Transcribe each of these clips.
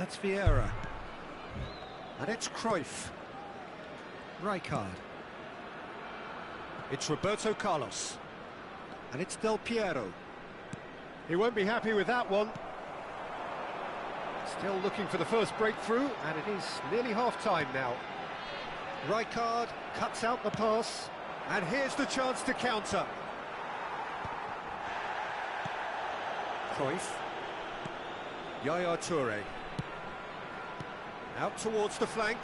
That's Vieira. And it's Cruyff. Rijkaard. It's Roberto Carlos. And it's Del Piero. He won't be happy with that one. Still looking for the first breakthrough, and it is nearly half-time now. Rijkaard cuts out the pass, and here's the chance to counter. Cruyff. Yaya Toure. Out towards the flank.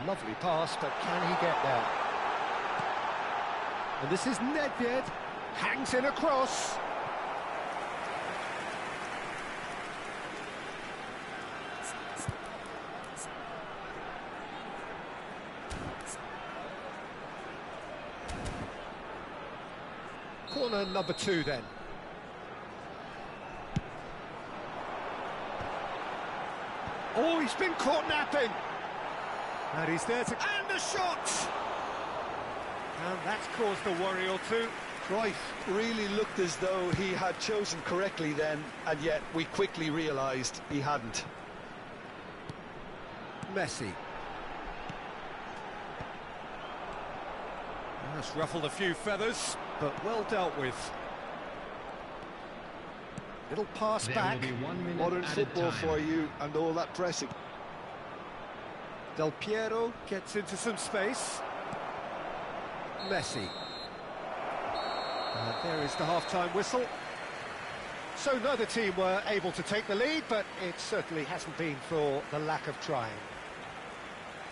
Lovely pass, but can he get there? And this is Nedved. Hangs in a cross. Corner number 2 then. Oh, he's been caught napping. And he's there to... And the shot! And that's caused a worry or two. Cruyff really looked as though he had chosen correctly then, and yet we quickly realised he hadn't. Messi. That's ruffled a few feathers, but well dealt with. Little pass back. Modern football for you, and all that pressing. Del Piero gets into some space. Messi. And there is the half-time whistle. So neither team were able to take the lead, but it certainly hasn't been for the lack of trying.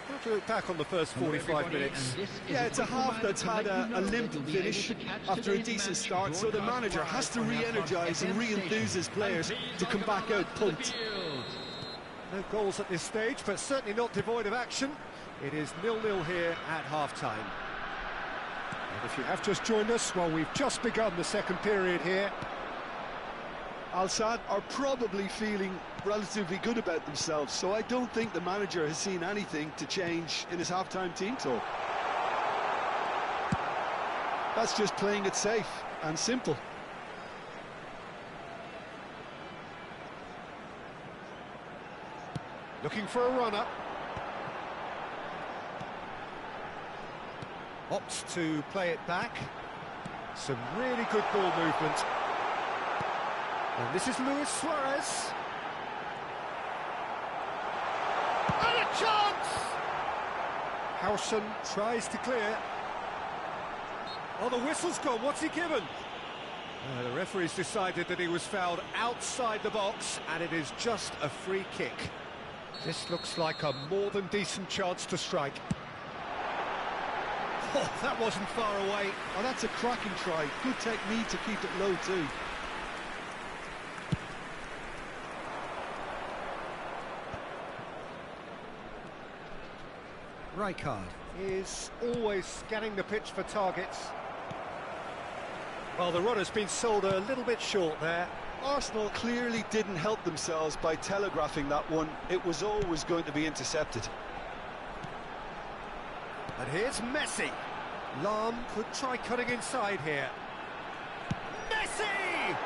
How do you look back on the first 45 minutes? Yeah, it's a half that's had a limp finish after a decent start, so the manager has to re-energise and re-enthuse his players to come back out pumped. No goals at this stage, but certainly not devoid of action. It is 0-0 here at half-time. And if you have just joined us, well, we've just begun the second period here. Al Sadd are probably feeling relatively good about themselves, so I don't think the manager has seen anything to change in his half-time team talk. That's just playing it safe and simple. Looking for a runner. Opts to play it back. Some really good ball movement. And this is Luis Suarez. And a chance! Howson tries to clear. Oh, the whistle's gone. What's he given? The referee's decided that he was fouled outside the box, and it is just a free kick. This looks like a more than decent chance to strike. Oh, that wasn't far away. Oh, that's a cracking try. Good technique to keep it low too. Rijkaard is always scanning the pitch for targets. Well, the runner's been sold a little bit short there. Arsenal clearly didn't help themselves by telegraphing that one. It was always going to be intercepted. And here's Messi. Lahm could try cutting inside here. Messi!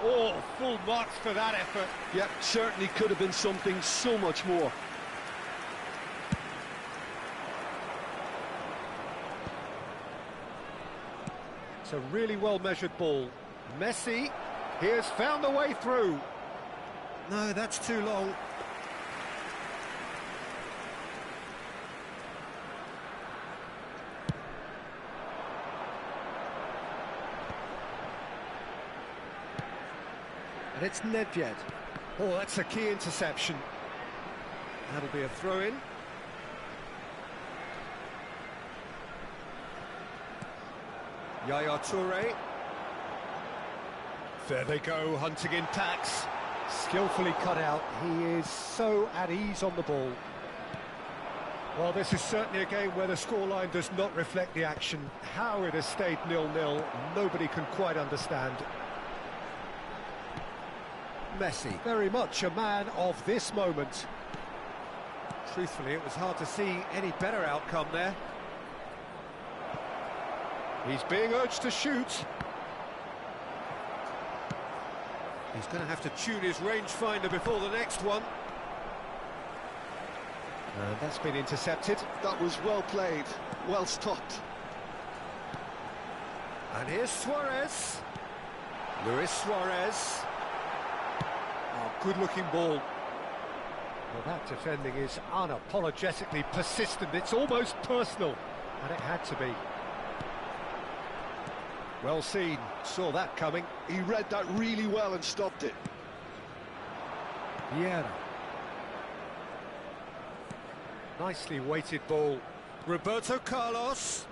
Oh, full marks for that effort. Yep, certainly could have been something so much more. It's a really well-measured ball. Messi, he has found a way through. No, that's too long. And it's Nedved. Oh, that's a key interception. That'll be a throw-in. Yaya Toure. There they go, hunting in packs. Skillfully cut out. He is so at ease on the ball. Well, this is certainly a game where the scoreline does not reflect the action. How it has stayed 0-0, nobody can quite understand. Messi, very much a man of this moment. Truthfully, it was hard to see any better outcome there. He's being urged to shoot. He's going to have to tune his rangefinder before the next one. And that's been intercepted. That was well played, well stopped. And here's Suarez. Luis Suarez. Oh, good-looking ball. Well, that defending is unapologetically persistent. It's almost personal, and it had to be. Well seen, saw that coming. He read that really well and stopped it. Vieira. Nicely weighted ball. Roberto Carlos.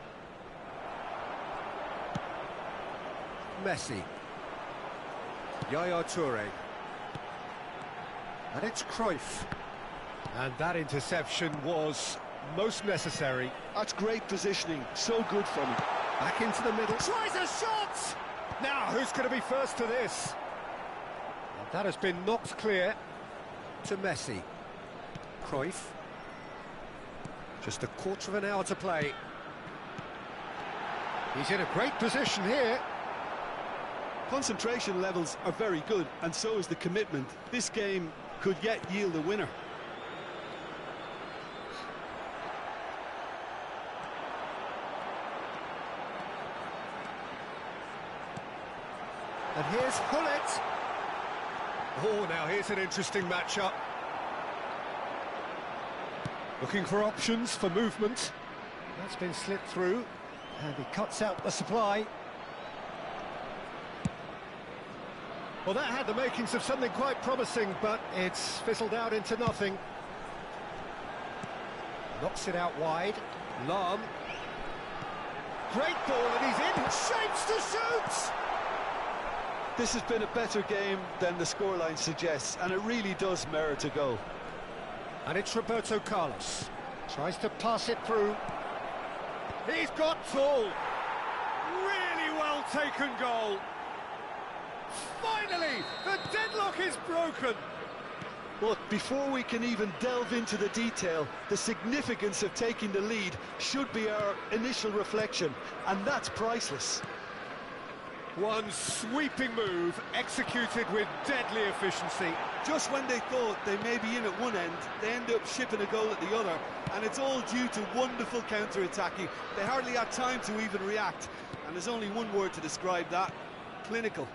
Messi. Yaya Toure. And it's Cruyff. And that interception was most necessary. That's great positioning, so good from him. Back into the middle. Tries a shot! Now, who's going to be first to this? And that has been knocked clear to Messi. Cruyff. Just a quarter of an hour to play. He's in a great position here. Concentration levels are very good, and so is the commitment. This game could yet yield a winner. And here's Hullet. Oh, now here's an interesting matchup. Looking for options for movement. That's been slipped through, and he cuts out the supply. Well, that had the makings of something quite promising, but it's fizzled out into nothing. Knocks it out wide. Lahm. Great ball, and he's in. Shapes to shoot! This has been a better game than the scoreline suggests, and it really does merit a goal. And it's Roberto Carlos. Tries to pass it through. He's got full. Really well taken goal. Finally, the deadlock is broken. But before we can even delve into the detail, the significance of taking the lead should be our initial reflection, and that's priceless. One sweeping move, executed with deadly efficiency. Just when they thought they may be in at one end, they end up shipping a goal at the other, and it's all due to wonderful counter-attacking. They hardly had time to even react, and there's only one word to describe that: clinical.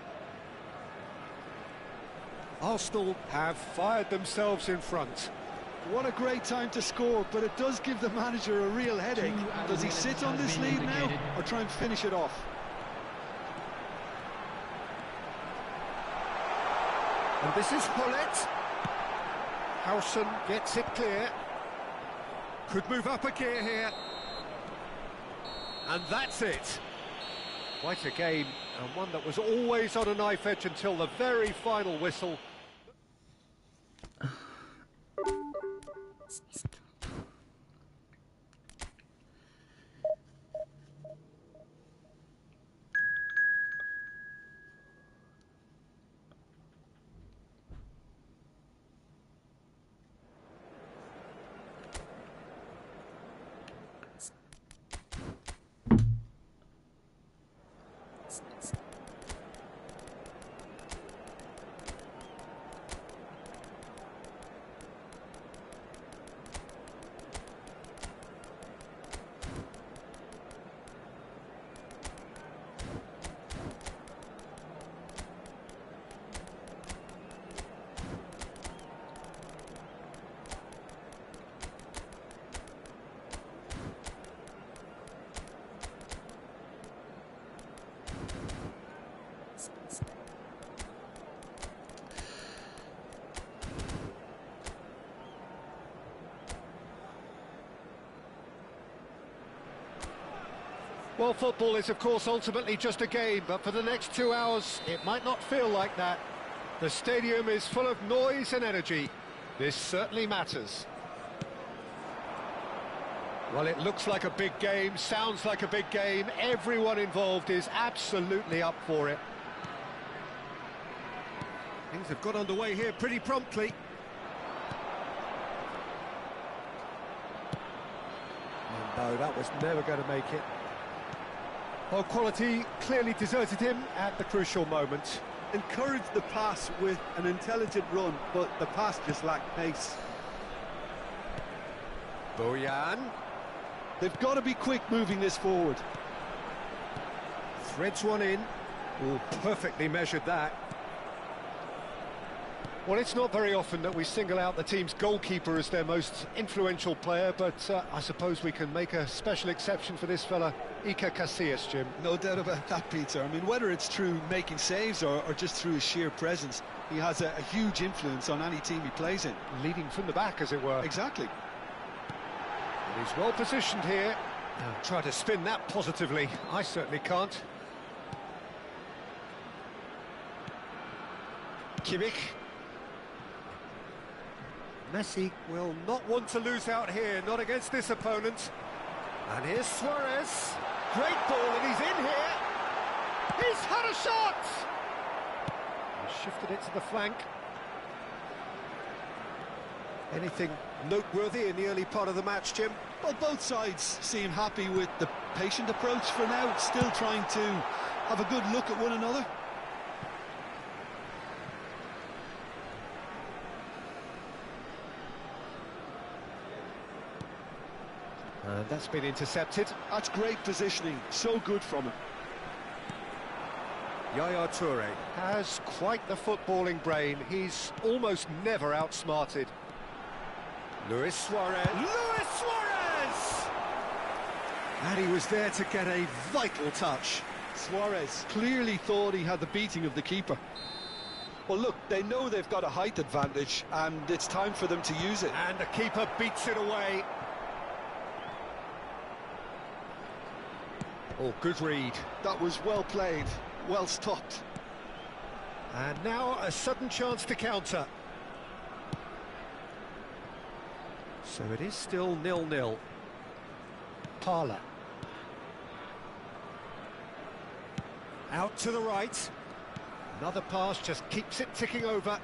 Arsenal have fired themselves in front. What a great time to score, but it does give the manager a real headache. Does he sit on this lead now, or try and finish it off? And this is Hullet. Howson gets it clear. Could move up a gear here. And that's it. Quite a game, and one that was always on a knife edge until the very final whistle. Well, football is, of course, ultimately just a game, but for the next 2 hours, it might not feel like that. The stadium is full of noise and energy. This certainly matters. Well, it looks like a big game, sounds like a big game. Everyone involved is absolutely up for it. Things have got underway here pretty promptly. And no, that was never going to make it. Well, quality clearly deserted him at the crucial moment. encouraged the pass with an intelligent run, but the pass just lacked pace. Bojan. They've got to be quick moving this forward. Threads one in. Oh, perfectly measured that. Well, it's not very often that we single out the team's goalkeeper as their most influential player, but I suppose we can make a special exception for this fella, Iker Casillas, Jim. No doubt about that, Peter. I mean, whether it's through making saves or just through his sheer presence, he has a huge influence on any team he plays in. Leading from the back, as it were. Exactly. And he's well positioned here. Try to spin that positively. I certainly can't. Kimmich. Messi will not want to lose out here, not against this opponent. And here's Suarez. Great ball, and he's in here. He's had a shot! He shifted it to the flank. Anything noteworthy in the early part of the match, Jim? Well, both sides seem happy with the patient approach for now, still trying to have a good look at one another. That's been intercepted. That's great positioning, so good from him. Yaya Toure has quite the footballing brain. He's almost never outsmarted. Luis Suarez. Luis Suarez! And he was there to get a vital touch. Suarez clearly thought he had the beating of the keeper. Well, look, they know they've got a height advantage, and it's time for them to use it. And the keeper beats it away. Oh, good read. That was well played, well stopped. And now a sudden chance to counter. So it is still 0-0. Parla. Out to the right. Another pass just keeps it ticking over.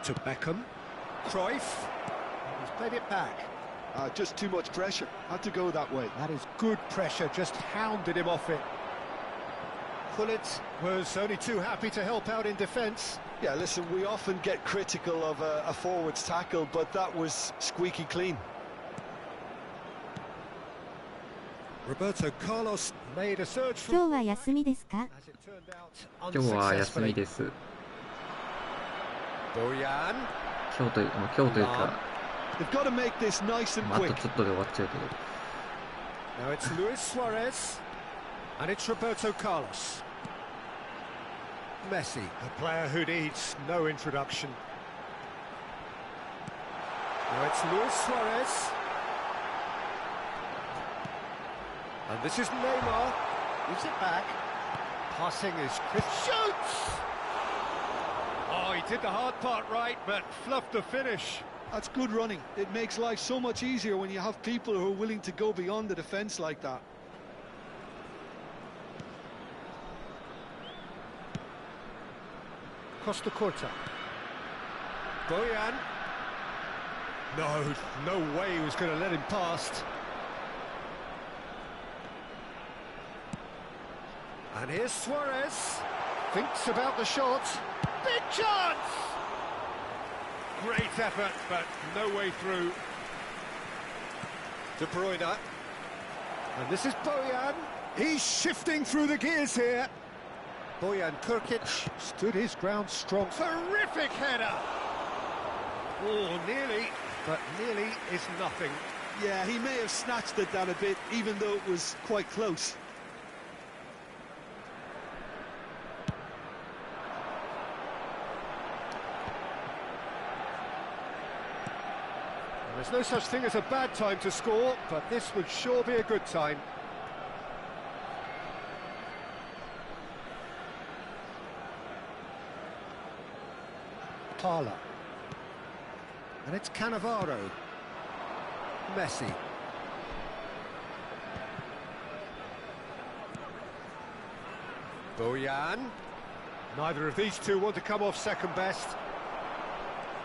To Beckham. Cruyff. He's played it back. Just too much pressure. Had to go that way. That is good pressure, just hounded him off it. Gullit was only too happy to help out in defence. Yeah, listen, we often get critical of a forward's tackle, but that was squeaky clean. Roberto Carlos made a search for... 今日は休みですか? As it turned out 今日は休みです。 Bojan. 今日というか、They've got to make this nice and あと quick. ちょっとで終わっちゃうけど。 Now it's Luis Suarez. And it's Roberto Carlos. Messi, a player who needs no introduction. Now it's Luis Suarez. And this is Neymar. Gives it back. Passing is Chris. Shoots! Oh, he did the hard part right, but fluffed the finish. That's good running. It makes life so much easier when you have people who are willing to go beyond the defence like that. Costa Corta. Bojan. No way he was going to let him past. And here's Suarez. Thinks about the shot. Big chance! Great effort, but no way through. De Bruyne. And this is Bojan. He's shifting through the gears here. Bojan Kirkic stood his ground strong. Terrific header! Oh, nearly, but nearly is nothing. Yeah, he may have snatched it down a bit, even though it was quite close. There's no such thing as a bad time to score, but this would sure be a good time. Parla. And it's Cannavaro. Messi. Bojan. Neither of these two want to come off second best.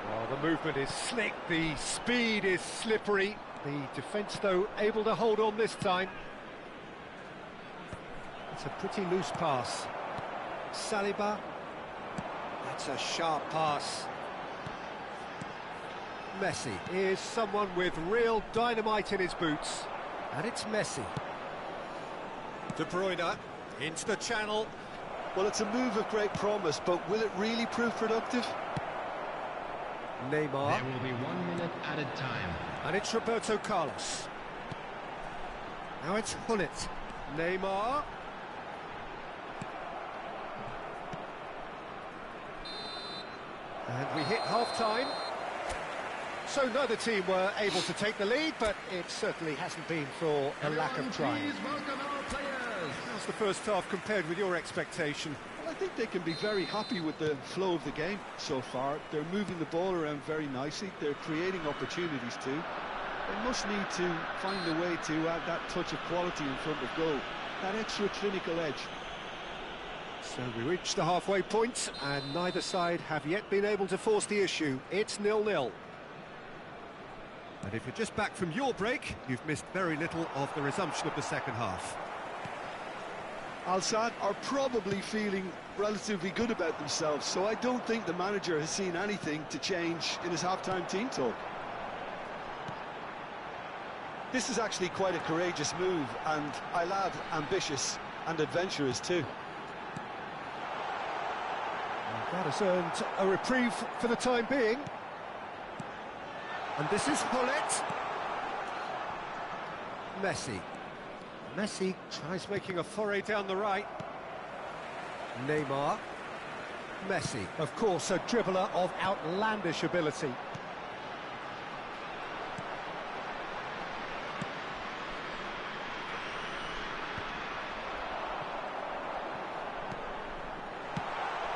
Oh, the movement is slick, the speed is slippery. The defence, though, able to hold on this time. It's a pretty loose pass. Saliba. That's a sharp pass. Messi is someone with real dynamite in his boots. And it's Messi. De Bruyne into the channel. Well, it's a move of great promise, but will it really prove productive? Neymar. There will be 1 minute added time. And it's Roberto Carlos. Now it's Hullet. Neymar. And we hit half-time. So neither team were able to take the lead, but it certainly hasn't been for a lack of trying. Please welcome our players. How's the first half compared with your expectation? Well, I think they can be very happy with the flow of the game so far. They're moving the ball around very nicely. They're creating opportunities too. They must need to find a way to add that touch of quality in front of goal, that extra clinical edge. So we reached the halfway point, and neither side have yet been able to force the issue. It's 0-0. And if you're just back from your break, you've missed very little of the resumption of the second half. Al Sadd are probably feeling relatively good about themselves, so I don't think the manager has seen anything to change in his half-time team talk. This is actually quite a courageous move, and I'll add ambitious and adventurous too. That has earned a reprieve for the time being. And this is Hullet. Messi. Messi tries making a foray down the right. Neymar. Messi, of course, a dribbler of outlandish ability.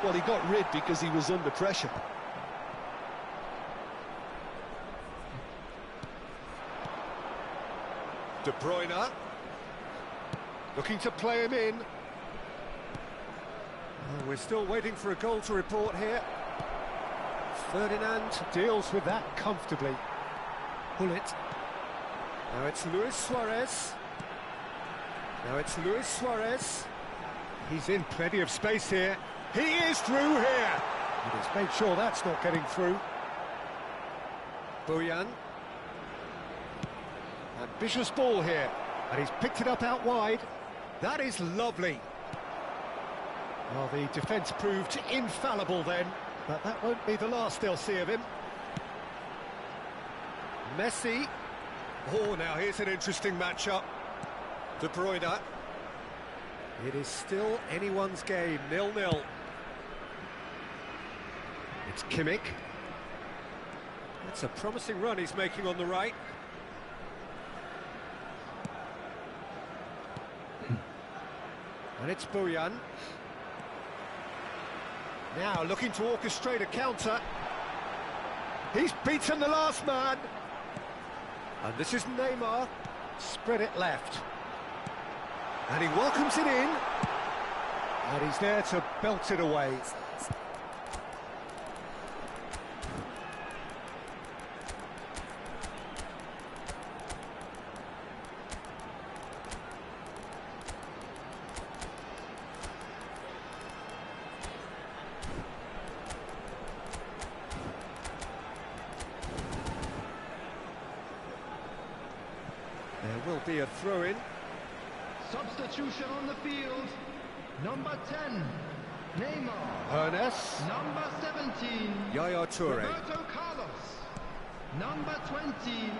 Well, he got rid because he was under pressure. De Bruyne. Looking to play him in. Oh, we're still waiting for a goal to report here. Ferdinand deals with that comfortably. Hullet. Now it's Luis Suarez. Now it's Luis Suarez. He's in plenty of space here. He is through here. And he's made sure that's not getting through. Bojan. Ambitious ball here. And he's picked it up out wide. That is lovely. Well, the defence proved infallible then, but that won't be the last they'll see of him. Messi. Oh, now here's an interesting matchup. De Bruyne. It is still anyone's game, 0-0. It's Kimmich. That's a promising run he's making on the right. And it's Bojan. Now looking to orchestrate a counter. He's beaten the last man. And this is Neymar. Spread it left. And he welcomes it in. And he's there to belt it away. There will be a throw-in. Substitution on the field. Number 10, Neymar. Ernest. Number 17, Yaya Toure. Roberto Carlos. Number 20,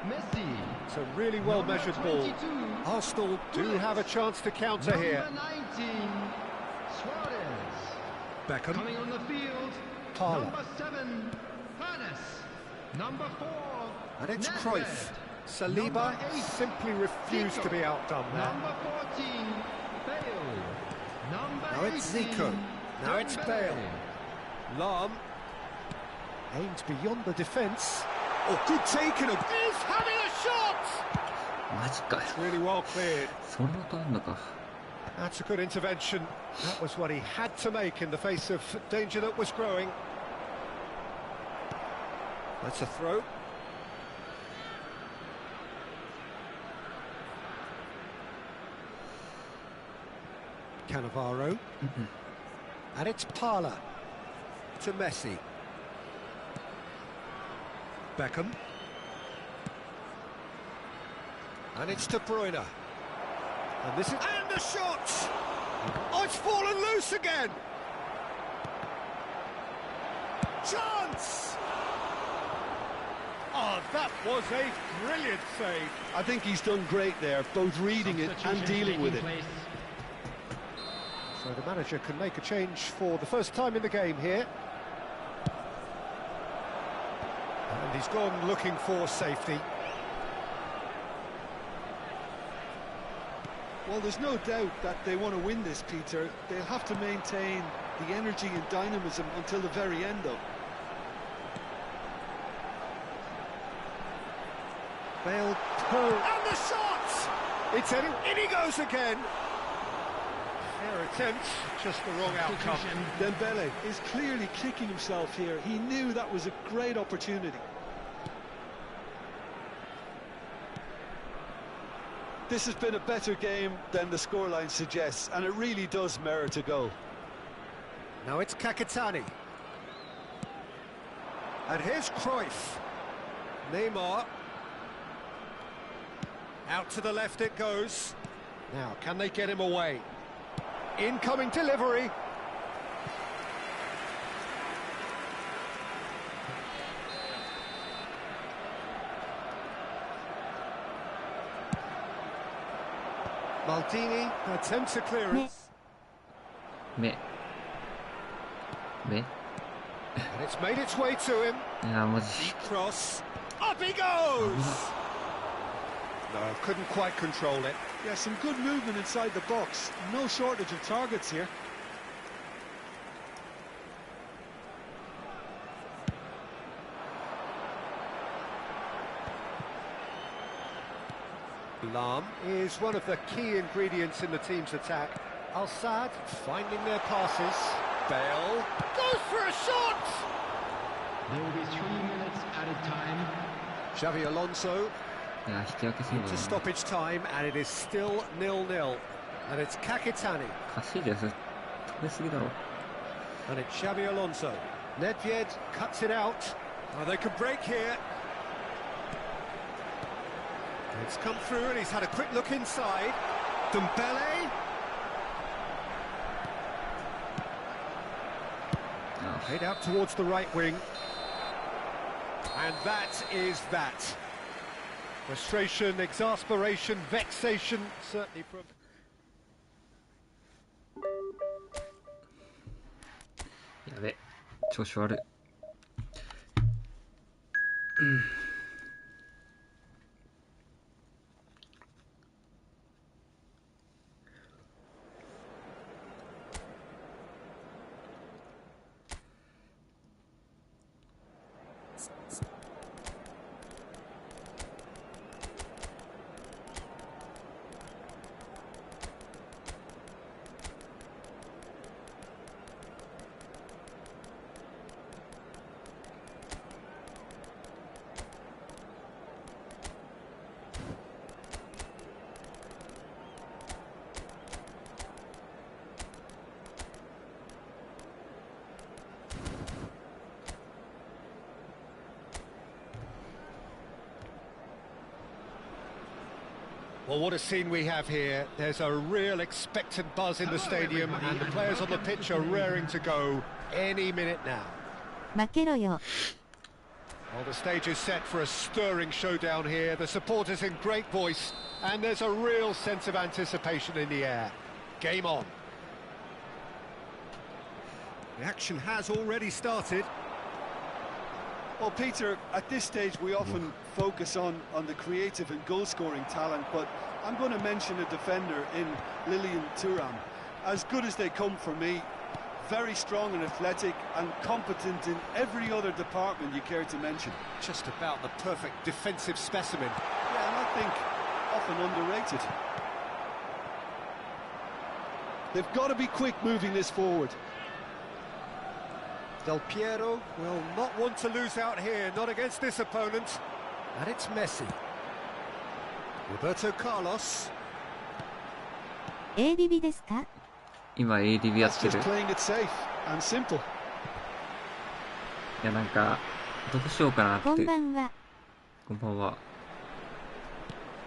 Messi. It's a really well-measured ball. 22, Arsenal do have a chance to counter here. Number 19, Suarez. Beckham. Coming on the field, Parla. number 7, Furness. Number 4, And it's Nedved. Cruyff. Saliba Number 8, simply refused Zico. to be outdone there. Number 14, Bale. Number Now it's 18, Zico. Now it's Dembele. Bale. Lam. Aimed beyond the defence. Oh, good take and he's having a shot! マジかよ。 It's really well cleared. そんなことあんのか。 That's a good intervention. That was what he had to make in the face of danger that was growing. That's a throw. Cannavaro. And it's Parla. to Messi. Beckham. And it's De Bruyne. And this is... And the shot! Oh, it's fallen loose again! Chance! Oh, that was a brilliant save. I think he's done great there, both reading it and dealing with it. So the manager can make a change for the first time in the game here. And he's gone looking for safety. Well, there's no doubt that they want to win this, Peter. They'll have to maintain the energy and dynamism until the very end, though. They'll go. And the shot! It's in he goes again. Fair attempt, just the wrong outcome. Dembele is clearly kicking himself here. He knew that was a great opportunity. This has been a better game than the scoreline suggests, and it really does merit a goal. Now it's Kakitani. And here's Cruyff. Neymar. Out to the left it goes. Now, can they get him away? Incoming delivery. Maldini attempts a clearance. Me. And it's made its way to him. Deep cross. Up he goes! No, couldn't quite control it. Yeah, some good movement inside the box. No shortage of targets here. Lahm is one of the key ingredients in the team's attack. Al-Sadd finding their passes. Bale goes for a shot! There will be 3 minutes added time. Xavi Alonso into stoppage time, and it is still 0-0. And it's Kakitani. And it's Xavi Alonso. Nedved cuts it out. Oh, they can break here. It's come through and he's had a quick look inside. Dembele. Head out towards the right wing. And that is that. Frustration, exasperation, vexation, certainly from... Yabe, 調子悪い。Well, what a scene we have here. There's a real expectant buzz in the stadium, and the players on the pitch are raring to go any minute now. 負けろよ。 Well, the stage is set for a stirring showdown here. The supporters in great voice, and there's a real sense of anticipation in the air. Game on. The action has already started. Well, Peter, at this stage we often focus on the creative and goal-scoring talent, but I'm going to mention a defender in Lilian Thuram. As good as they come for me, very strong and athletic and competent in every other department you care to mention. Just about the perfect defensive specimen. Yeah, and I think often underrated. They've got to be quick moving this forward. Del Piero will not want to lose out here, not against this opponent. And it's Messi. Roberto Carlos. ADB ですか？今 ADB やっ That's てる。 just playing it safe and simple. いや、なんか、どうしようかなって。こんばんは。こんばんは。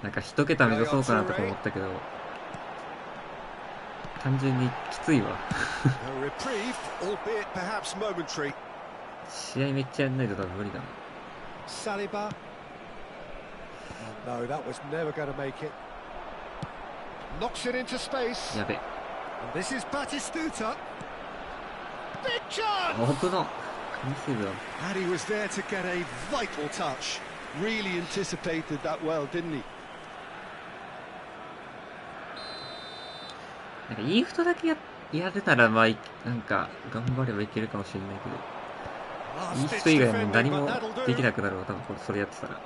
なんか一桁目指そうかなとか思ったけど、単純にきついわ。試合めっちゃやんないと多分無理だな。Saliba. No, that was never going to make it. Knocks it into space. やべ。And this is Batistuta. Big chance! 危な。神セーブだ。 And he was there to get a vital touch. Really anticipated that well, didn't he? なんかいいフットだけやれたら、まあ、なんか、頑張ればいけるかもしれないけど、いい人以外も何もできなくなるわ、多分これそれやってたら。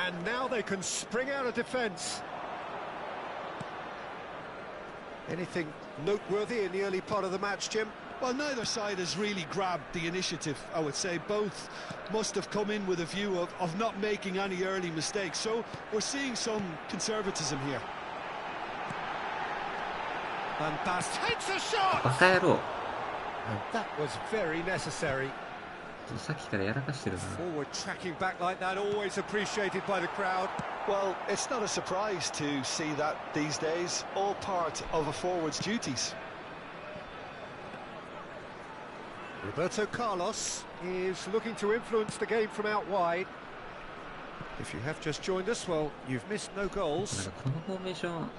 And now they can spring out of defence. Anything noteworthy in the early part of the match, Jim? Well, neither side has really grabbed the initiative, I would say. Both must have come in with a view of not making any early mistakes. So we're seeing some conservatism here. Van Basten takes a shot! バカ野郎。 That was very necessary. さっきからやらかしてるな。 Forward tracking back like that, always appreciated by the crowd. Well, it's not a surprise to see that these days. All part of a forward's duties. Roberto Carlos is looking to influence the game from out wide. If you have just joined us, well, you've missed no なん goals. かこのフォーメーション、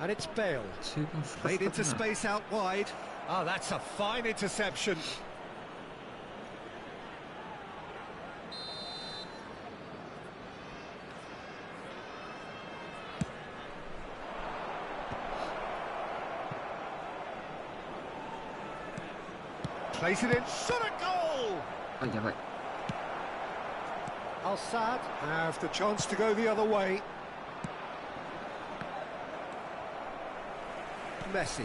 And it's Bale. 中盤スカ Played ス into カだな。 space out wide. Ah, that's a fine interception. Plays it in. Shot a goal! あ、やばい。 Al-Sad have the chance to go the other way. Messi.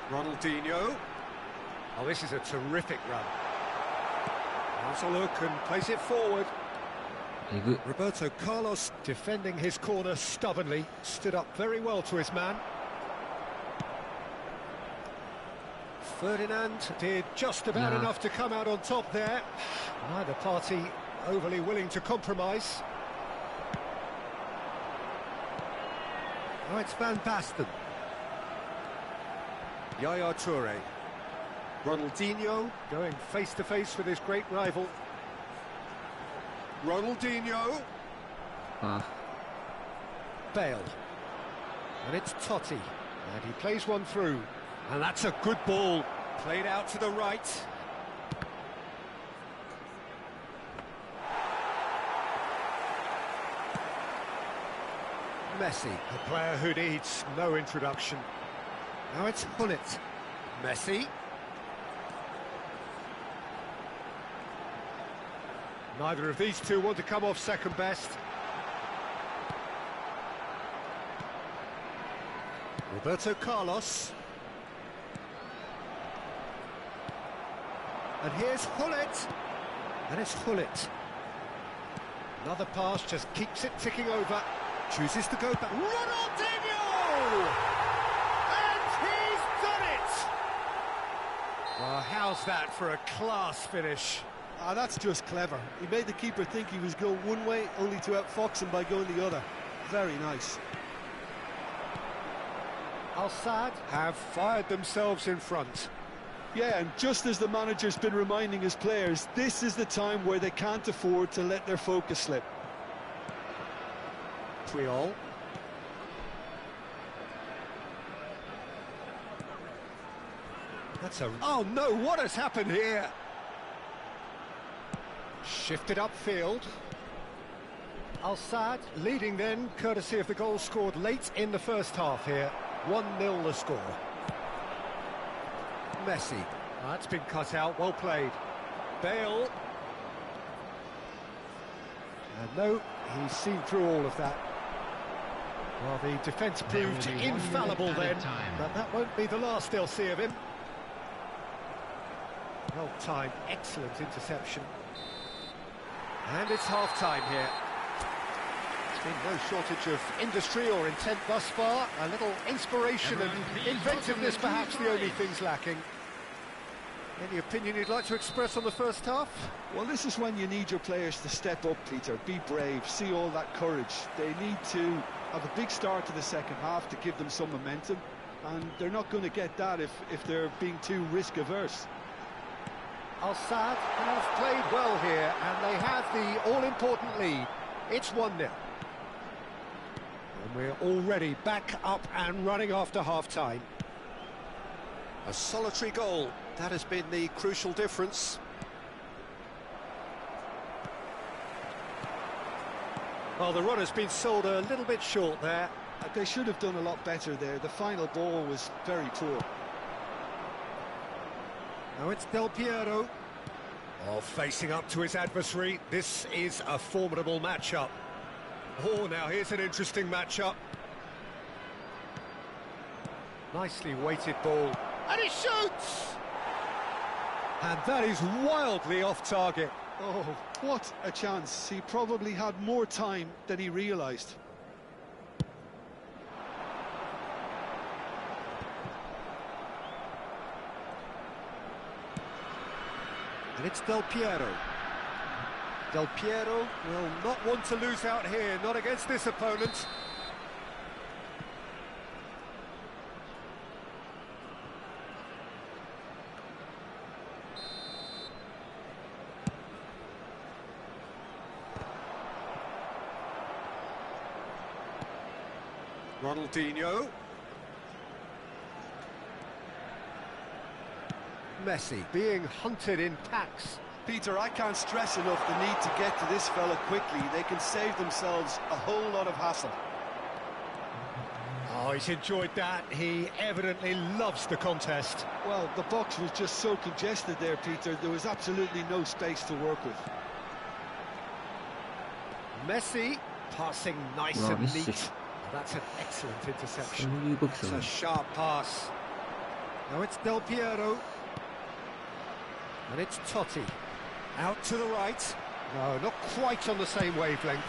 Ronaldinho. Oh, this is a terrific run. Has a look and plays it forward. えぐ。 Roberto Carlos defending his corner stubbornly, stood up very well to his man. Ferdinand did just about Yeah. enough to come out on top there. Neither party overly willing to compromise. Oh, it's Van Basten. Yaya Toure. Ronaldinho going face-to-face with his great rival. Ronaldinho. あ、 Bale. And it's Totti. And he plays one through. And that's a good ball. Played out to the right. Messi, a player who needs no introduction. Now it's Hullet. Messi. Neither of these two want to come off second best. Roberto Carlos. And here's Hullet. And it's Hullet. Another pass, just keeps it ticking over. Chooses to go back. Ronaldinho! And he's done it! Well, how's that for a class finish? Ah, that's just clever. He made the keeper think he was going one way, only to outfox him by going the other. Very nice. Al-Sad have fired themselves in front. Yeah, and just as the manager's been reminding his players, this is the time where they can't afford to let their focus slip. Puyol. That's a... Oh no, what has happened here? Shifted upfield. Al-Sad leading then, courtesy of the goal scored late in the first half here. 1-0 the score. Messi. That's been cut out, well played. Bale. And no, he's seen through all of that. Well, the defence proved infallible then, but that won't be the last they'll see of him. Well timed, excellent interception. And it's half-time here. Been no shortage of industry or intent thus far. A little inspiration and inventiveness, perhaps the only things lacking. Any opinion you'd like to express on the first half? Well, this is when you need your players to step up, Peter. Be brave, see all that courage. They need to have a big start to the second half to give them some momentum, and they're not going to get that if they're being too risk-averse. Al-Sadd have played well here, and they have the all-important lead. It's 1-0. And we're already back up and running after half-time. A solitary goal, that has been the crucial difference. Well, the run has been sold a little bit short there. They should have done a lot better there. The final ball was very poor. Now it's Del Piero. Oh, facing up to his adversary. This is a formidable matchup. Oh, now here's an interesting matchup. Nicely weighted ball. And he shoots! And that is wildly off target. Oh, what a chance. He probably had more time than he realised. And it's Del Piero. Del Piero will not want to lose out here, not against this opponent. Ronaldinho. Messi being hunted in packs. Peter, I can't stress enough the need to get to this fella quickly. They can save themselves a whole lot of hassle. Oh, he's enjoyed that. He evidently loves the contest. Well, the box was just so congested there, Peter. There was absolutely no space to work with. Messi passing nice Wow, and Messi. neat. That's an excellent interception. It's a sharp pass. Now it's Del Piero. And it's Totti. Out to the right. No, not quite on the same wavelength.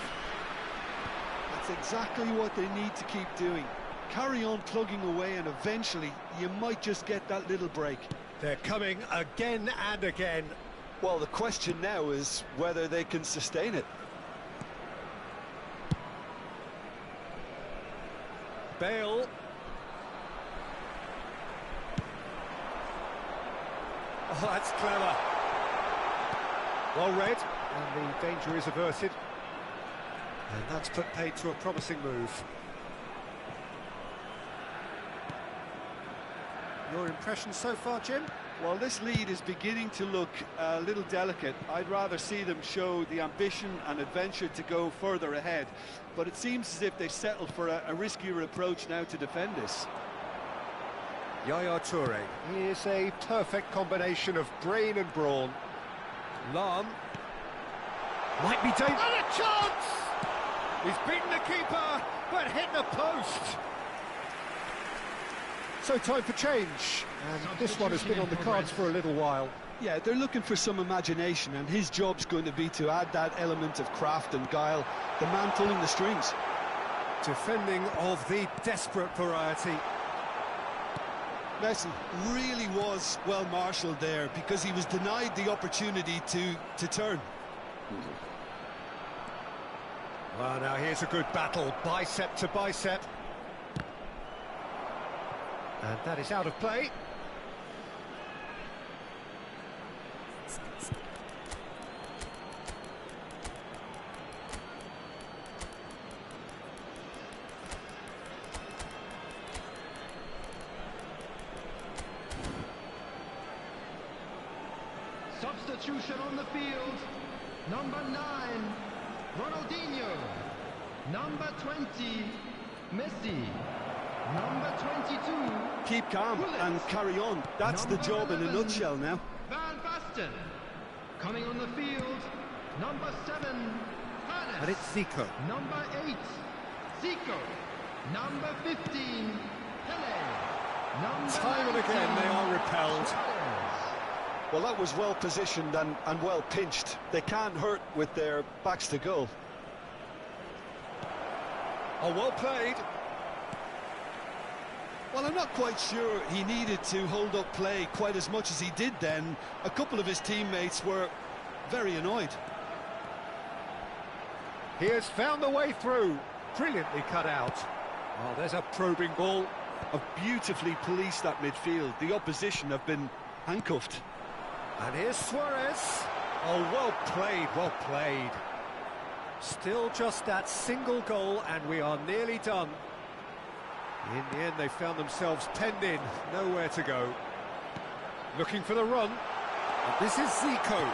That's exactly what they need to keep doing. Carry on plugging away, and eventually you might just get that little break. They're coming again and again. Well, the question now is whether they can sustain it. Bale. Oh, that's clever. Well read, and the danger is averted. And that's put paid to a promising move. Your impression so far, Jim? Well, this lead is beginning to look a little delicate. I'd rather see them show the ambition and adventure to go further ahead. But it seems as if they've settled for a riskier approach now to defend this. Yaya Toure. He is a perfect combination of brain and brawn. Lam. Might be dangerous. And a chance! He's beaten the keeper, but hit the post. So time for change. And this one has been on the cards for a little while. Yeah, they're looking for some imagination, and his job's going to be to add that element of craft and guile. The man pulling the strings. Defending of the desperate variety. Messi really was well marshalled there, because he was denied the opportunity to turn. Well, now here's a good battle, bicep to bicep. And that is out of play. Substitution on the field. Number 9, Ronaldinho. Number 20, Messi. Number 22. Keep calm and carry on. That's the job in a nutshell now. Van Basten. Coming on the field. Number 7, Hannes. And it's Zico. Number 8, Zico. Number 15, Pele. Number Time and again they are repelled. Well, that was well positioned and well pinched. They can't hurt with their backs to goal. Oh, well played. Well, I'm not quite sure he needed to hold up play quite as much as he did then. A couple of his teammates were very annoyed. He has found the way through. Brilliantly cut out. Oh, there's a probing ball. Have beautifully policed that midfield. The opposition have been handcuffed. And here's Suarez. Oh, well played, well played. Still just that single goal and we are nearly done. In the end, they found themselves penned in, nowhere to go. Looking for the run. And this is Zico.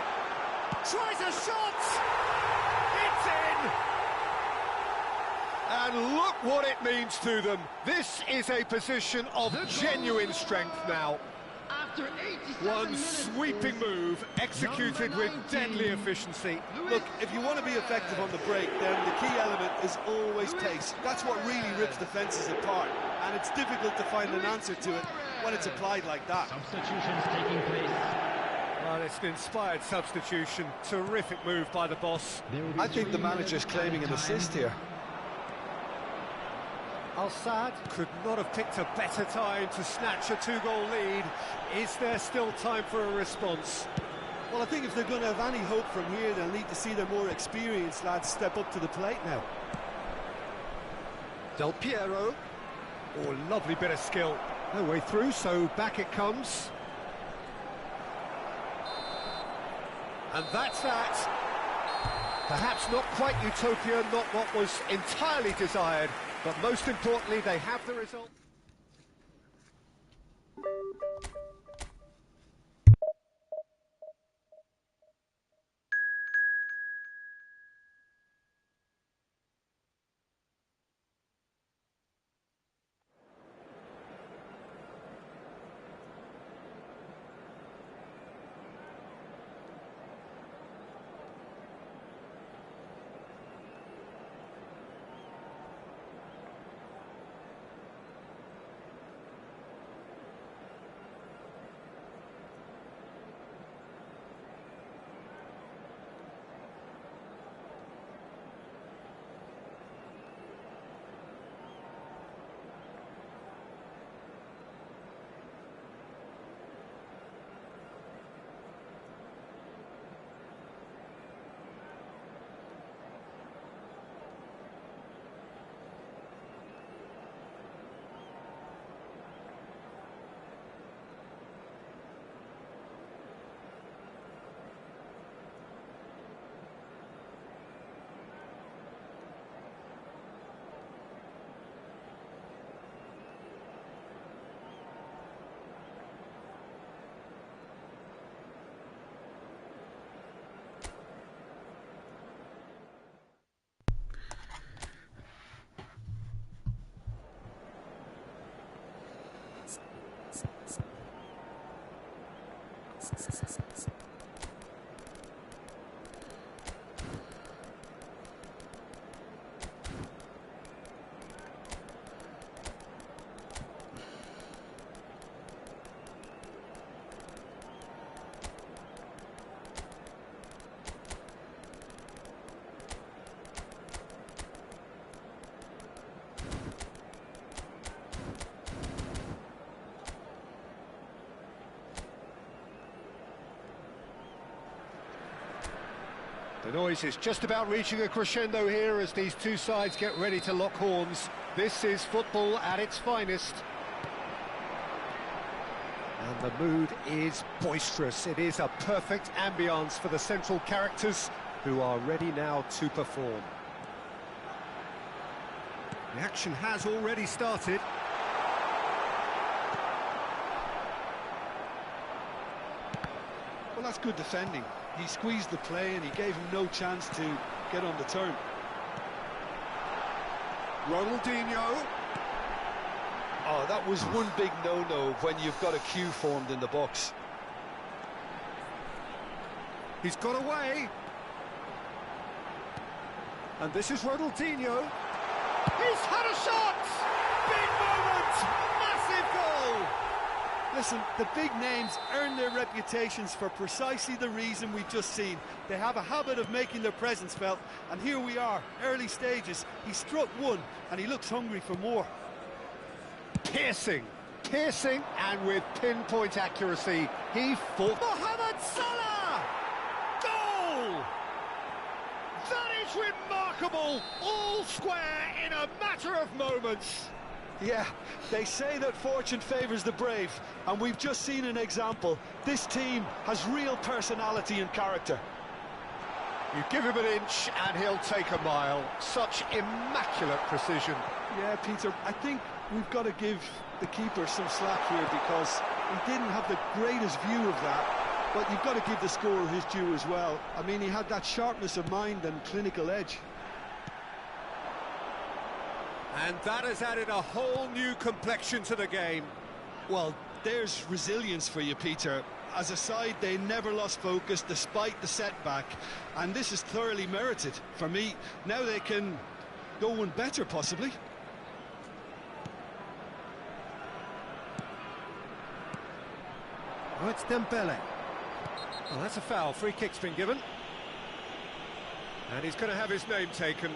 Tries a shot! It's in! And look what it means to them. This is a position of genuine strength now. After 87 One minutes, sweeping move, executed with deadly efficiency. Look, if you want to be effective on the break, then the key element is always pace. That's what really rips defences apart, and it's difficult to find an answer to it when it's applied like that. Substitutions taking place. Well, it's an inspired substitution. Terrific move by the boss. I think the manager's claiming an assist here. Al-Saad could not have picked a better time to snatch a two-goal lead. Is there still time for a response? Well, I think if they're going to have any hope from here, they'll need to see their more experienced lads step up to the plate now. Del Piero. Oh, lovely bit of skill. No way through, so back it comes. And that's that. Perhaps not quite utopia, not what was entirely desired, but most importantly, they have the result. The noise is just about reaching a crescendo here as these two sides get ready to lock horns. This is football at its finest. And the mood is boisterous. It is a perfect ambience for the central characters who are ready now to perform. The action has already started. Well, that's good defending. He squeezed the play and he gave him no chance to get on the turn. Ronaldinho. Oh, that was one big no-no when you've got a queue formed in the box. He's got away. And this is Ronaldinho. He's had a shot! Big moment! Massive goal! Listen, the big names earn their reputations for precisely the reason we've just seen. They have a habit of making their presence felt, and here we are, early stages. He struck one, and he looks hungry for more. Piercing, and with pinpoint accuracy, he fought. Mohamed Salah! Goal! That is remarkable, all square in a matter of moments. Yeah, they say that fortune favours the brave, and we've just seen an example. This team has real personality and character. You give him an inch and he'll take a mile. Such immaculate precision. Yeah, Peter, I think we've got to give the keeper some slack here because he didn't have the greatest view of that, but you've got to give the scorer his due as well. I mean, he had that sharpness of mind and clinical edge. And that has added a whole new complexion to the game. Well, there's resilience for you, Peter. As a side, they never lost focus despite the setback, and this is thoroughly merited. For me, now they can go one better, possibly. Oh, it's Dembele. Oh, that's a foul. Free kick's been given. And he's going to have his name taken.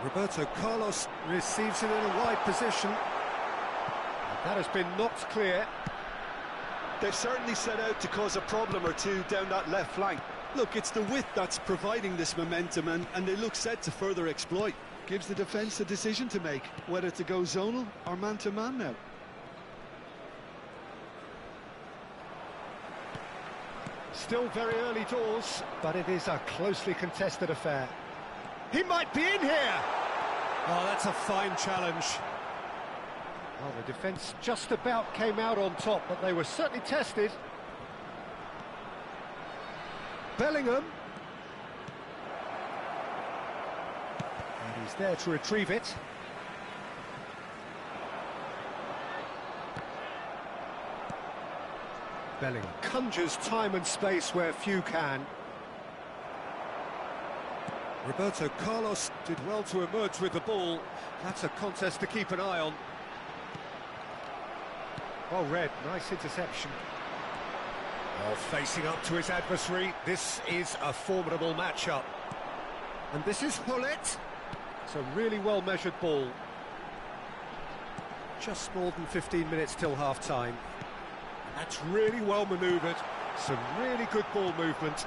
Roberto Carlos receives it in a wide position. That has been knocked clear. They've certainly set out to cause a problem or two down that left flank. Look, it's the width that's providing this momentum, and they look set to further exploit. Gives the defence a decision to make, whether to go zonal or man-to-man now. Still very early doors, but it is a closely contested affair. He might be in here! Oh, that's a fine challenge. Well, the defence just about came out on top, but they were certainly tested. Bellingham. And he's there to retrieve it. Bellingham conjures time and space where few can. Roberto Carlos did well to emerge with the ball. That's a contest to keep an eye on. Well read, nice interception. Well, facing up to his adversary, this is a formidable matchup. And this is Hullet. It's a really well-measured ball. Just more than 15 minutes till half-time. That's really well manoeuvred. Some really good ball movement.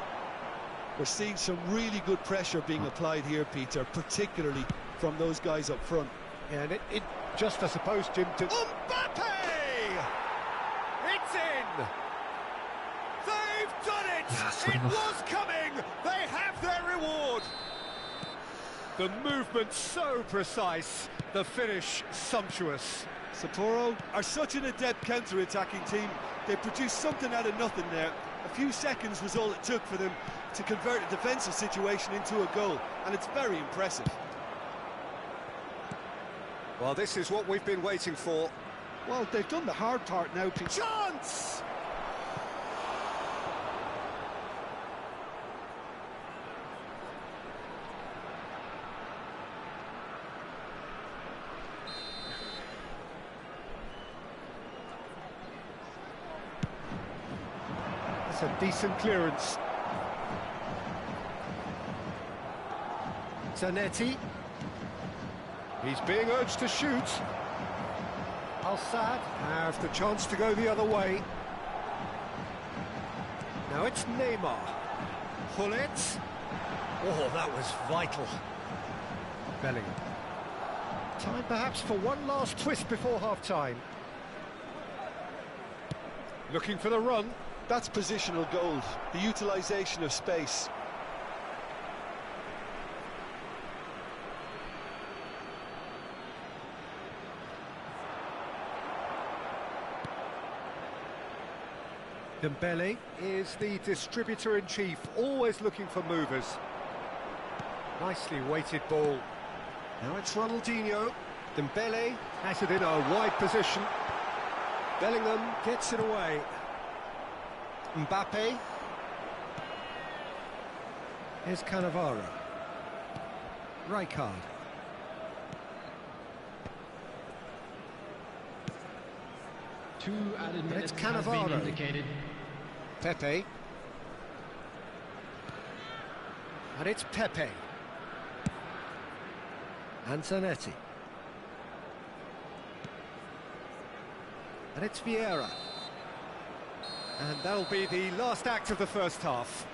We're seeing some really good pressure being applied here, Peter, particularly from those guys up front. Yeah, and it just, I suppose, Jim, to... Mbappe! It's in! They've done it! It was coming! They have their reward! The movement so precise, the finish sumptuous. Sapporo are such an adept counter-attacking team. They produced something out of nothing there. A few seconds was all it took for them to convert a defensive situation into a goal, and it's very impressive. Well, this is what we've been waiting for. Well, they've done the hard part now, Peter. Chance! That's a decent clearance. Zanetti. He's being urged to shoot. Al-Saad have the chance to go the other way. Now it's Neymar. Hullet. Oh, that was vital. Bellingham. Time perhaps for one last twist before half-time. Looking for the run. That's positional gold, the utilisation of space. Dembele is the distributor-in-chief, always looking for movers. Nicely weighted ball. Now it's Ronaldinho. Dembele has it in a wide position. Bellingham gets it away. Mbappe. Here's Cannavaro. Rijkaard. Two added And it's minutes has been Cannavaro. indicated. Pepe. And it's Pepe. Antonetti. And it's Vieira. And that'll be the last act of the first half.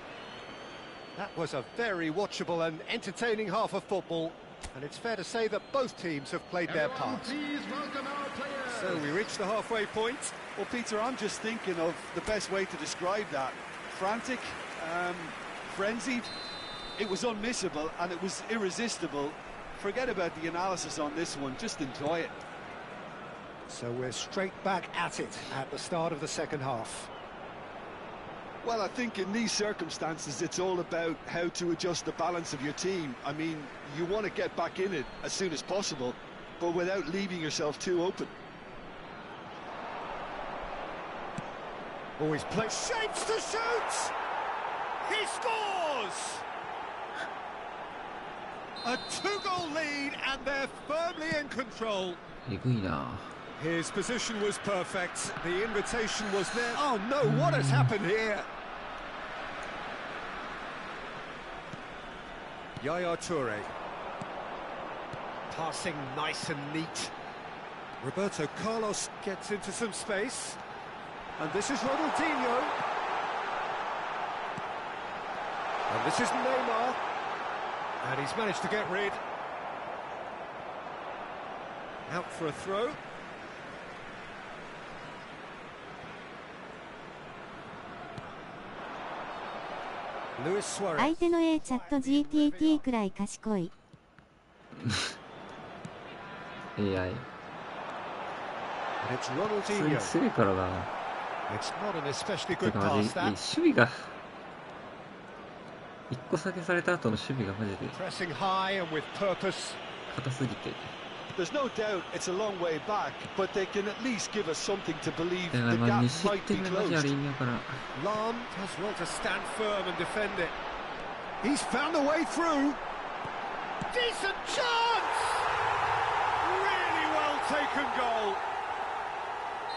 That was a very watchable and entertaining half of football. And it's fair to say that both teams have played their Everyone, part. please welcome our players. So we reach the halfway point. Well, Peter, I'm just thinking of the best way to describe that. Frantic, frenzied. It was unmissable and it was irresistible. Forget about the analysis on this one, just enjoy it. So we're straight back at it at the start of the second half. Well, I think in these circumstances, it's all about how to adjust the balance of your team. I mean, you want to get back in it as soon as possible, but without leaving yourself too open. Always play shapes to shoot! He scores! A two-goal lead and they're firmly in control. えぐいな。 His position was perfect. The invitation was there. Oh no, what has happened here? Yaya Toure. Passing nice and neat. Roberto Carlos gets into some space. And this is Ronaldinho. And this is Neymar. And he's managed to get rid. Out for a throw. Luis Suarez. 相手の A チャット GTT くらい賢い。AI。 And it's 普通に Ronaldinho. 強いからな。 It's not an especially て good かマジ、 pass 守 that. 備が、一個下げされた後の守備がマジで Pressing high and with purpose. 硬すぎて。 There's no doubt it's a long way back, but they can at least give us something to believe だから the まあ gap 2失 might be 点がマジあ closed. れ意味わからん。 Lam does well to stand firm and defend it. He's found a way through. Decent chance! Really well taken goal.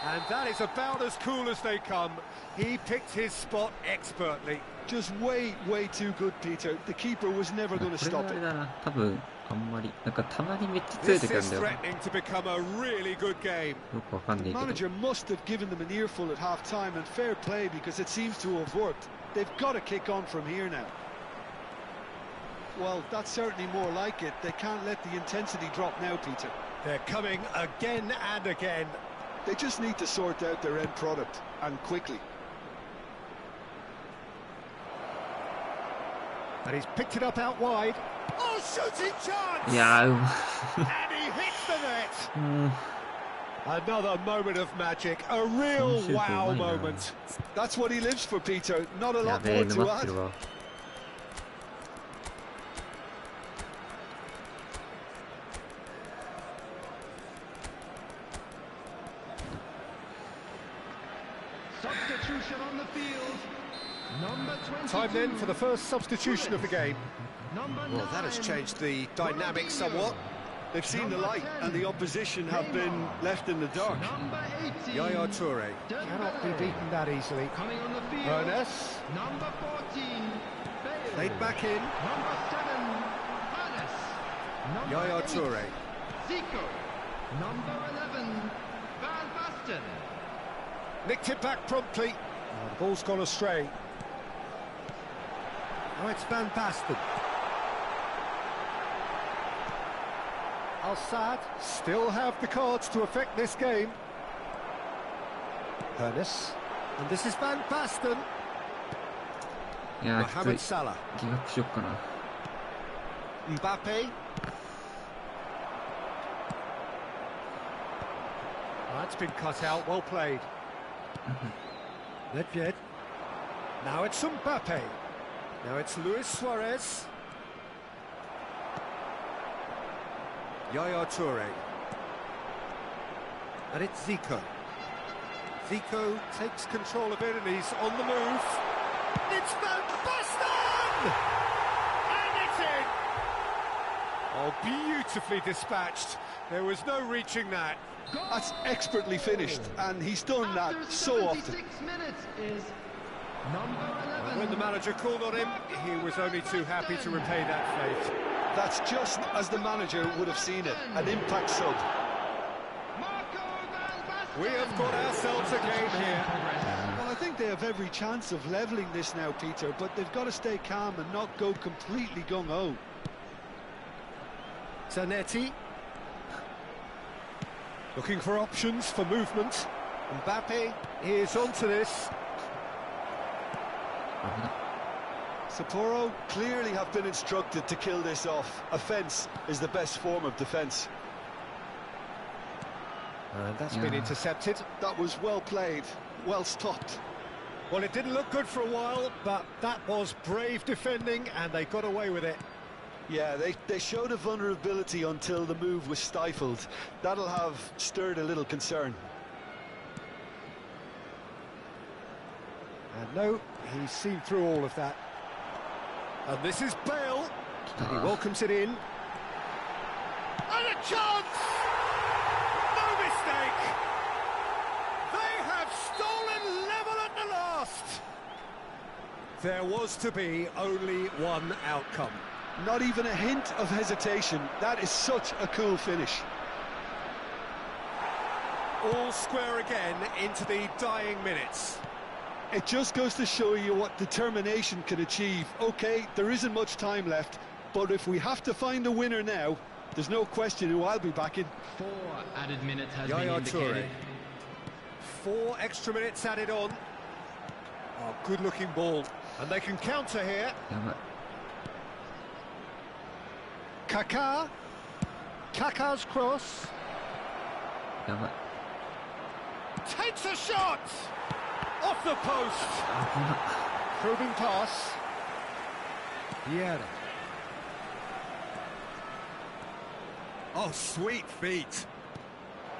And that is about as cool as they come. He picked his spot expertly. Just way too good, Peter. The keeper was never こ going れ to が stop あれ it. だな。多分、あんまり。なんかたまにめっちゃ強い This 時ある is んだよ。 threatening to become a really good game. よくわかんない The けど。 manager must have given them an earful at half-time, and fair play because it seems to have worked. They've got to kick on from here now. Well, that's certainly more like it. They can't let the intensity drop now, Peter. They're coming again and again. They just need to sort out their end product, and quickly. And he's picked it up out wide. Oh, shooting chance! いやー、And he hits the net. もう、 Another moment of magic, a real Shoot, wow why not? moment. That's what he lives for, Peter. Not a や lot べえ、 more to 沼ってる add. わ。Substitution on the field. Number 22. Time then for the first substitution of the game. Number Well, that has 9. changed the dynamic somewhat. They've seen the light, and the opposition have been left in the dark. Number 18. Yaya Toure cannot be beaten that easily. Coming on the field. Ernest Number 14. Bale. played back in. Number 7. Hannes. Number Yaya 8. Toure. Zico. Number 11. Van Basten. Nicked it back promptly. Oh, the ball's gone astray. Now it's Van Basten. Al-Sad still have the cards to affect this game. Ernest. And this is Van Basten. いやー、き Mohamed つい。 Salah. ギブアップしよっかな。 Mbappe. That's been cut out, well played. Nedved. Now it's Mbappe. Now it's Luis Suarez. Yaya Toure. And it's Zico. Zico takes control of it and he's on the move. It's Van Basten! And it's in! Oh, beautifully dispatched. There was no reaching that. That's expertly finished, and he's done that so often. Minutes is number 11. When the manager called on him, he was only too happy to repay that fate. That's just as the manager would have seen it, an impact sub. We have got ourselves a game here. Well, I think they have every chance of levelling this now, Peter, but they've got to stay calm and not go completely gung-ho. Zanetti. Looking for options for movement. Mbappe is onto this. Sapporo clearly have been instructed to kill this off. Offence is the best form of defence. And that's been intercepted. That was well played, well stopped. Well, it didn't look good for a while, but that was brave defending, and they got away with it. Yeah, they showed a vulnerability until the move was stifled. That'll have stirred a little concern. And no, he's seen through all of that. And this is Bale. And he welcomes it in. And a chance! No mistake! They have stolen level at the last! There was to be only one outcome. Not even a hint of hesitation. That is such a cool finish. All square again into the dying minutes. It just goes to show you what determination can achieve. OK, there isn't much time left, but if we have to find a winner now, there's no question who I'll be backing. 4 added minutes has Yaya been indicated. Toure. 4 extra minutes added on. Oh, good-looking ball. And they can counter here. Kaká. Kaká's cross. Takes a shot! Off the post! Probing pass. Vieira. Oh, sweet feet.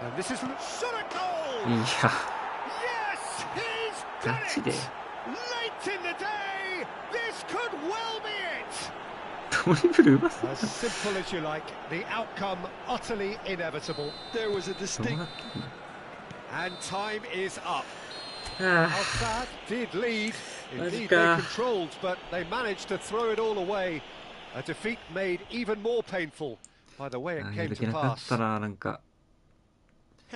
And this is shot at goal! Yes, he's done it! Late in the day, this could well be it! As simple as you like, the outcome utterly inevitable. There was a distinct... And time is up. Al-Sadd did lead, indeed they controlled, but they managed to throw it all away. A defeat made even more painful by the way it came to pass. How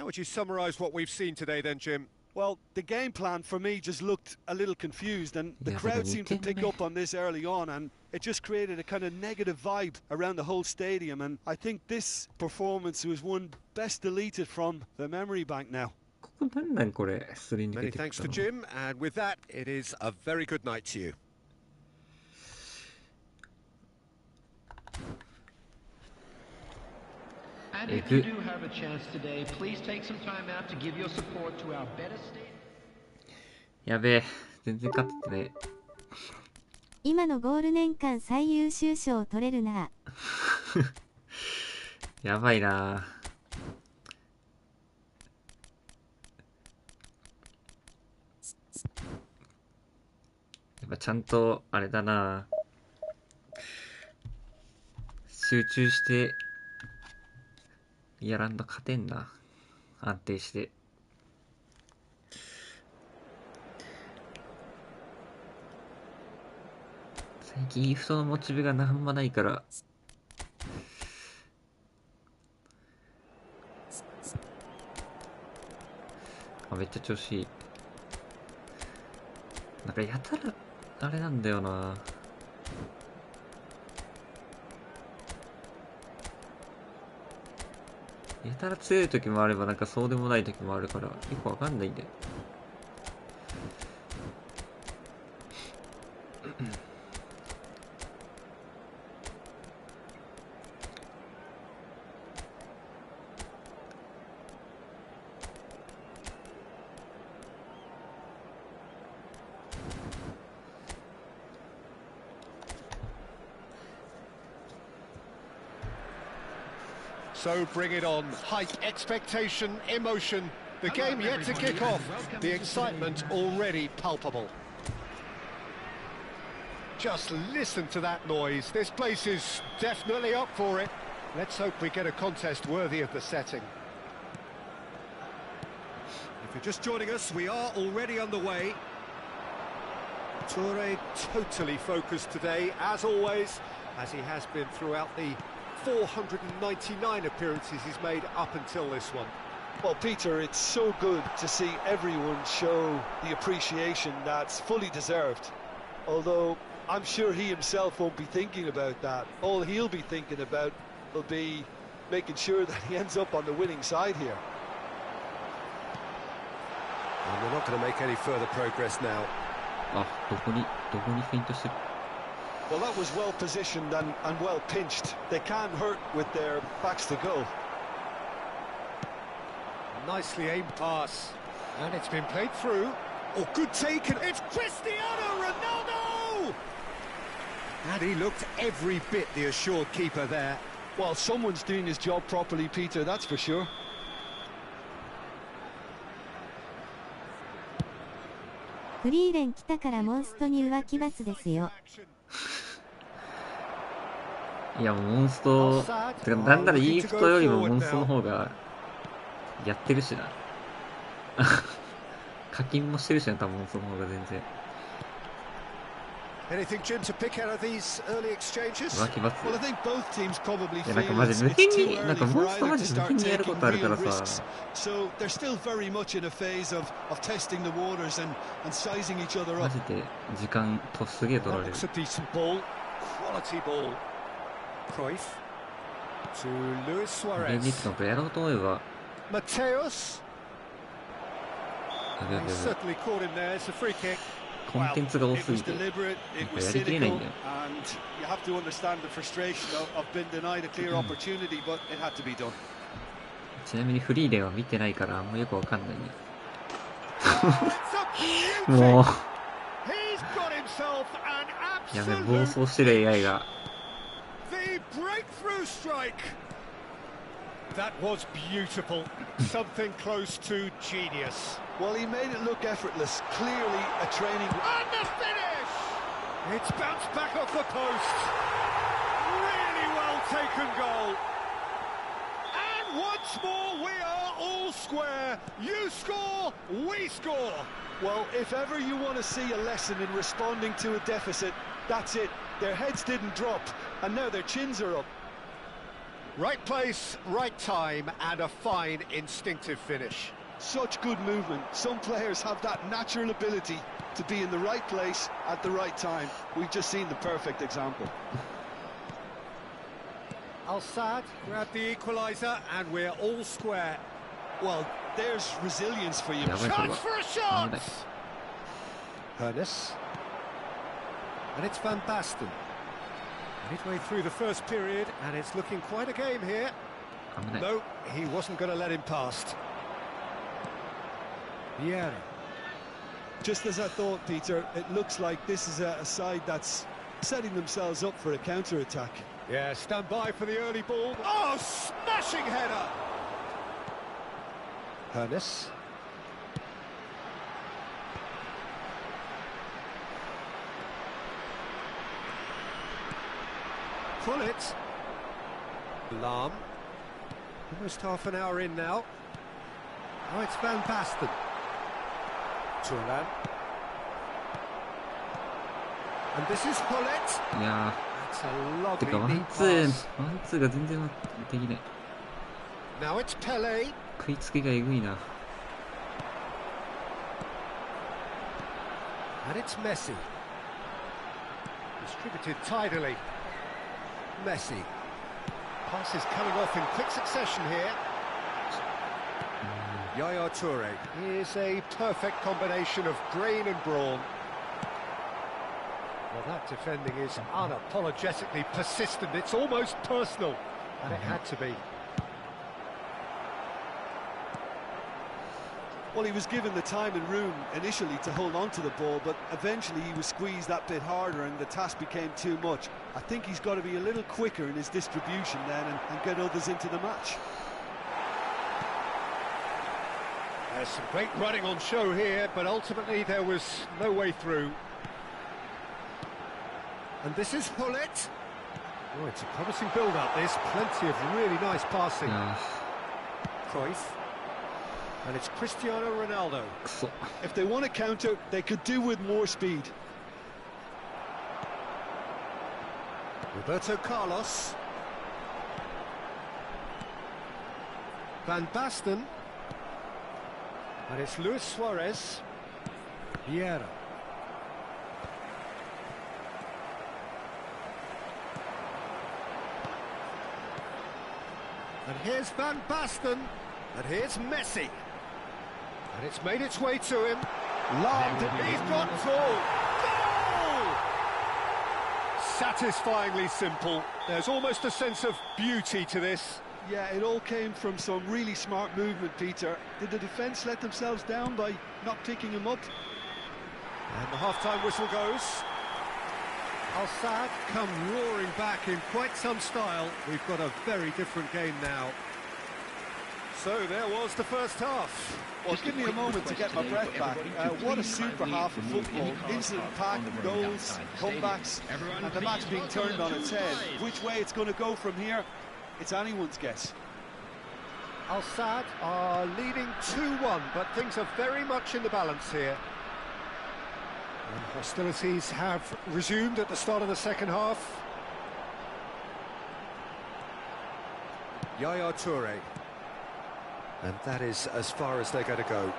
would you summarise what we've seen today then, Jim? Well, the game plan for me just looked a little confused, and the crowd seemed to pick up on this early on, and it just created a kind of negative vibe around the whole stadium, and I think this performance was one best deleted from the memory bank now. Many thanks to Jim, and with that, it is a very good night to you. And if you do have a chance today, please take some time out to give your support to our better state. やべえ、全然勝ってね。今のゴール年間最優秀賞取れるな。やばいな。やっぱちゃんとあれだな。集中してやらんと勝てんな。安定して。最近イフトのモチベがなんもないから。めっちゃ調子いい。なんかやたらあれなんだよな。やたら強い時もあればなんかそうでもない時もあるからよくわかんないんだよ。So bring it on. Hype, expectation, emotion. The game yet to kick off. The excitement already palpable. Just listen to that noise. This place is definitely up for it. Let's hope we get a contest worthy of the setting. If you're just joining us, we are already underway. Toure totally focused today, as always, as he has been throughout the 499 appearances he's made up until this one. Well, Peter, it's so good to see everyone show the appreciation that's fully deserved. Although I'm sure he himself won't be thinking about that. All he'll be thinking about will be making sure that he ends up on the winning side here. And we're not going to make any further progress now. あ、どこにフェイントしてる。 Well, that was well positioned and well pinched. They can't hurt with their backs to goal. Nicely aimed pass. And it's been played through. Oh, good taken. It's Cristiano Ronaldo! And he looked every bit the assured keeper there. Well, someone's doing his job properly, Peter, that's for sure. フリーレン来たからモンストに浮気罰ですよ。いや、モンスト、てか、なんならイーフトよりもモンストの方がやってるしな。課金もしてるしな、多分モンストの方が全然。Anything, Jim, to pick out of these early exchanges? 浮気罰。Well, I think both teams probably いや、なんか feel マ it's ジ無限 too に、なん early かモ for ンストマ either ジ to 無 start 限にやるこ taking とあるか real ら risks. さ。 So they're still very much in a phase of testing the waters and sizing each other マ up. ジで時間とすげえ取ら That れる。 looks a decent ball. Quality ball. Cruyff to Luis 現 Suarez. 実のとやろうと思えば、 Mateus. やべやべ He's やべ certainly caught him there. It's a free kick. コンテンツが多 It すぎ was て、 deliberate, it なんか was やりきれない cynical, んだよ。 and you have to understand the frustration of being denied a clear opportunity, but it had to be done. ちなみにフリーレンは見てないからあんまよくわかんないね。 It's a beauty. もう、 He's got himself an やべ、暴 absolute 走してる AI が。 the breakthrough strike. That was beautiful. Something close to genius. Well, he made it look effortless, clearly a training. And the finish! It's bounced back off the post. Really well taken goal. And once more we are all square. You score, we score. Well, if ever you want to see a lesson in responding to a deficit, that's it. Their heads didn't drop, and now their chins are up. Right place, right time, and a fine instinctive finish. Such good movement. Some players have that natural ability to be in the right place at the right time. We've just seen the perfect example. Al-Sad grabbed the equaliser, and we're all square. Well, there's resilience for you. やばい、これ Chance は。 for a 危 shot! ない。 Hernus. And it's Van Basten. Midway through the first period, and it's looking quite a game here. 危ない。 No, he wasn't going to let him past. Vieira. Just as I thought, Peter, it looks like this is a side that's setting themselves up for a counter-attack. Yeah, stand by for the early ball. Oh, smashing header! Hernus. Pull it. Lahm. Almost half an hour in now. Oh, it's Van Basten. Turan. And this is Pullet. いや That's a ー、て lovely かワン neat ツー、 pass. ワンツーが全然できない。 Now it's Pele. 食いつきがえぐいな。 And it's Messi. Distributed tidily. Messi. Passes coming off in quick succession here. Yaya Toure is a perfect combination of brain and brawn. Well, that defending is unapologetically persistent. It's almost personal, and it had to be. Well, he was given the time and room initially to hold on to the ball, but eventually he was squeezed that bit harder and the task became too much. I think he's got to be a little quicker in his distribution then and get others into the match. There's some great running on show here, but ultimately there was no way through. And this is Pullet. Oh, it's a promising build-up, this. Plenty of really nice passing. Cruyff. And it's Cristiano Ronaldo. If they want to counter, they could do with more speed. Roberto Carlos. Van Basten. And it's Luis Suarez. Vieira. And here's Van Basten. And here's Messi. And it's made its way to him. Lard, he's got goal! Goal! Satisfyingly simple. There's almost a sense of beauty to this. Yeah, it all came from some really smart movement, Peter. Did the defence let themselves down by not picking him up? And the half-time whistle goes. Al-Sadd come roaring back in quite some style. We've got a very different game now. So there was the first half. Well, give me a moment to get my breath back. What a super half of football. Incident-packed, goals, comebacks, and the match being turned on its head. Which way it's going to go from here, it's anyone's guess. Al-Sadd are leading 2-1, but things are very much in the balance here. And hostilities have resumed at the start of the second half. Yaya Toure. And that is as far as they're going to go.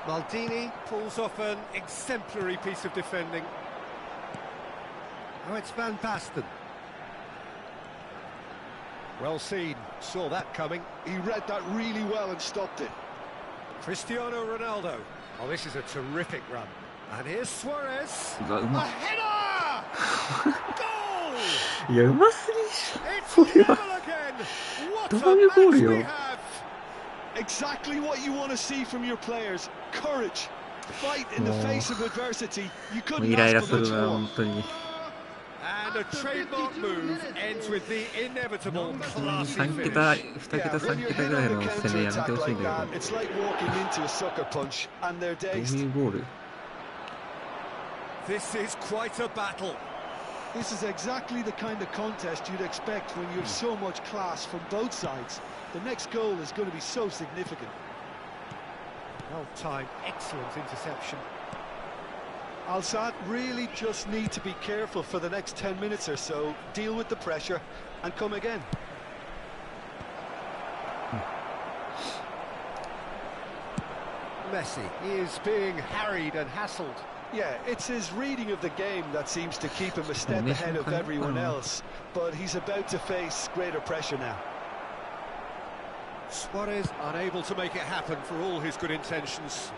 Maldini pulls off an exemplary piece of defending. Now it's Van Basten. Well seen, saw that coming. He read that really well and stopped it. Cristiano Ronaldo. Oh, this is a terrific run. And here's Suarez. A うまい。 header! Goal! いや、うますぎでしょ。 It's それ level は。 again! What ど a ういうゴール match よ。 we have! Exactly what you want to see from your players. Courage. Fight in the face of adversity. You もう couldn't イライラ ask す for る much な、 more. 本当に。 And a trademark move ends with the inevitable classy 3 finish. 桁、2桁、3 when you're 桁 hit ぐらい on の the 攻めやめて counter-attack ほしいん like だ that, け it's like walking into a sucker punch, and they're ど、どう dazed. いうゴール？ This is quite a battle. This is exactly the kind of contest you'd expect when you have so much class from both sides. The next goal is going to be so significant. Well timed, excellent interception. Al-Sadd really just need to be careful for the next 10 minutes or so, deal with the pressure, and come again. Messi is being harried and hassled. Yeah, it's his reading of the game that seems to keep him a step ahead of everyone else, but he's about to face greater pressure now. Suarez unable to make it happen for all his good intentions.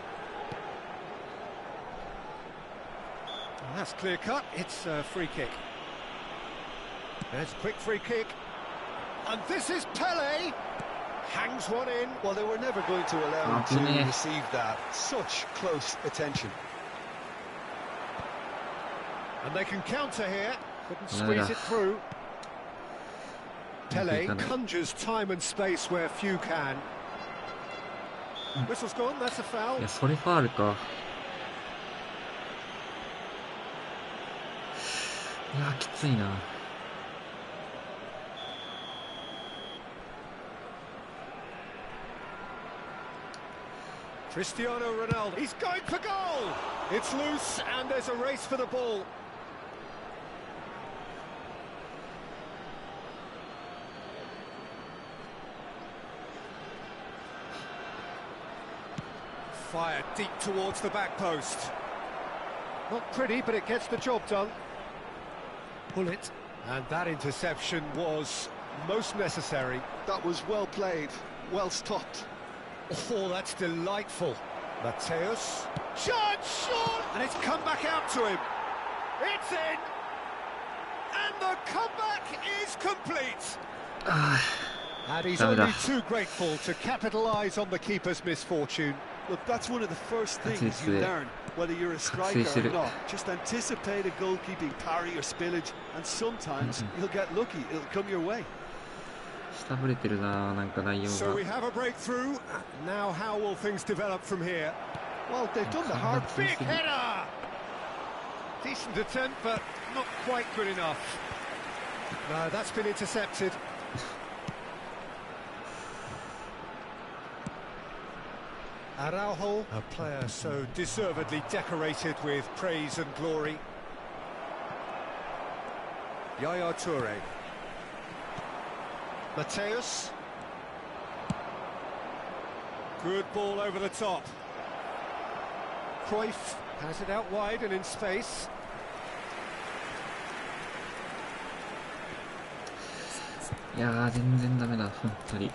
And that's clear cut, it's a free kick. There's a quick free kick. And this is Pele! Hangs one in. Well, they were never going to allow him to receive that. Such close attention. And they can counter here. Couldn't squeeze it through. Pele conjures time and space where few can. Whistle's gone, that's a foul. いや、それファールか。いや、きついな。Cristiano Ronaldo, he's going for goal! It's loose and there's a race for the ball. Fired deep towards the back post. Not pretty, but it gets the job done. Pull it. And that interception was most necessary. That was well played, well stopped. Oh, that's delightful. Mateus. Chance shot! And it's come back out to him. It's in! And the comeback is complete. And he's only too grateful to capitalise on the keeper's misfortune. Look, that's one of the first things you learn, whether you're a striker or not. Just anticipate a goalkeeping parry or spillage, and sometimes you'll get lucky, it'll come your way. 下振れてるな、なんか内容が。 So we have a breakthrough. Now how will things develop from here? Well, they've done the hard Big header! Decent attempt, but not quite good enough. No, that's been intercepted. Araujo, a player so deservedly decorated with praise and glory. Yaya Toure. Mateus. Good ball over the top. Cruyff has it out wide and in space. Yeah, 全然ダメだ、本当に。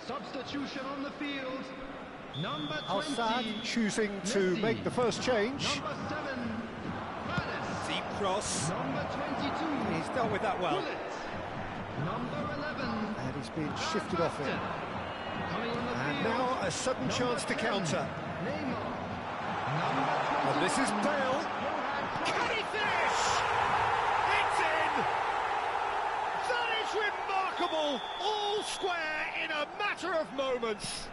Substitution on the field. Number 20. Al-Sadd choosing to make the first change. Number 7. Valis. Deep cross. Number 22. He's dealt with that well. Bullet. Number 11. And he's been shifted off it. Coming on the And field. now a sudden chance to 10. counter. Neymar. Number 20. And this is Bale. Can he finish? It's in! That is remarkable! All square in a matter of moments.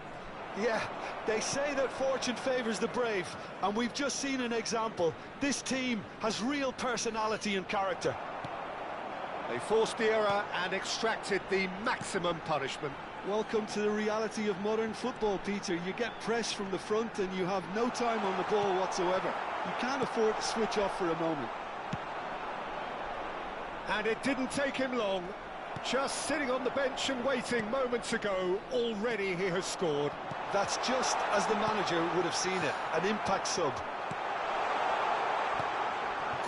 Yeah, they say that fortune favours the brave, and we've just seen an example. This team has real personality and character. They forced the error and extracted the maximum punishment. Welcome to the reality of modern football, Peter. You get pressed from the front and you have no time on the ball whatsoever. You can't afford to switch off for a moment. And it didn't take him long. Just sitting on the bench and waiting moments ago, already he has scored. That's just as the manager would have seen it, an impact sub.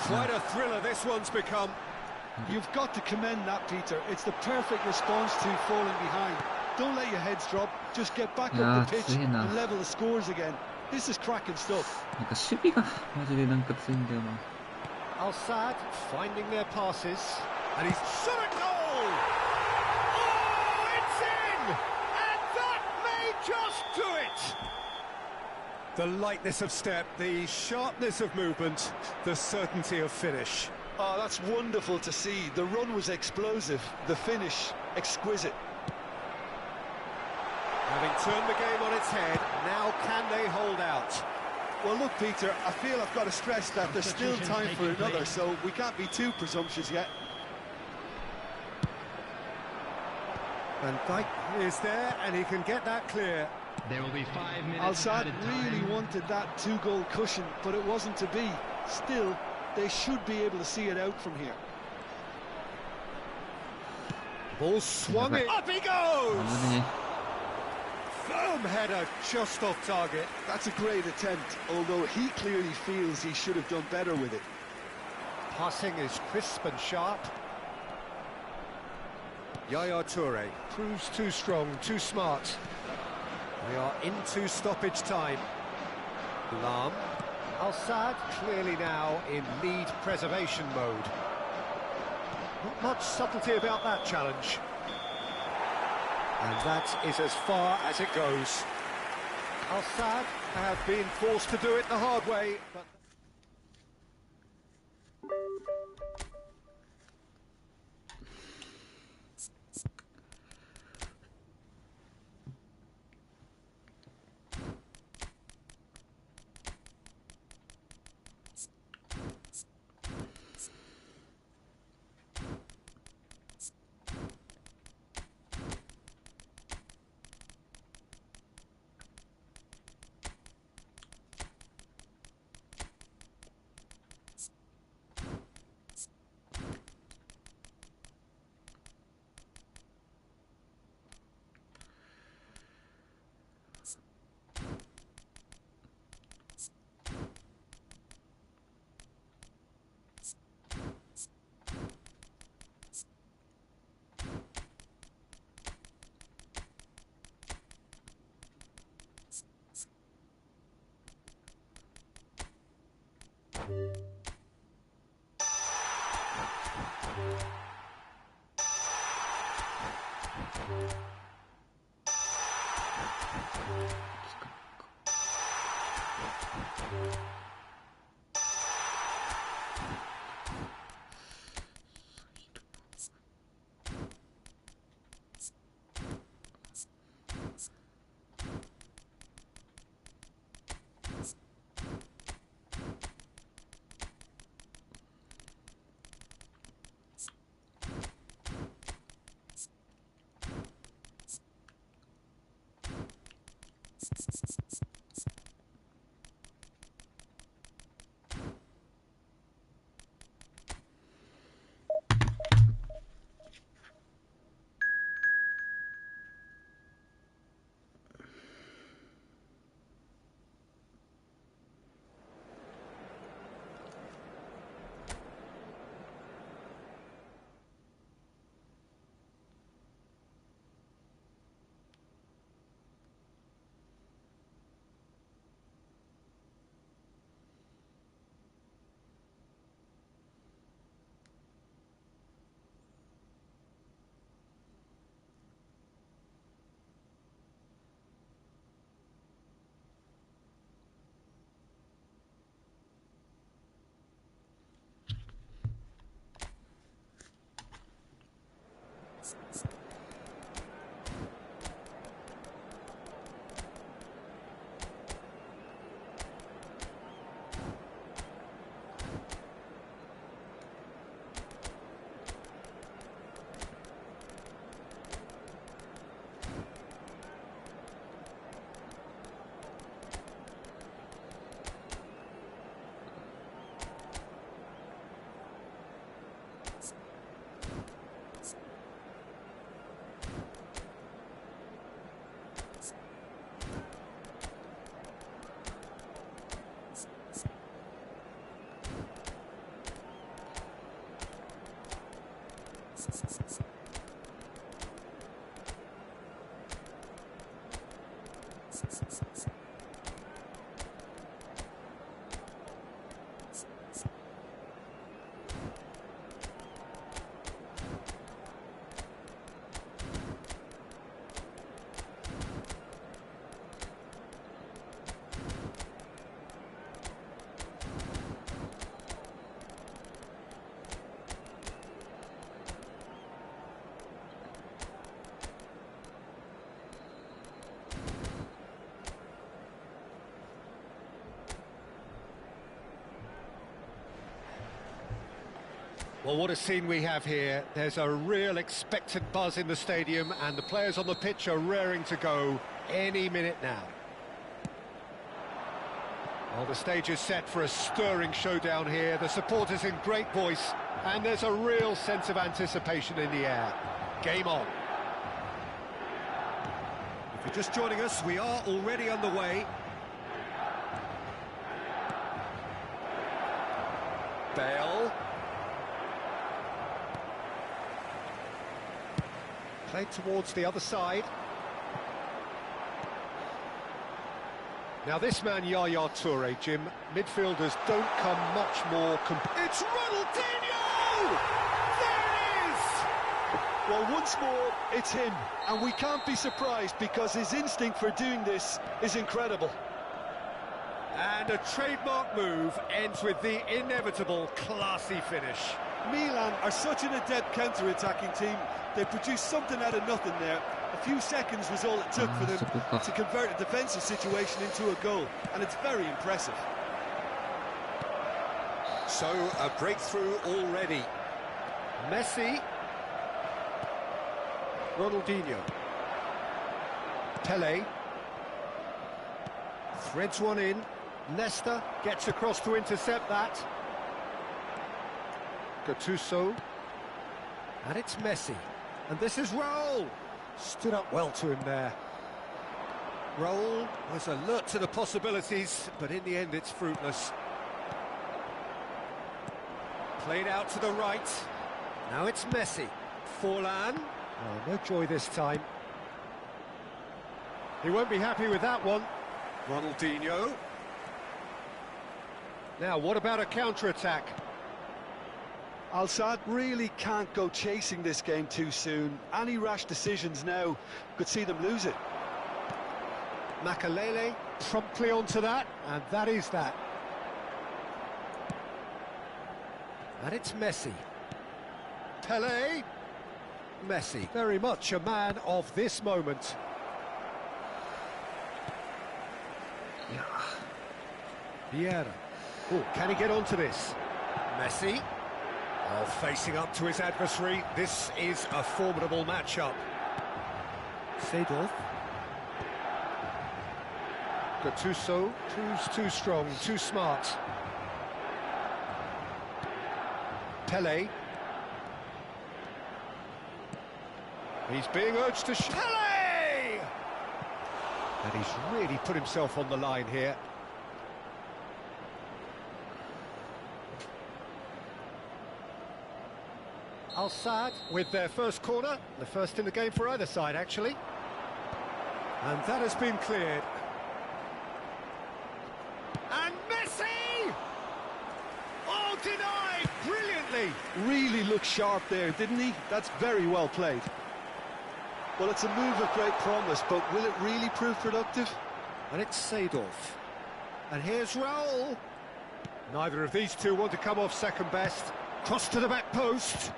Quite a thriller this one's become. You've got to commend that, Peter. It's the perfect response to falling behind. Don't let your heads drop, just get back up the pitch and level the scores again. This is cracking stuff. なんか守備がマジでなんか強いんだよな。Al-Sadd finding their passes. And he's shot at goal! Oh, it's in! And that may just do it! The lightness of step, the sharpness of movement, the certainty of finish. Oh, that's wonderful to see. The run was explosive, the finish exquisite. Having turned the game on its head, now can they hold out? Well, look, Peter, I feel I've got to stress that there's still time for another, so we can't be too presumptuous yet. Van Dijk is there, and he can get that clear. There will be 5 minutes. Al-Sadd added really time. wanted that 2-goal cushion, but it wasn't to be. Still, they should be able to see it out from here. Ball swung in. Up he goes! 危ね Firm header just off target. That's a great attempt, although he clearly feels he should have done better with it. Passing is crisp and sharp. Yaya Toure proves too strong, too smart. We are into stoppage time. Lam. Al-Sadd clearly now in lead preservation mode. Not much subtlety about that challenge. And that is as far as it goes. Al-Sadd have been forced to do it the hard way, but... Well, what a scene we have here. There's a real expectant buzz in the stadium, and the players on the pitch are raring to go any minute now. Well, the stage is set for a stirring showdown here. The supporters in great voice, and there's a real sense of anticipation in the air. Game on. If you're just joining us, we are already underway. Bale. Played towards the other side. Now this man, Yaya Toure, Jim, midfielders don't come much more... It's Ronaldinho! There it is! Well, once more, it's him, and we can't be surprised because his instinct for doing this is incredible. And a trademark move ends with the inevitable classy finish. Milan are such an adept counter-attacking team. They produced something out of nothing there. A few seconds was all it took for them to convert a defensive situation into a goal, and it's very impressive. So, a breakthrough already. Messi. Ronaldinho. Pele. Threads one in. Nesta gets across to intercept that. Gattuso. And it's Messi. And this is Raul. Stood up well to him there. Raul was alert to the possibilities, but in the end it's fruitless. Played out to the right. Now it's Messi. Forlan. Oh, no joy this time. He won't be happy with that one. Ronaldinho. Now, what about a counter-attack? Al-Sadd really can't go chasing this game too soon. Any rash decisions now could see them lose it. Makalele promptly onto that, and that is that. And it's Messi. Pele. Messi, very much a man of this moment. Vieira. Oh, can he get onto this? Messi. Oh, facing up to his adversary. This is a formidable matchup. Seedorf. Gattuso proves too strong, too smart. Pele. He's being urged to Pele! And he's really put himself on the line here. Al-Sadd with their first corner, the first in the game for either side, actually. And that has been cleared. And Messi! Oh, denied brilliantly! Really looked sharp there, didn't he? That's very well played. Well, it's a move of great promise, but will it really prove productive? And it's Seedorf. And here's Raul. Neither of these two want to come off second best. Cross to the back post.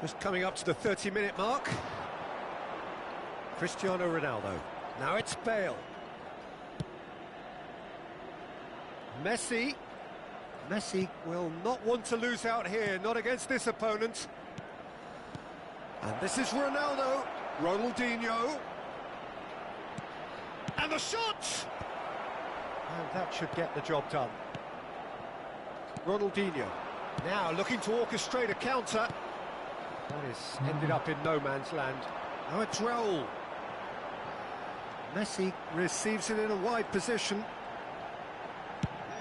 Just coming up to the 30-minute mark. Cristiano Ronaldo. Now it's Bale. Messi. Messi will not want to lose out here, not against this opponent. And this is Ronaldo. Ronaldinho. And the shot! And that should get the job done. Ronaldinho. Now looking to orchestrate a counter. That is ended up in no man's land. Now it's Raul. Messi receives it in a wide position.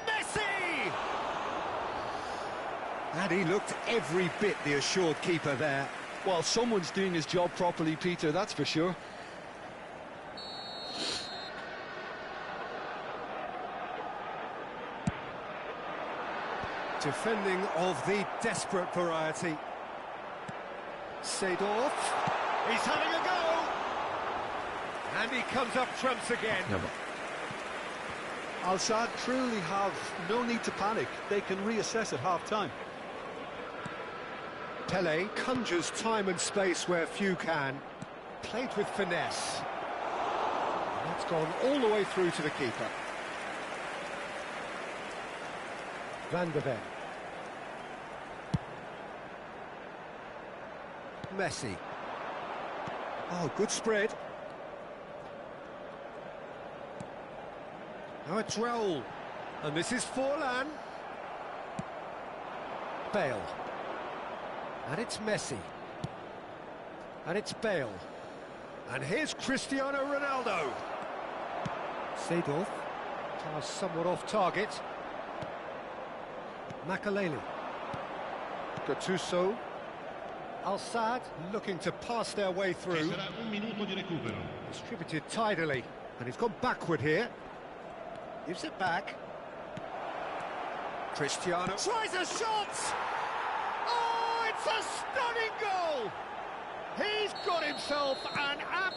Messi! And he looked every bit the assured keeper there. Well, someone's doing his job properly, Peter, that's for sure. Defending of the desperate variety. Seedorf. He's having a go! And he comes up trumps again. Al-Sadd truly have no need to panic. They can reassess at half-time. Pele conjures time and space where few can. Played with finesse. And that's gone all the way through to the keeper. Van der Ven. Messi. Oh, good spread. Now it's Raul. And this is Forlan. Bale. And it's Messi. And it's Bale. And here's Cristiano Ronaldo. Seedorf. Pass somewhat off target. Makalele. Gattuso. Al-Sadd looking to pass their way through. Distributed tidily. And he's gone backward here. Gives it back. Cristiano tries a shot! Oh, it's a stunning goal! He's got himself an app.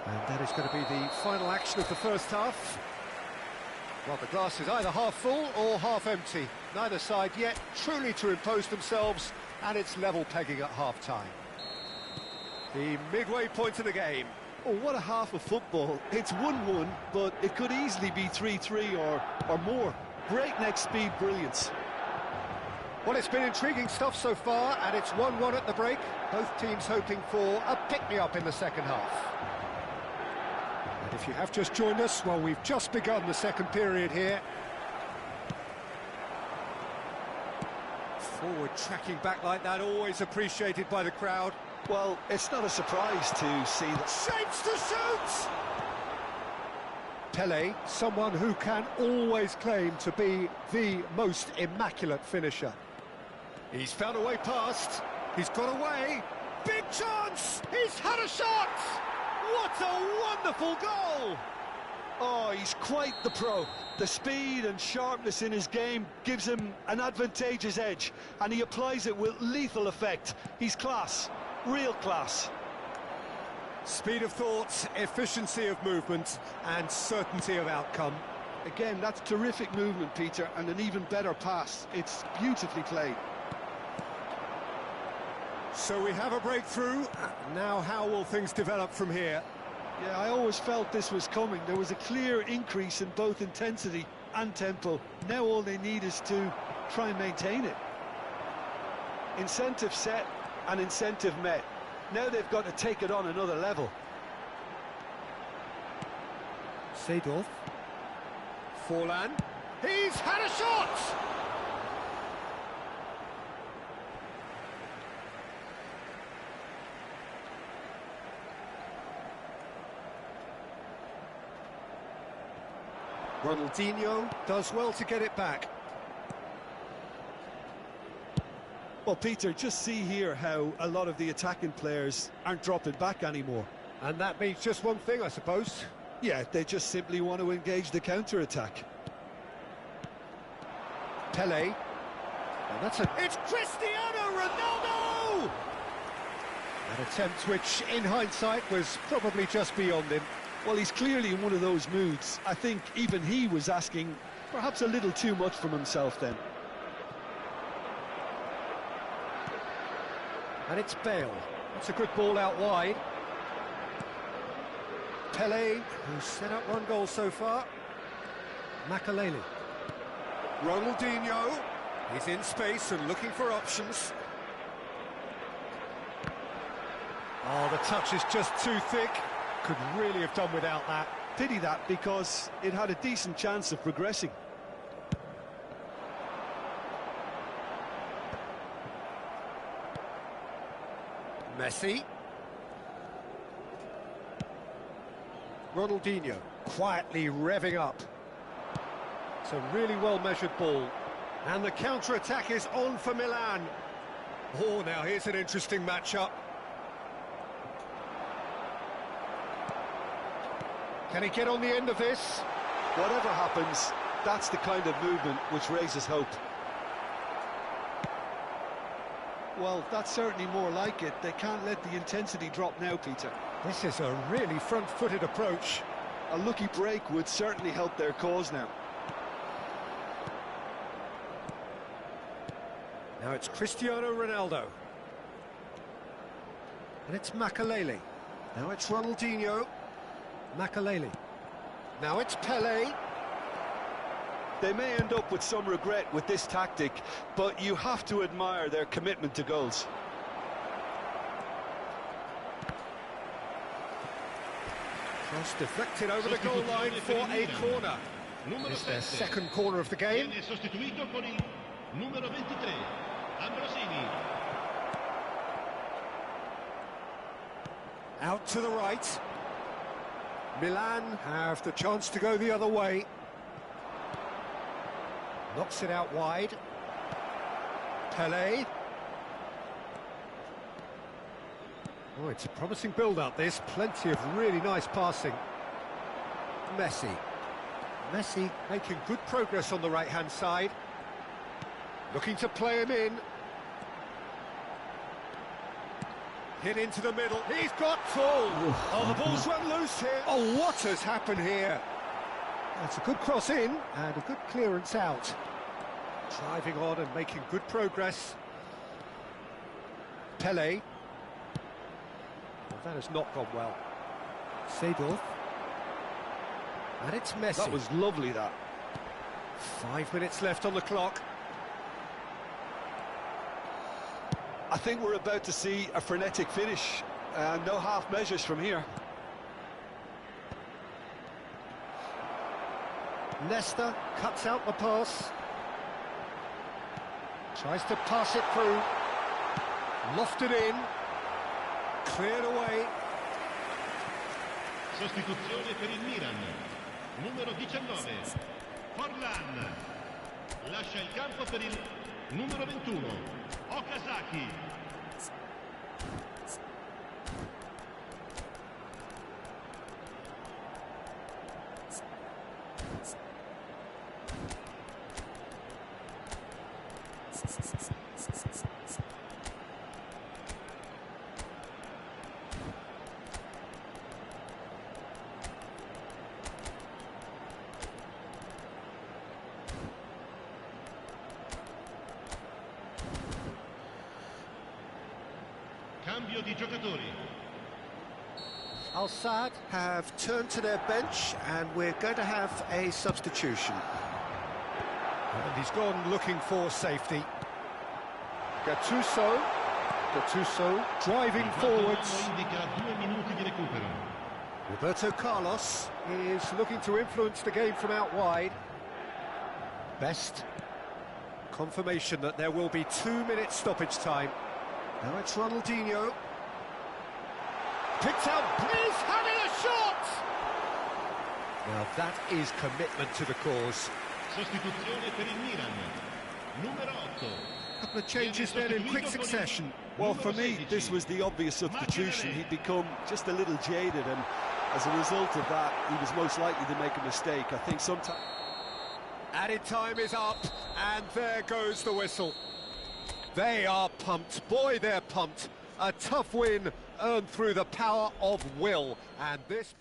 And that is going to be the final action of the first half. Well, the glass is either half full or half empty. Neither side yet truly to impose themselves, and it's level pegging at half-time. The midway point of the game. Oh, what a half of football. It's 1-1, but it could easily be 3-3 or more. Breakneck speed brilliance. Well, it's been intriguing stuff so far, and it's 1-1 at the break. Both teams hoping for a pick-me-up in the second half. And if you have just joined us, well, we've just begun the second period here. Forward tracking back like that, always appreciated by the crowd. Well, it's not a surprise to see that. Shapes to shoot! Pele, someone who can always claim to be the most immaculate finisher. He's found a way past. He's got away. Big chance! He's had a shot! What a wonderful goal! Oh, he's quite the pro. The speed and sharpness in his game gives him an advantageous edge, and he applies it with lethal effect. He's class, real class. Speed of thought, efficiency of movement, and certainty of outcome. Again, that's terrific movement, Peter, and an even better pass. It's beautifully played. So we have a breakthrough. Now how will things develop from here? Yeah, I always felt this was coming. There was a clear increase in both intensity and tempo. Now all they need is to try and maintain it. Incentive set and incentive met. Now they've got to take it on another level. Seedorf. Forlan. He's had a shot! Ronaldinho does well to get it back. Well, Peter, just see here how a lot of the attacking players aren't dropping back anymore. And that means just one thing, I suppose. Yeah, they just simply want to engage the counter-attack. Pele. And that's a... It's Cristiano Ronaldo! An attempt which, in hindsight, was probably just beyond him. Well, he's clearly in one of those moods. I think even he was asking perhaps a little too much from himself then. And it's Bale. That's a good ball out wide. Pele, who's set up one goal so far. Makaleli. Ronaldinho. He's in space and looking for options. Oh, the touch is just too thick. Could really have done without that. Pity that, because it had a decent chance of progressing. Messi. Ronaldinho, quietly revving up. It's a really well-measured ball. And the counter-attack is on for Milan. Oh, now here's an interesting matchup. Can he get on the end of this? Whatever happens, that's the kind of movement which raises hope. Well, that's certainly more like it. They can't let the intensity drop now, Peter. This is a really front-footed approach. A lucky break would certainly help their cause now. Now it's Cristiano Ronaldo. And it's Makaleli. Now it's Ronaldinho. Makaleli. Now it's Pele. They may end up with some regret with this tactic, but you have to admire their commitment to goals. Cross deflected over the goal line for a corner. This is their second corner of the game. Out to the right. Milan have the chance to go the other way. Knocks it out wide. Pele. Oh, it's a promising build-up, this. Plenty of really nice passing. Messi. Messi making good progress on the right-hand side. Looking to play him in. Hit into the middle. He's got full. Oh, the ball's run loose here. Oh, what has happened here? That's a good cross in and a good clearance out. Driving on and making good progress. Pele. Well, that has not gone well. Seedorf. And it's Messi. That was lovely, that. 5 minutes left on the clock. I think we're about to see a frenetic finish. No half measures from here. Nesta cuts out the pass. Tries to pass it through. Lofted in. Cleared away. Sostituzione per il Milan. Numero 19. Forlan. Lascia il campo per il numero 21. Okazaki. Cambio di giocatori. Al Sadd have turned to their bench and we're going to have a substitution. And he's gone looking for safety. Gattuso driving forwards. Indica 2 minuti di recupero. Roberto Carlos is looking to influence the game from out wide. Best. Confirmation that there will be 2-minute stoppage time. Now it's Ronaldinho. Picked up, he's having a shot! Now that is commitment to the cause. Sostituzione per il Milan. Numero 8. Couple of changes then in quick succession. Well, for me, this was the obvious substitution. He'd become just a little jaded, and as a result of that, he was most likely to make a mistake. I think sometimes... Added time is up, and there goes the whistle. They are pumped. Boy, they're pumped. A tough win earned through the power of will, and this...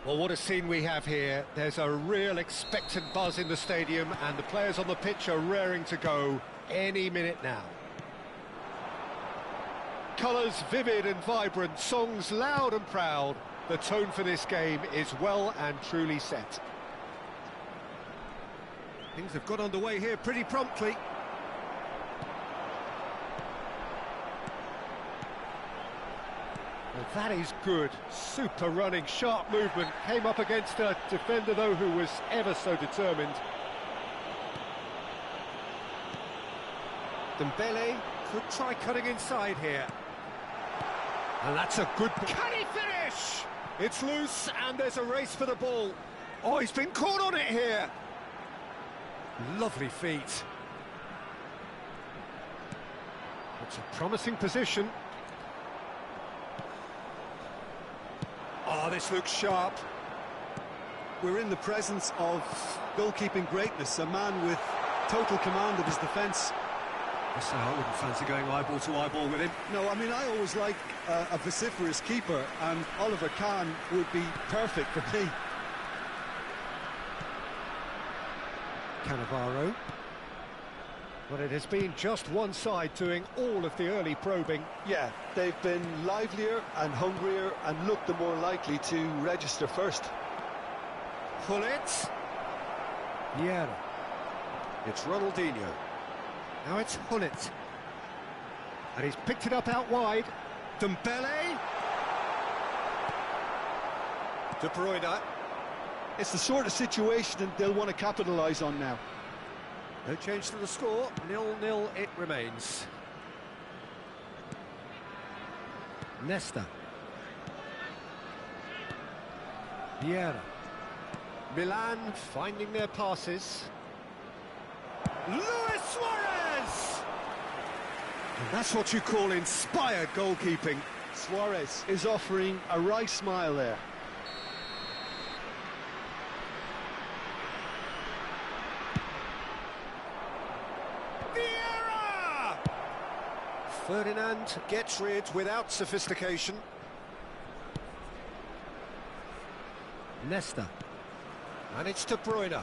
Well, what a scene we have here. There's a real expectant buzz in the stadium, and the players on the pitch are raring to go any minute now. Colours vivid and vibrant, songs loud and proud. The tone for this game is well and truly set. Things have got underway here pretty promptly. Well, that is good. Super running, sharp movement. Came up against a defender, though, who was ever so determined. Dembele could try cutting inside here. And that's a good... Can he finish? It's loose, and there's a race for the ball. Oh, he's been caught on it here. Lovely feet. It's a promising position. Oh, this looks sharp. We're in the presence of goalkeeping greatness, a man with total command of his defence. So I wouldn't fancy going eyeball to eyeball with him. No, I mean, I always like a vociferous keeper, and Oliver Kahn would be perfect for me. Cannavaro. But it has been just one side doing all of the early probing. Yeah, they've been livelier and hungrier and looked the more likely to register first. Pull it. Vieira. It's Ronaldinho. Now it's Hullet. And he's picked it up out wide. Dembele. De Bruyne. It's the sort of situation that they'll want to capitalise on now. No change to the score. 0-0 it remains. Nesta. Vieira. Milan finding their passes. Luis Suarez! And that's what you call inspired goalkeeping. Suarez is offering a wry smile there. Vieira! Ferdinand gets rid without sophistication. Nesta. And it's De Bruyne.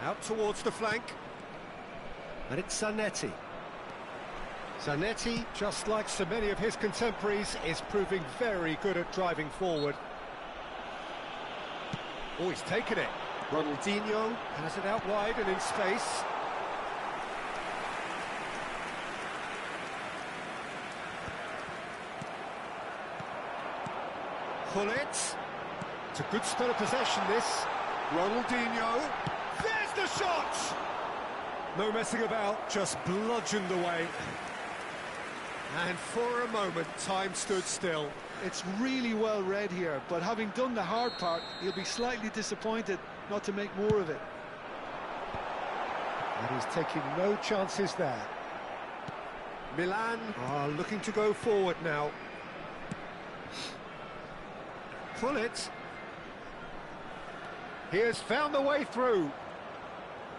Out towards the flank. And it's Zanetti. Zanetti, just like so many of his contemporaries, is proving very good at driving forward. Oh, he's taken it. Ronaldinho has it out wide and in space. Pull it. It's a good spell of possession, this. Ronaldinho. There's the shot! No messing about, just bludgeoned away. And for a moment, time stood still. It's really well read here, but having done the hard part, he'll be slightly disappointed not to make more of it. And he's taking no chances there. Milan are looking to go forward now. Pull it. He has found the way through.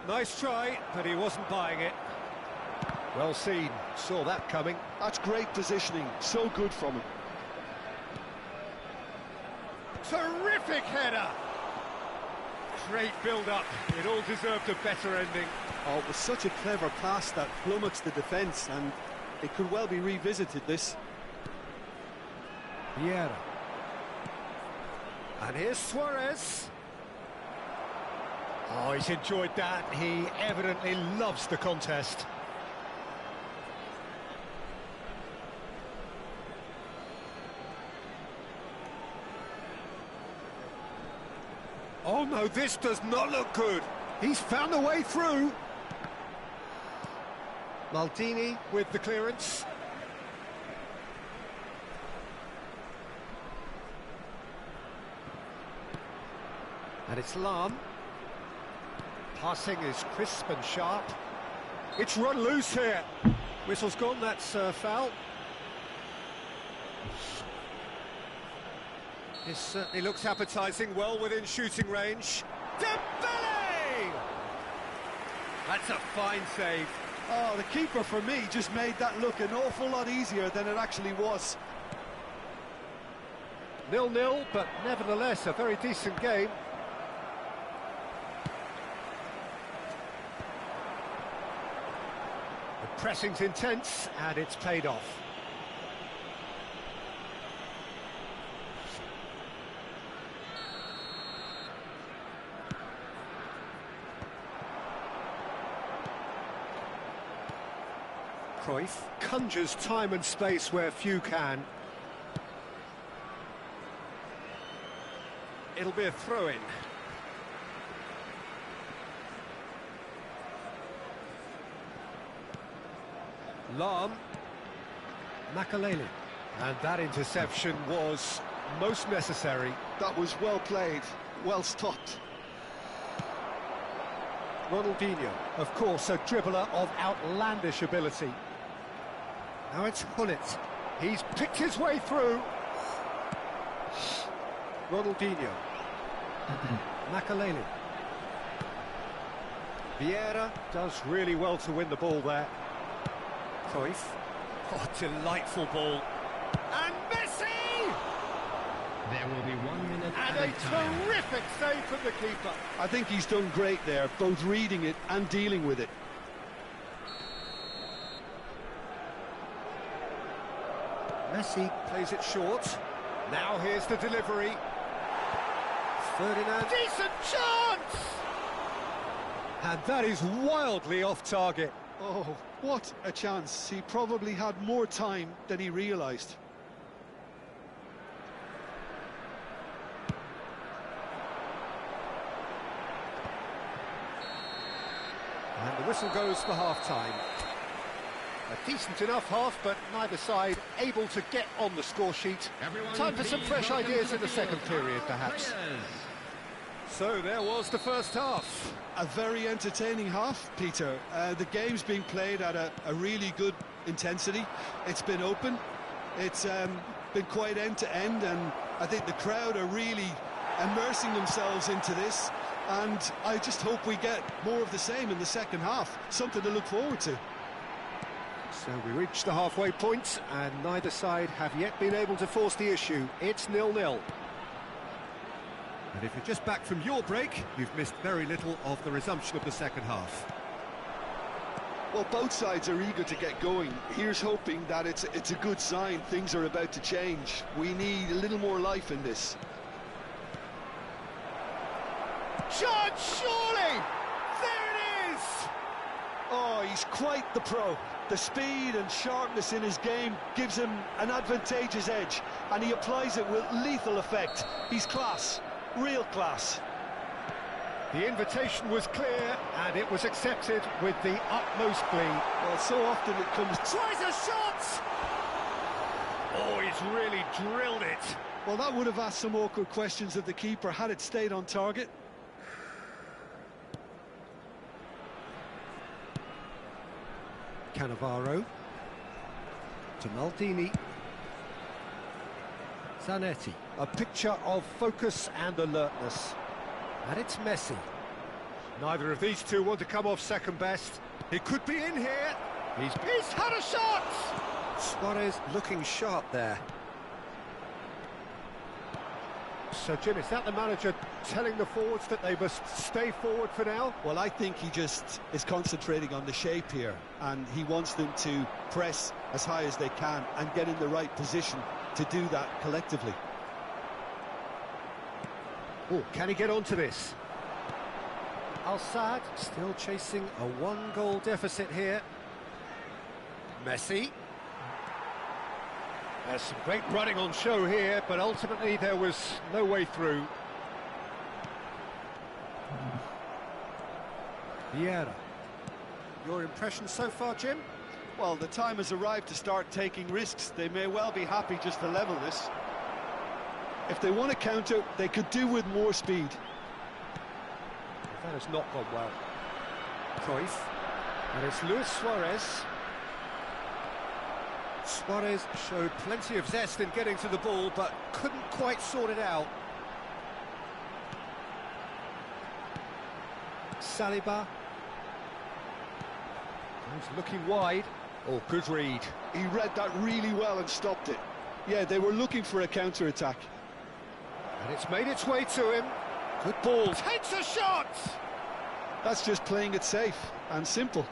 Nice try, but he wasn't buying it. Well seen, saw that coming. That's great positioning, so good from him. Terrific header! Great build-up, it all deserved a better ending. Oh, it was such a clever pass that flummoxed the defence, and it could well be revisited, this. Vieira. And here's Suarez. Oh, he's enjoyed that. He evidently loves the contest. Oh no, this does not look good. He's found a way through. Maldini with the clearance. And it's Lam. Passing is crisp and sharp. It's run loose here. Whistle's gone, that's foul. This certainly looks appetising, well within shooting range. Dembele! That's a fine save. Oh, the keeper, for me, just made that look an awful lot easier than it actually was. 0-0, but nevertheless a very decent game. The pressing's intense, and it's paid off. Cruyff conjures time and space where few can. It'll be a throw-in. Lahm. Makaleli. And that interception was most necessary. That was well played, well stopped. Ronaldinho, of course, a dribbler of outlandish ability. Now it's Hullet. He's picked his way through. Ronaldinho. Makaleli. Vieira does really well to win the ball there. Cruyff. Oh, delightful ball. And Messi! There will be 1 minute And added a time. terrific save from the keeper. I think he's done great there, both reading it and dealing with it. Messi plays it short. Now here's the delivery. Ferdinand. Decent chance! And that is wildly off target. Oh, what a chance. He probably had more time than he realised. And the whistle goes for half-time. A decent enough half, but neither side able to get on the score sheet. Everyone Time for some please fresh welcome ideas to in the second field period, our perhaps. players. So there was the first half. A very entertaining half, Peter. The game's being played at a really good intensity. It's been open. It's been quite end-to-end, and I think the crowd are really immersing themselves into this. And I just hope we get more of the same in the second half. Something to look forward to. So we reached the halfway point, and neither side have yet been able to force the issue. It's 0-0. And if you're just back from your break, you've missed very little of the resumption of the second half. Well, both sides are eager to get going. Here's hoping that it's a good sign. Things are about to change. We need a little more life in this. Chance, surely! There it is! Oh, he's quite the pro. The speed and sharpness in his game gives him an advantageous edge, and he applies it with lethal effect. He's class, real class. The invitation was clear, and it was accepted with the utmost glee. Well, so often it comes... Tries a shot! Oh, he's really drilled it. Well, that would have asked some awkward questions of the keeper had it stayed on target. Cannavaro to Maldini. Zanetti, a picture of focus and alertness. And it's Messi. Neither of these two want to come off second best. He could be in here. He's had a shot! Suarez looking sharp there. So, Jim, is that the manager telling the forwards that they must stay forward for now? Well, I think he just is concentrating on the shape here, and he wants them to press as high as they can and get in the right position to do that collectively. Oh, can he get onto this? Al-Saad still chasing a one-goal deficit here. Messi. There's some great running on show here, but ultimately there was no way through. Vieira. Your impression so far, Jim? Well, the time has arrived to start taking risks. They may well be happy just to level this. If they want to counter, they could do with more speed. That has not gone well. Cruyff. And it's Luis Suarez. Suarez showed plenty of zest in getting to the ball, but couldn't quite sort it out. Saliba. He's looking wide. Oh, good read. He read that really well and stopped it. Yeah, they were looking for a counter-attack. And it's made its way to him. Good ball. Takes a shot! That's just playing it safe and simple.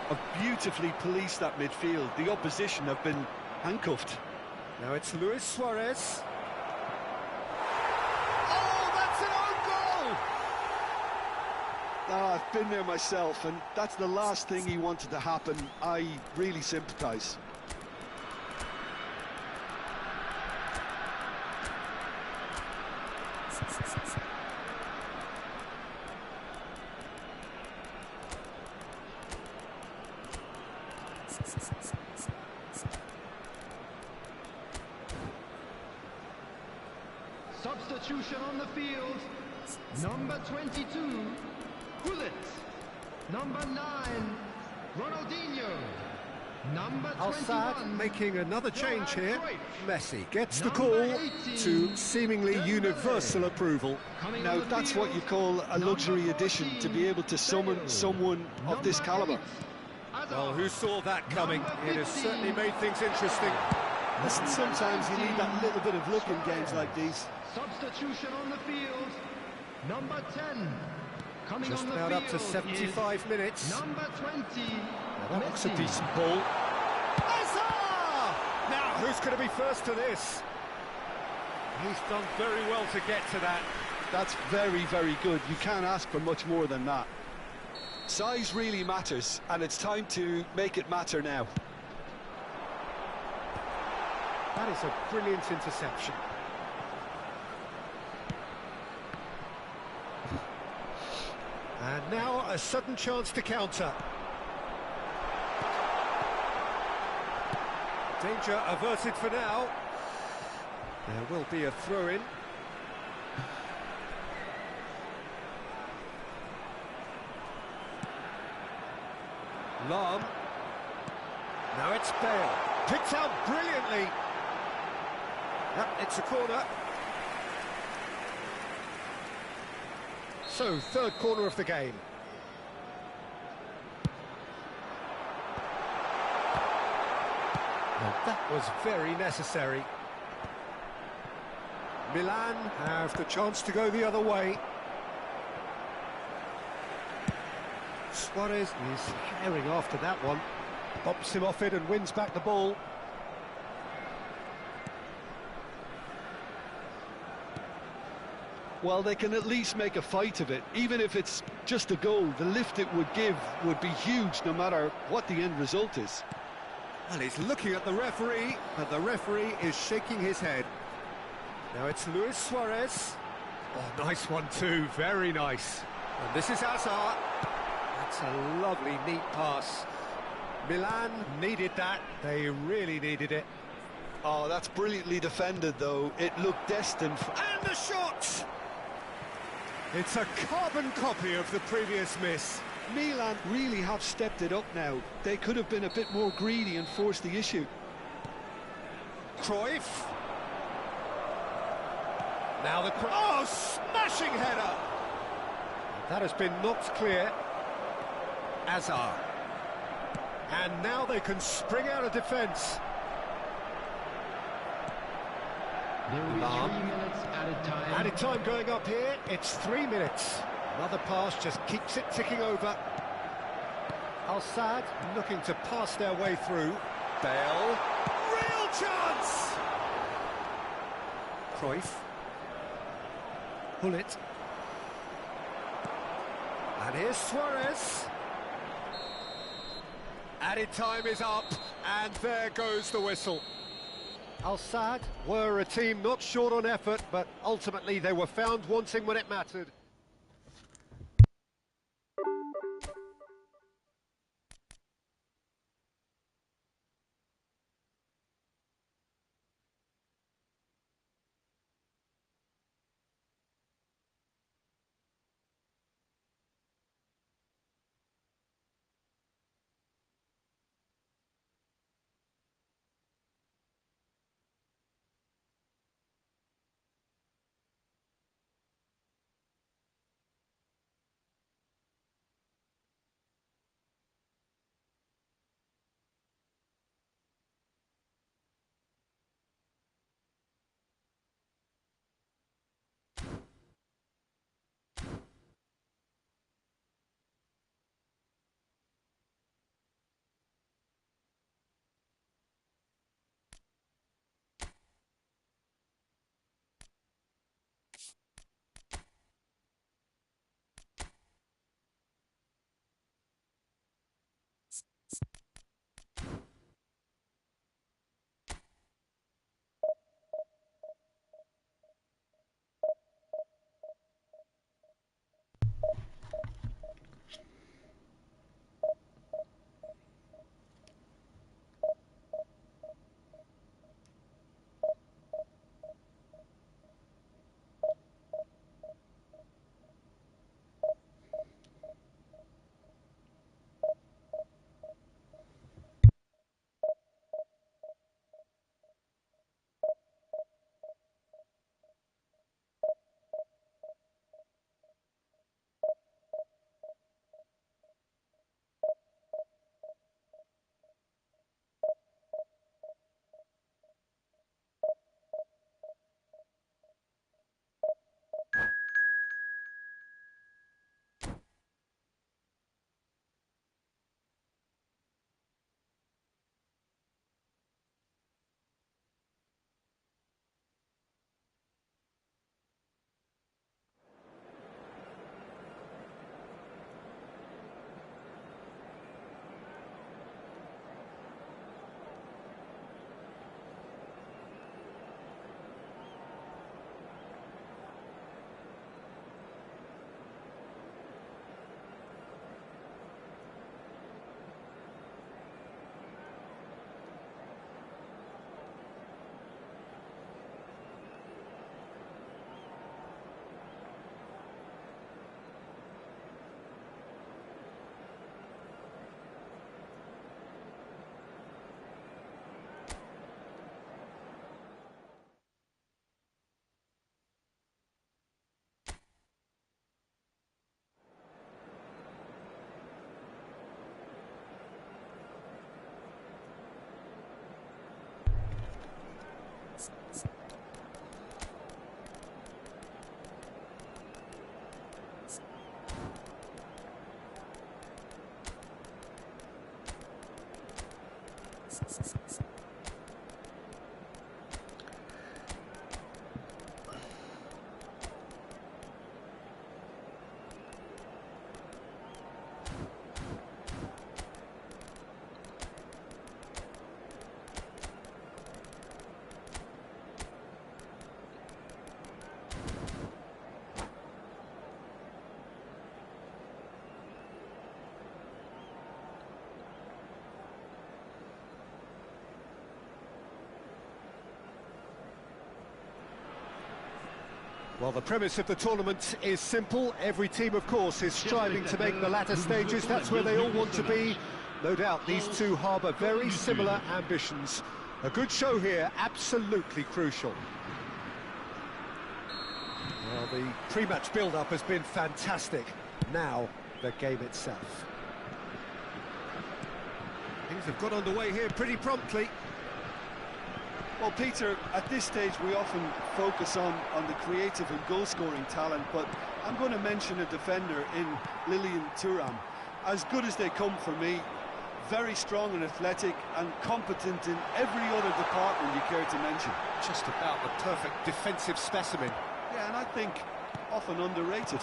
Have beautifully policed that midfield. The opposition have been handcuffed. Now it's Luis Suarez. Oh, that's an own goal! I've been there myself, and that's the last thing he wanted to happen. I really sympathise. Substitution on the field. Number 22, Gullit. Number 9, Ronaldinho. Number 21, Al-Sadd making another change Johan here. Cruyff. Messi gets the Number call 18, to seemingly Dembele. universal approval. Coming Now, on the that's what you field, call a luxury number addition, to 14, be able to summon Bale. someone of this Number calibre. 8, Hazard. Well, who saw that coming? Number It has 15, certainly made things interesting. Listen, sometimes you need that little bit of luck in games like these. Substitution on the field. Number 10. Coming Just on the about field up to 75 is minutes. Number 20. That looks a Messi. decent ball. Hazard! Now, who's going to be first to this? He's done very well to get to that. That's very, very good. You can't ask for much more than that. Size really matters, and it's time to make it matter now. That is a brilliant interception. And now a sudden chance to counter. Danger averted for now. There will be a throw-in. Lahm. Now it's Bale. Picked out brilliantly. Yep, it's a corner. So, third corner of the game. Well, that was very necessary. Milan have the chance to go the other way. Suarez is herring after that one. Bumps him off it and wins back the ball. Well, they can at least make a fight of it. Even if it's just a goal, the lift it would give would be huge no matter what the end result is. Well, he's looking at the referee, but the referee is shaking his head. Now it's Luis Suarez. Oh, nice one too, very nice. And this is Hazard. That's a lovely, neat pass. Milan needed that, they really needed it. Oh, that's brilliantly defended, though. It looked destined for... And the shot! It's a carbon copy of the previous miss. Milan really have stepped it up now. They could have been a bit more greedy and forced the issue. Cruyff. Now the... Oh, smashing header! That has been knocked clear. Hazard. And now they can spring out of defence. There will be 3 minutes added time. Added time going up here, it's 3 minutes. Another pass just keeps it ticking over. Al-Sadd looking to pass their way through. Bale. Real chance! Cruyff. Gullit. And here's Suarez. Added time is up, and there goes the whistle. Al-Sadd were a team not short on effort, but ultimately they were found wanting when it mattered. Well, the premise of the tournament is simple. Every team, of course, is striving to make the latter stages. That's where they all want to be. No doubt these two harbour very similar ambitions. A good show here, absolutely crucial. Well, the pre-match build-up has been fantastic. Now, the game itself. Things have got underway here pretty promptly. Well, Peter, at this stage we often focus on the creative and goal-scoring talent, but I'm going to mention a defender in Lilian Thuram. As good as they come for me, very strong and athletic and competent in every other department you care to mention. Just about the perfect defensive specimen. Yeah, and I think often underrated.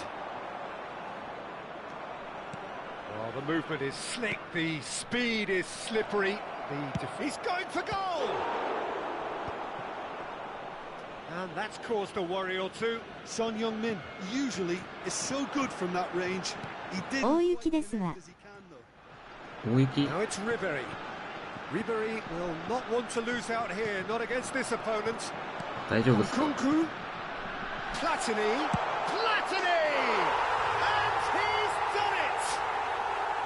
Well, the movement is slick, the speed is slippery. He's going for goal! And that's caused a worry or two. Son Heung-min usually is so good from that range. He did 大雪ですわ。 大雪 Now it's Ribery. Ribery will not want to lose out here, not against this opponent. 大丈夫ですか Kunku. Platini. Platini! And he's done it!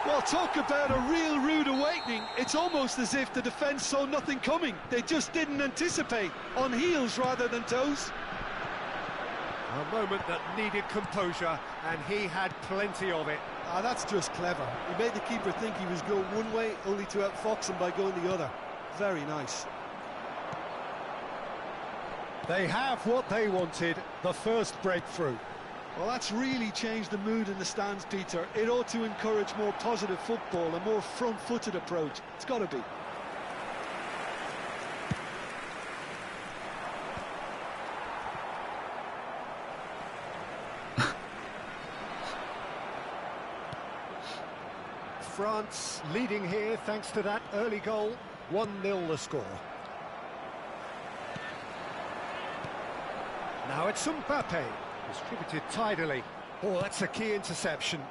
Well, talk about a real rude awakening. It's almost as if the defence saw nothing coming. They just didn't anticipate, on heels rather than toes. A moment that needed composure, and he had plenty of it. Ah, that's just clever. He made the keeper think he was going one way, only to outfox him by going the other. Very nice. They have what they wanted, the first breakthrough. Well, that's really changed the mood in the stands, Peter. It ought to encourage more positive football, a more front-footed approach. It's got to be. France leading here thanks to that early goal. 1-0 the score. Now it's Mbappe, distributed tidily. Oh, that's a key interception.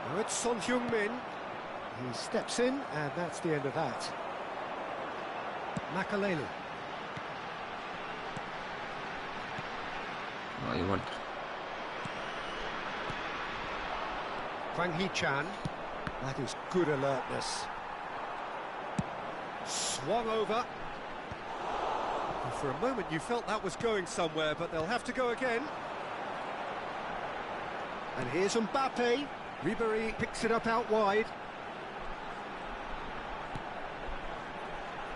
Now it's Son Heung-min. He steps in, and that's the end of that. Makaleli. あ、呼ばれてる Hwang Hee-chan. That is good alertness. Swung over. And for a moment you felt that was going somewhere, but they'll have to go again. And here's Mbappe. Ribery picks it up out wide.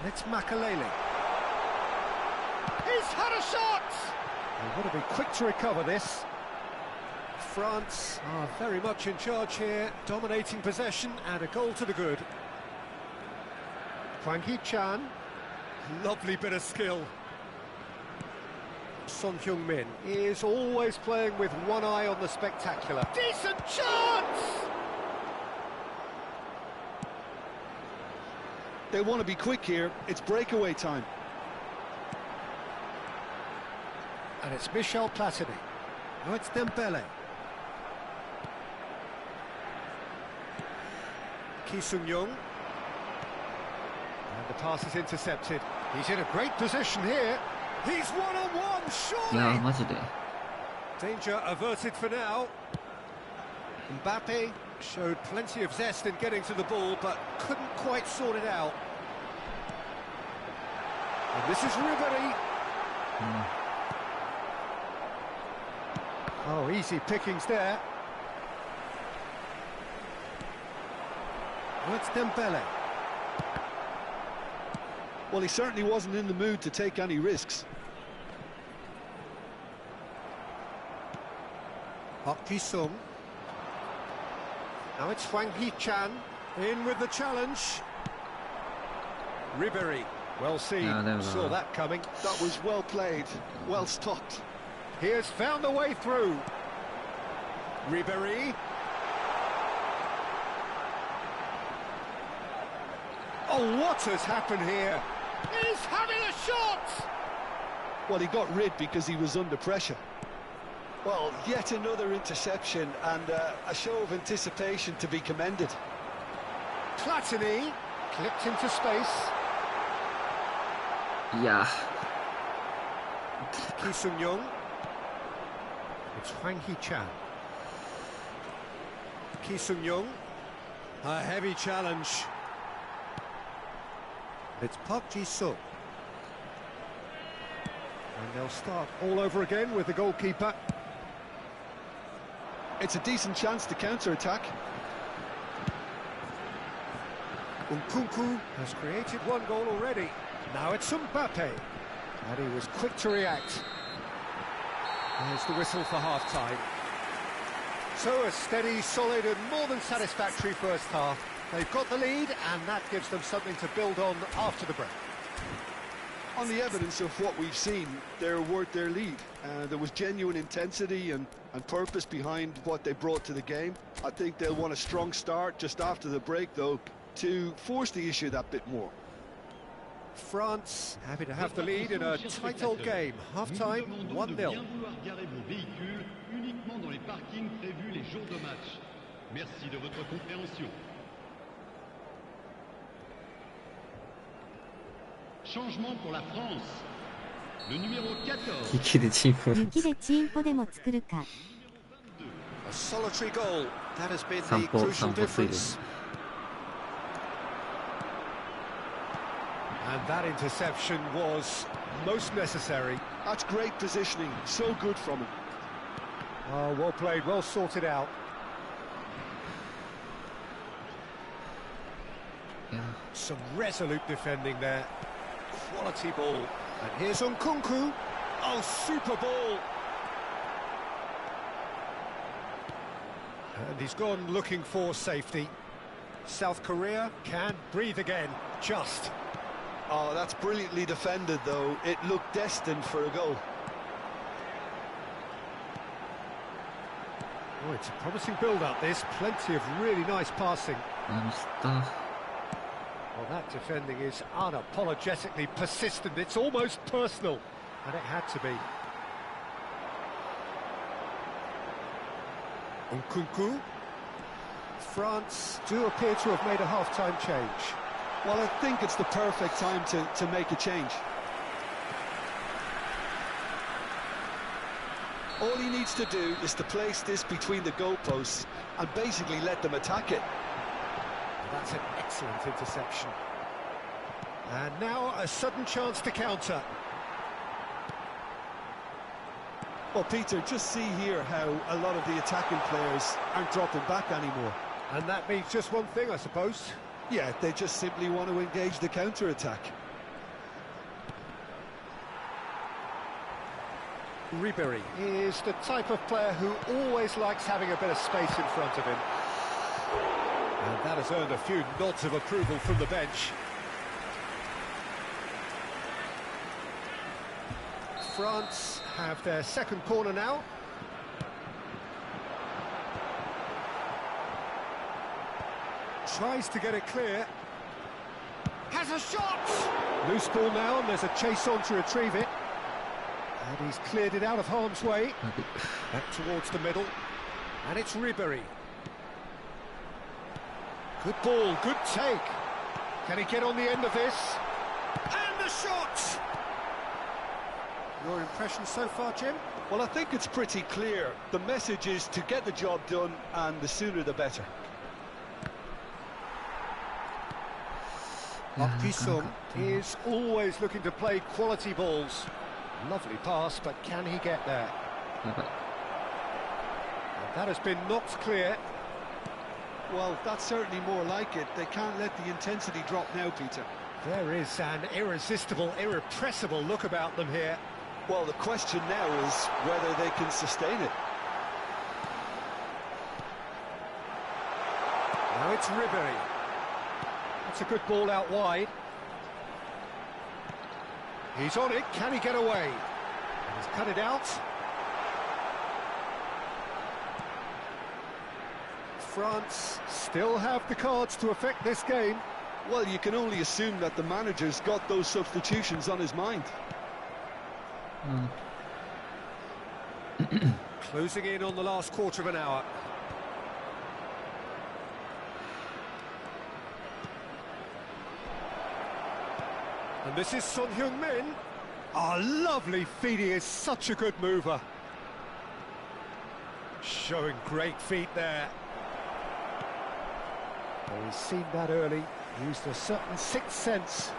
It's Makaleli. He's had a shot! They've got to be quick to recover this. France are very much in charge here, dominating possession and a goal to the good. Hwang Hee-chan, lovely bit of skill. Son Heung-min is always playing with one eye on the spectacular. Decent chance! They want to be quick here. It's breakaway time. And it's Michel Platini. Now it's Dembele. Ki Sung-young. And the pass is intercepted. He's in a great position here. He's one-on-one, いやー surely! マジで Danger averted for now. Mbappe showed plenty of zest in getting to the ball, but couldn't quite sort it out. And this is Ribery. Oh, easy pickings there. Well, it's Dembele. Well, he certainly wasn't in the mood to take any risks. Park Ji-sung. Now it's Hwang Hee-chan in with the challenge. Ribery, well seen, Yeah, there we saw go. that coming. That was well played, well stopped. He has found the way through. Ribery. Oh, what has happened here? He's having a shot! Well, he got rid because he was under pressure. Well, yet another interception and a show of anticipation to be commended. Platini clipped into space. いや Ki Sung-young. It's Hwang Hee-chan. Ki Sung-young. A heavy challenge. It's Park Ji-suk. And they'll start all over again with the goalkeeper. It's a decent chance to counter-attack. Nkunku has created one goal already. Now it's Mbappe. And he was quick to react. There's the whistle for half-time. So a steady, solid and more than satisfactory first half. They've got the lead and that gives them something to build on after the break. On the evidence of what we've seen, they're worth their lead. There was genuine intensity and purpose behind what they brought to the game. I think they'll want a strong start just after the break, though, to force the issue that bit more. France happy to have the lead in a tight old game. Half-time, 1-0. Merci de votre compréhension. Changement pour la France. Le numéro 14. 雪でチーム雪でチンポでも作るか。A solitary goal. That has been the 散歩 crucial 散歩ついで difference. And that interception was most necessary. That's great positioning, so good from him. Oh, well played, well sorted out. いや Some resolute defending there. Quality ball. And here's Nkunku. Oh, super ball. And he's gone looking for safety. South Korea can breathe again. Just. Oh, that's brilliantly defended, though. It looked destined for a goal. Oh, it's a promising build-up, this. Plenty of really nice passing. あミスった Well, that defending is unapologetically persistent. It's almost personal. And it had to be. Nkunku. France do appear to have made a half-time change. Well, I think it's the perfect time to make a change. All he needs to do is to place this between the goalposts and basically let them attack it. That's an excellent interception. And now a sudden chance to counter. Well, Peter, just see here how a lot of the attacking players aren't dropping back anymore. And that means just one thing, I suppose. Yeah, they just simply want to engage the counter-attack. Ribéry is the type of player who always likes having a bit of space in front of him. And that has earned a few nods of approval from the bench. France have their second corner now. Tries to get it clear. Has a shot! Loose ball now, and there's a chase on to retrieve it. And he's cleared it out of harm's way. Back towards the middle. And it's Ribéry. Good ball, good take. Can he get on the end of this? And the shot! Your impression so far, Jim? Well, I think it's pretty clear. The message is to get the job done, and the sooner the better. Park Ji-sung is always looking to play quality balls. Lovely pass, but can he get there? やばい And that has been knocked clear. Well, that's certainly more like it. They can't let the intensity drop now, Peter. There is an irresistible, irrepressible look about them here. Well, the question now is whether they can sustain it. Now it's Ribéry. That's a good ball out wide. He's on it, can he get away? And he's cut it out. France still have the cards to affect this game. Well, you can only assume that the manager's got those substitutions on his mind. Closing in on the last quarter of an hour. And this is Son Heung-min. Oh, lovely feed, he is such a good mover. Showing great feet there. Well, he's seen that early, used a certain sixth sense.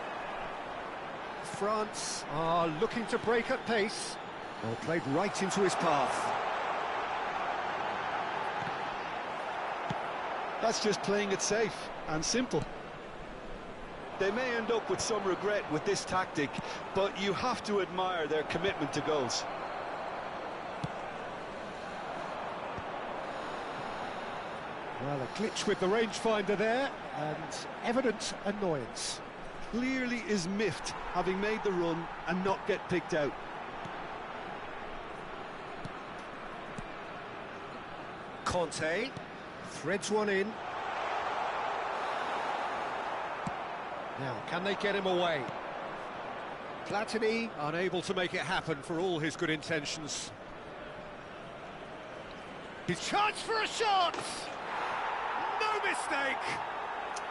France are looking to break at pace. Well, played right into his path. That's just playing it safe and simple. They may end up with some regret with this tactic, but you have to admire their commitment to goals. Well, a glitch with the rangefinder there, and evident annoyance. Clearly is miffed, having made the run and not get picked out. Conte threads one in. Now, can they get him away? Platini unable to make it happen for all his good intentions. His chance for a shot! No mistake!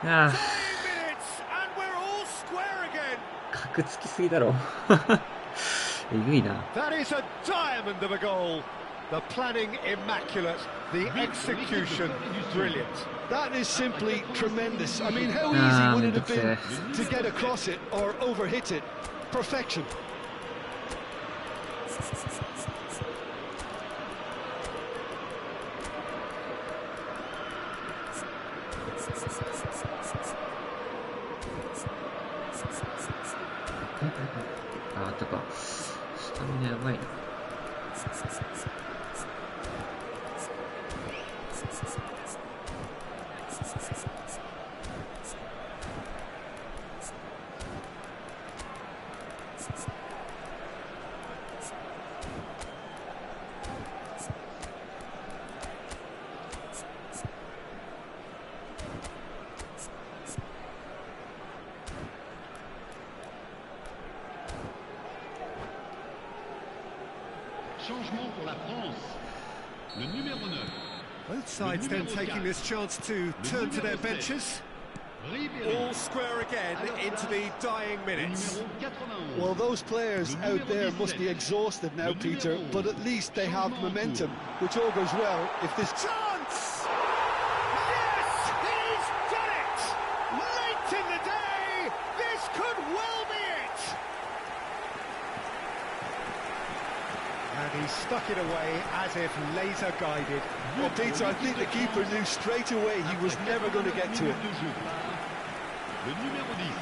10 minutes and we're all square again! 角つきすぎだろ。えぐいな。 That is a diamond of a goal. The planning immaculate, the execution brilliant. That is simply tremendous. I mean, how easy would it have been to get across it or overhit it? Perfection. Ah, とか、スタミナやばいな。Changement pour la France. Le numéro 9. Both sides then taking this chance to turn to their benches. All square again into the dying minutes. Well, those players out there must be exhausted now, Peter, but at least they have momentum, which augurs well if this... Chance! Yes, he's done it! Late in the day, this could well be it! And he stuck it away as if laser guided. Well, Peter, I think the keeper knew straight away he was never going to get to it. Le numéro 10.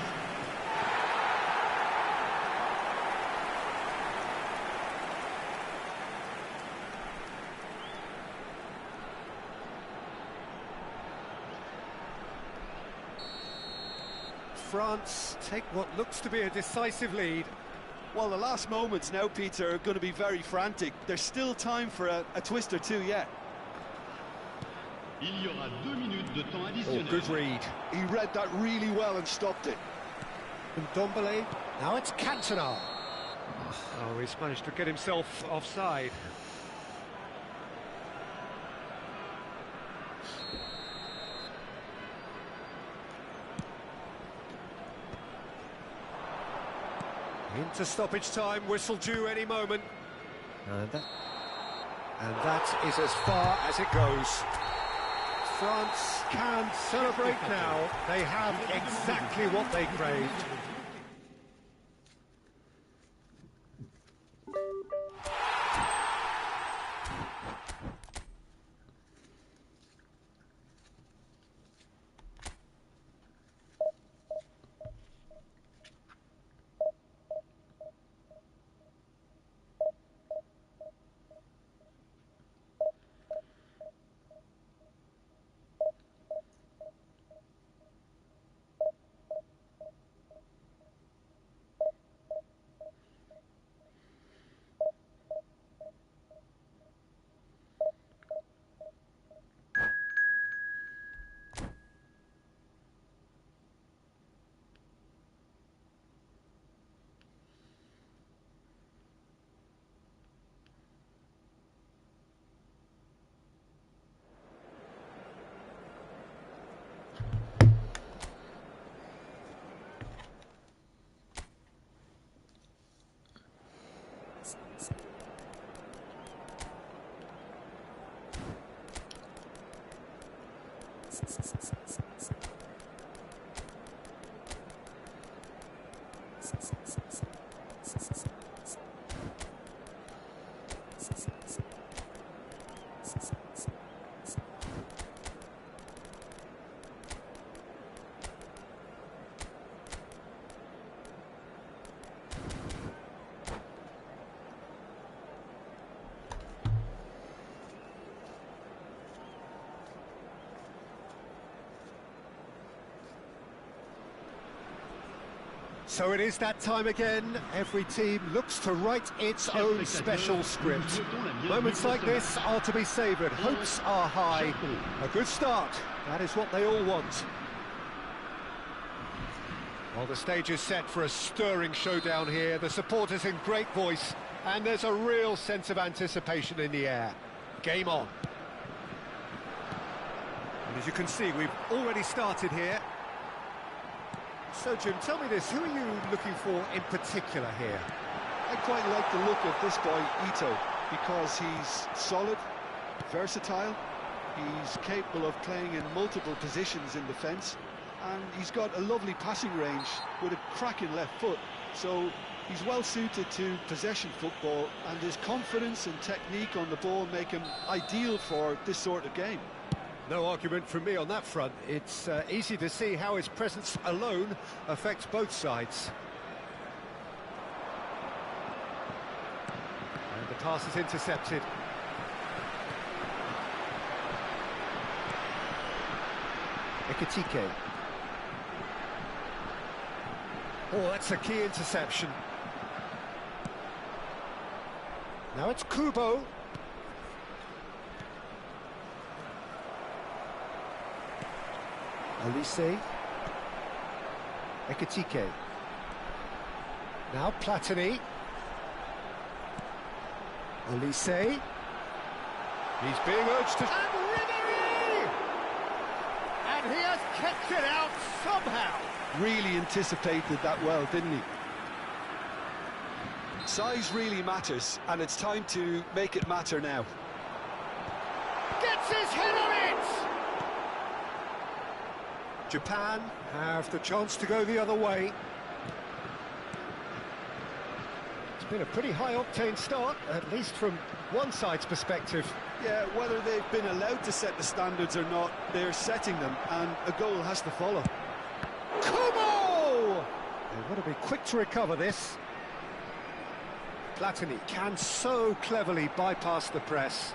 France take what looks to be a decisive lead. Well, the last moments now, Peter, are going to be very frantic. There's still time for a twist or two yet. Il y aura 2 minutes de temps Oh, additionnel. good read. He read that really well and stopped it. Ndombele, now it's Cantona. Oh, he's managed to get himself offside. Into stoppage time, whistle due any moment. And that is as far as it goes. France can celebrate now. They have exactly what they craved. So it is that time again. Every team looks to write its own special script. Moments like this are to be savoured. Hopes are high. A good start. That is what they all want. Well, the stage is set for a stirring showdown here. The supporters in great voice, and there's a real sense of anticipation in the air. Game on. And as you can see, we've already started here. So, Jim, tell me this, who are you looking for in particular here? I quite like the look of this boy, Ito, because he's solid, versatile, he's capable of playing in multiple positions in defence, and he's got a lovely passing range with a cracking left foot, so he's well suited to possession football, and his confidence and technique on the ball make him ideal for this sort of game. No argument from me on that front. It's easy to see how his presence alone affects both sides. And the pass is intercepted. Ekitike. Oh, that's a key interception. Now it's Kubo. Olise. Ekitike. Now Platini. Olise. He's being urged to... And Ribery! And he has kept it out somehow. Really anticipated that well, didn't he? Size really matters, and it's time to make it matter now. Gets his head on it! Japan have the chance to go the other way. It's been a pretty high-octane start, at least from one side's perspective. Yeah, whether they've been allowed to set the standards or not, they're setting them, and a goal has to follow. Kubo! They've got to be quick to recover this. Platini can so cleverly bypass the press.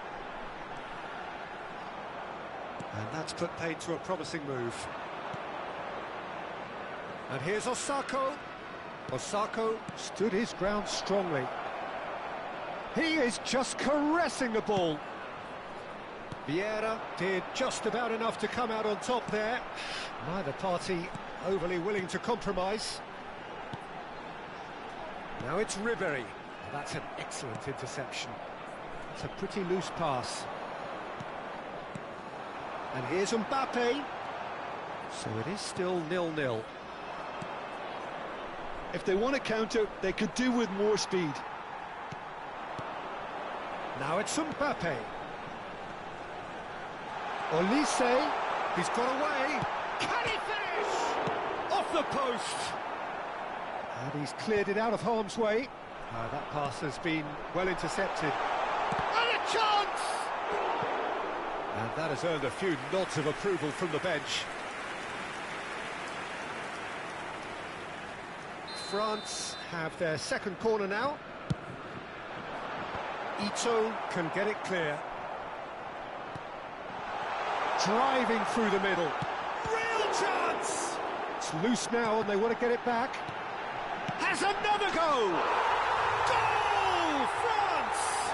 And that's put paid to a promising move. And here's Osako. Osako stood his ground strongly. He is just caressing the ball. Vieira did just about enough to come out on top there. Neither party overly willing to compromise. Now it's Ribery. That's an excellent interception. It's a pretty loose pass. And here's Mbappe. So it is still 0-0. If they want to counter, they could do with more speed. Now it's Mbappe. Olise, he's got away. Can he finish? Off the post. And he's cleared it out of harm's way. That pass has been well intercepted. And a chance! And that has earned a few nods of approval from the bench. France have their second corner now. Ito can get it clear. Driving through the middle. Real chance! It's loose now and they want to get it back. Has another go! Goal! France!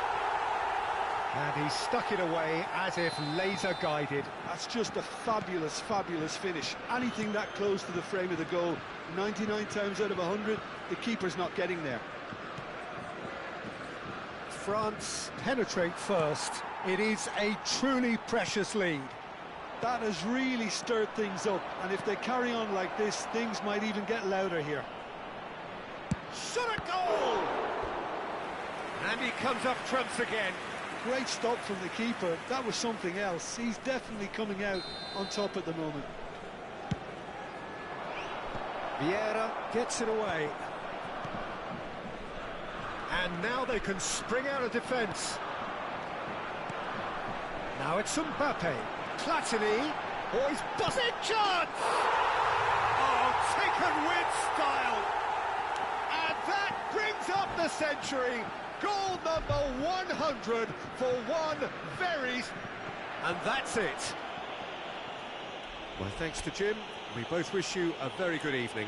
And he stuck it away as if laser guided. That's just a fabulous, fabulous finish. Anything that close to the frame of the goal, 99 times out of 100, the keeper's not getting there. France penetrate first. It is a truly precious lead. That has really stirred things up, and if they carry on like this, things might even get louder here. Shot a goal! And he comes up trumps again. great stop from the keeper. That was something else. He's definitely coming out on top at the moment. Vieira gets it away. And now they can spring out of defence. Now it's Mbappe. Platini. Oh, he's buzzing chance! Oh, taken with style. And that brings up the century. Goal number 100 for one very... And that's it. Well, thanks to Jim. We both wish you a very good evening.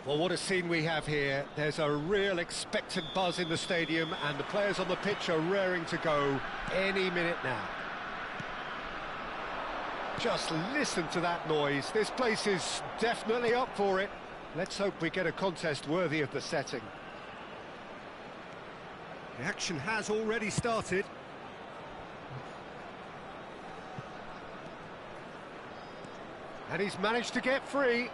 Well, what a scene we have here. There's a real expectant buzz in the stadium and the players on the pitch are raring to go any minute now. Just listen to that noise. This place is definitely up for it. Let's hope we get a contest worthy of the setting. The action has already started. And he's managed to get free.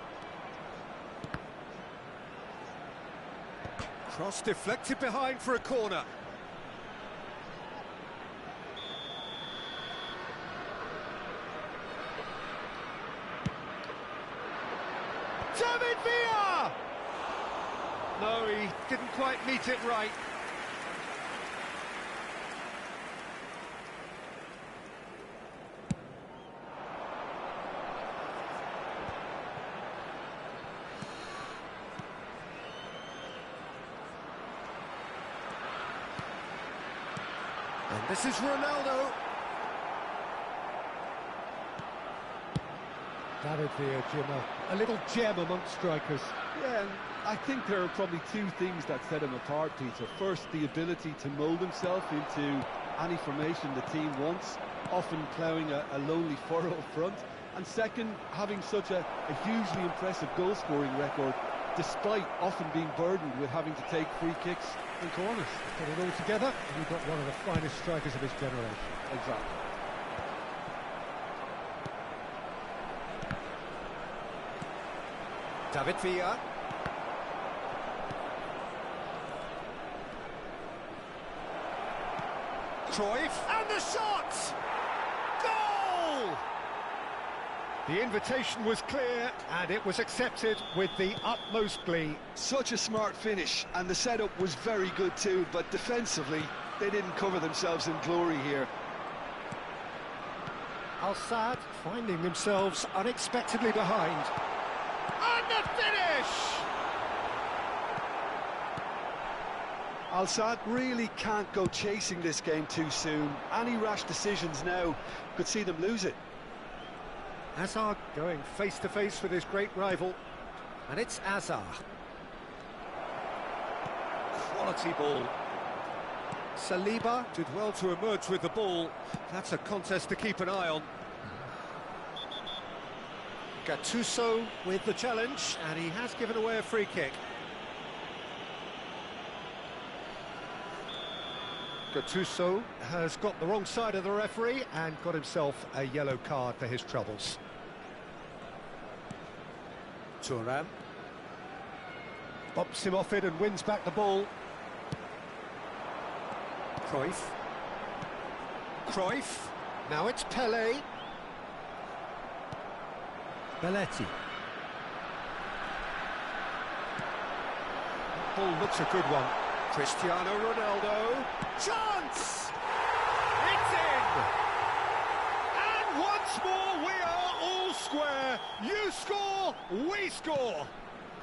Cross deflected behind for a corner. David Villa! No, he didn't quite meet it right. And this is Ronaldo. David Villa, a little gem amongst strikers. Yeah, and I think there are probably two things that set him apart, Peter. First, the ability to mould himself into any formation the team wants, often ploughing a lonely furrow up front. And second, having such a hugely impressive goal-scoring record, despite often being burdened with having to take free kicks and corners. Put it all together, and you've got one of the finest strikers of his generation. Exactly. David Villa. Cruyff, and the shot! Goal! The invitation was clear, and it was accepted with the utmost glee. Such a smart finish, and the setup was very good too, but defensively, they didn't cover themselves in glory here. Al-Sadd finding themselves unexpectedly behind. And the finish! Al-Sadd really can't go chasing this game too soon. Any rash decisions now could see them lose it. Hazard going face-to-face with his great rival. And it's Hazard. Quality ball. Saliba did well to emerge with the ball. That's a contest to keep an eye on. Gattuso with the challenge, and he has given away a free kick. Gattuso has got the wrong side of the referee and got himself a yellow card for his troubles. Thuram bumps him off it and wins back the ball. Cruyff. Now it's Pelé. Belletti. Ball looks a good one. Cristiano Ronaldo. Chance! It's in! And once more we are all square. You score, we score.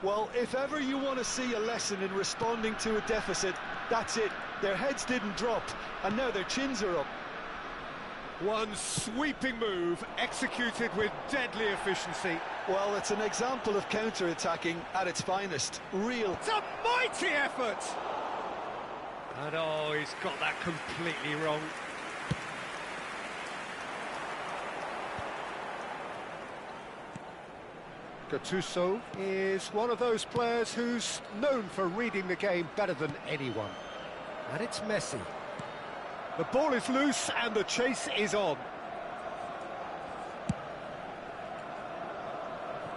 Well, if ever you want to see a lesson in responding to a deficit, that's it. Their heads didn't drop, and now their chins are up. One sweeping move, executed with deadly efficiency. Well, it's an example of counter-attacking at its finest. Real. It's a mighty effort! And oh, he's got that completely wrong. Gattuso is one of those players who's known for reading the game better than anyone. And it's Messi. The ball is loose and the chase is on.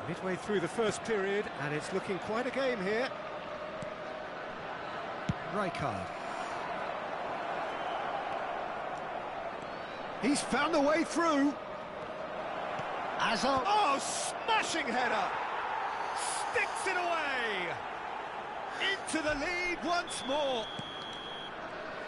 Midway through the first period, and it's looking quite a game here. Rijkaard. He's found the way through. Hazard. Oh, smashing header! Sticks it away! Into the lead once more.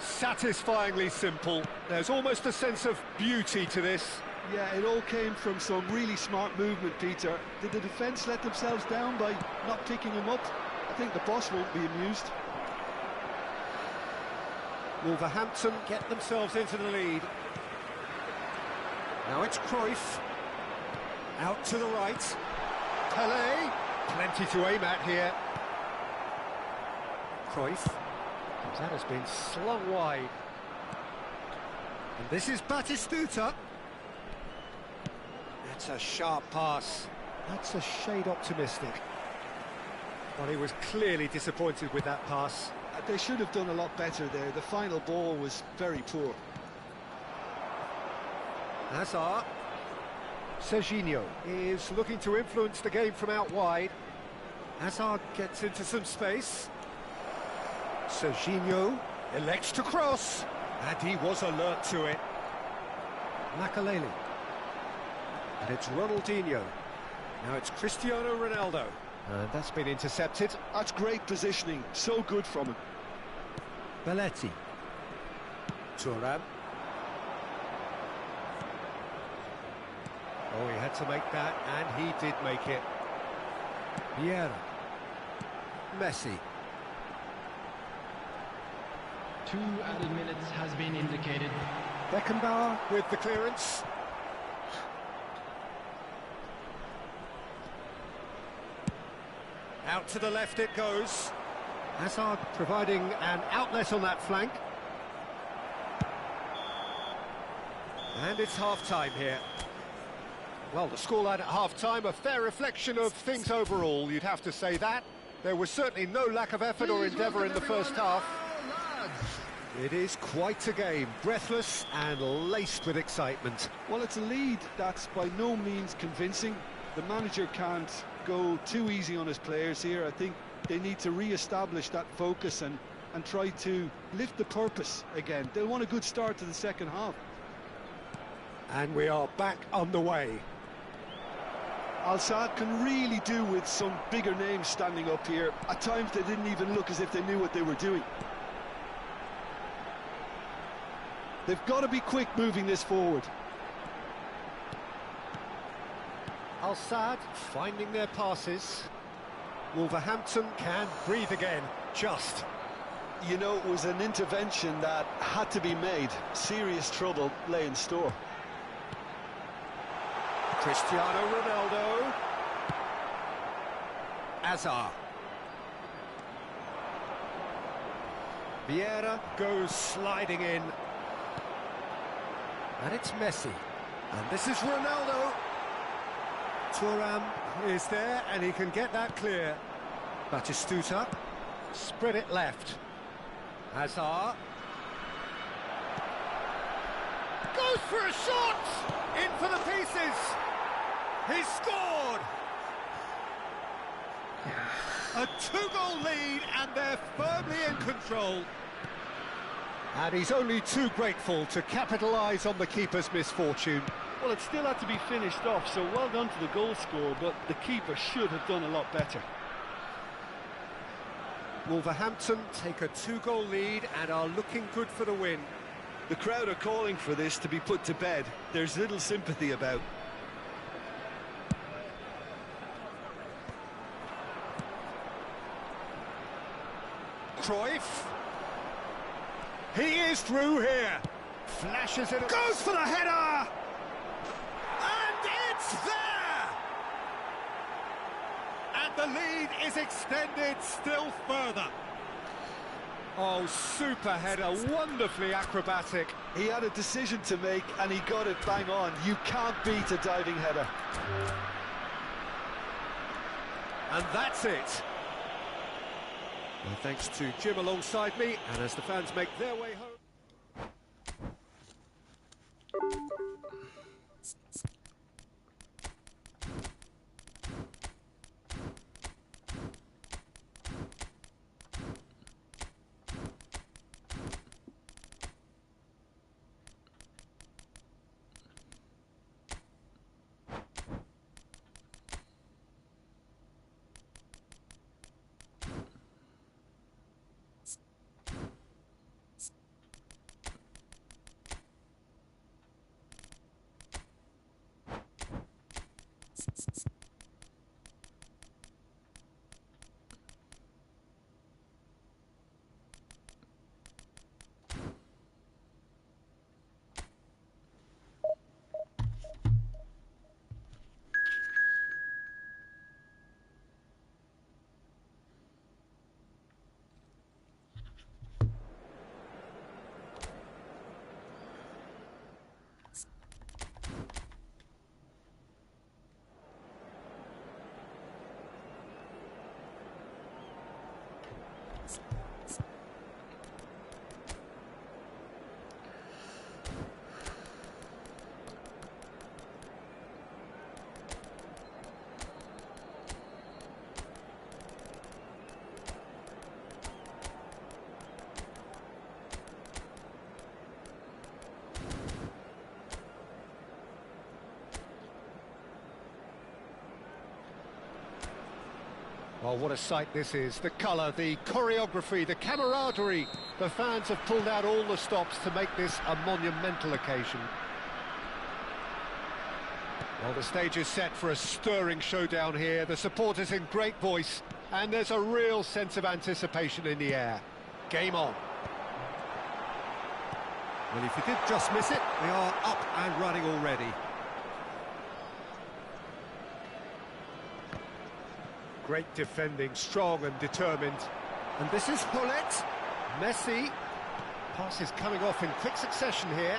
Satisfyingly simple. There's almost a sense of beauty to this. Yeah, it all came from some really smart movement, Peter. Did the defence let themselves down by not picking him up? I think the boss won't be amused. Wolverhampton get themselves into the lead. Now it's Cruyff. Out to the right. Pelé. Plenty to aim at here. Cruyff. That has been slung wide. And this is Batistuta. That's a sharp pass. That's a shade optimistic. But he was clearly disappointed with that pass. They should have done a lot better there. The final ball was very poor. Hazard. Serginho is looking to influence the game from out wide. Hazard gets into some space. Serginho elects to cross, and he was alert to it. Makaleli. And it's Ronaldinho. Now it's Cristiano Ronaldo. And that's been intercepted. That's great positioning, so good from him. Belletti. Thuram. Oh, he had to make that, and he did make it. Vieira. Messi. 2 added minutes has been indicated. Beckenbauer with the clearance. Out to the left it goes. Hazard providing an outlet on that flank. And it's half-time here. Well, the scoreline at half-time, a fair reflection of things overall, you'd have to say that. There was certainly no lack of effort or endeavour in the first half. It is quite a game, breathless and laced with excitement. Well, it's a lead that's by no means convincing. The manager can't go too easy on his players here. I think they need to re-establish that focus and try to lift the purpose again. They'll want a good start to the second half. And we are back underway. Al-Sadd can really do with some bigger names standing up here. At times they didn't even look as if they knew what they were doing. They've got to be quick moving this forward. Al-Sadd finding their passes. Wolverhampton can breathe again, just. You know, it was an intervention that had to be made. Serious trouble lay in store. Cristiano Ronaldo. Hazard. Vieira goes sliding in. And it's Messi. And this is Ronaldo. Thuram is there and he can get that clear. Batistuta. Spread it left. Hazard. Goes for a shot! In for the pieces! He's scored! A 2-goal lead and they're firmly in control. And he's only too grateful to capitalise on the keeper's misfortune. Well, it still had to be finished off, so well done to the goal scorer, but the keeper should have done a lot better. Wolverhampton take a 2-goal lead and are looking good for the win. The crowd are calling for this to be put to bed. There's little sympathy about. Cruyff. He is through here. Flashes it. Goes for the header! And it's there! And the lead is extended still further. Oh, super header, wonderfully acrobatic. He had a decision to make and he got it bang on. You can't beat a diving header. And that's it. Well, thanks to Jim alongside me, and as the fans make their way home. Well, what a sight this is. The colour, the choreography, the camaraderie. The fans have pulled out all the stops to make this a monumental occasion. Well, the stage is set for a stirring showdown here. The supporters in great voice, and there's a real sense of anticipation in the air. Game on. Well, if he did just miss it, they are up and running already. Great defending, strong and determined. And this is Hullet. Messi. Passes coming off in quick succession here.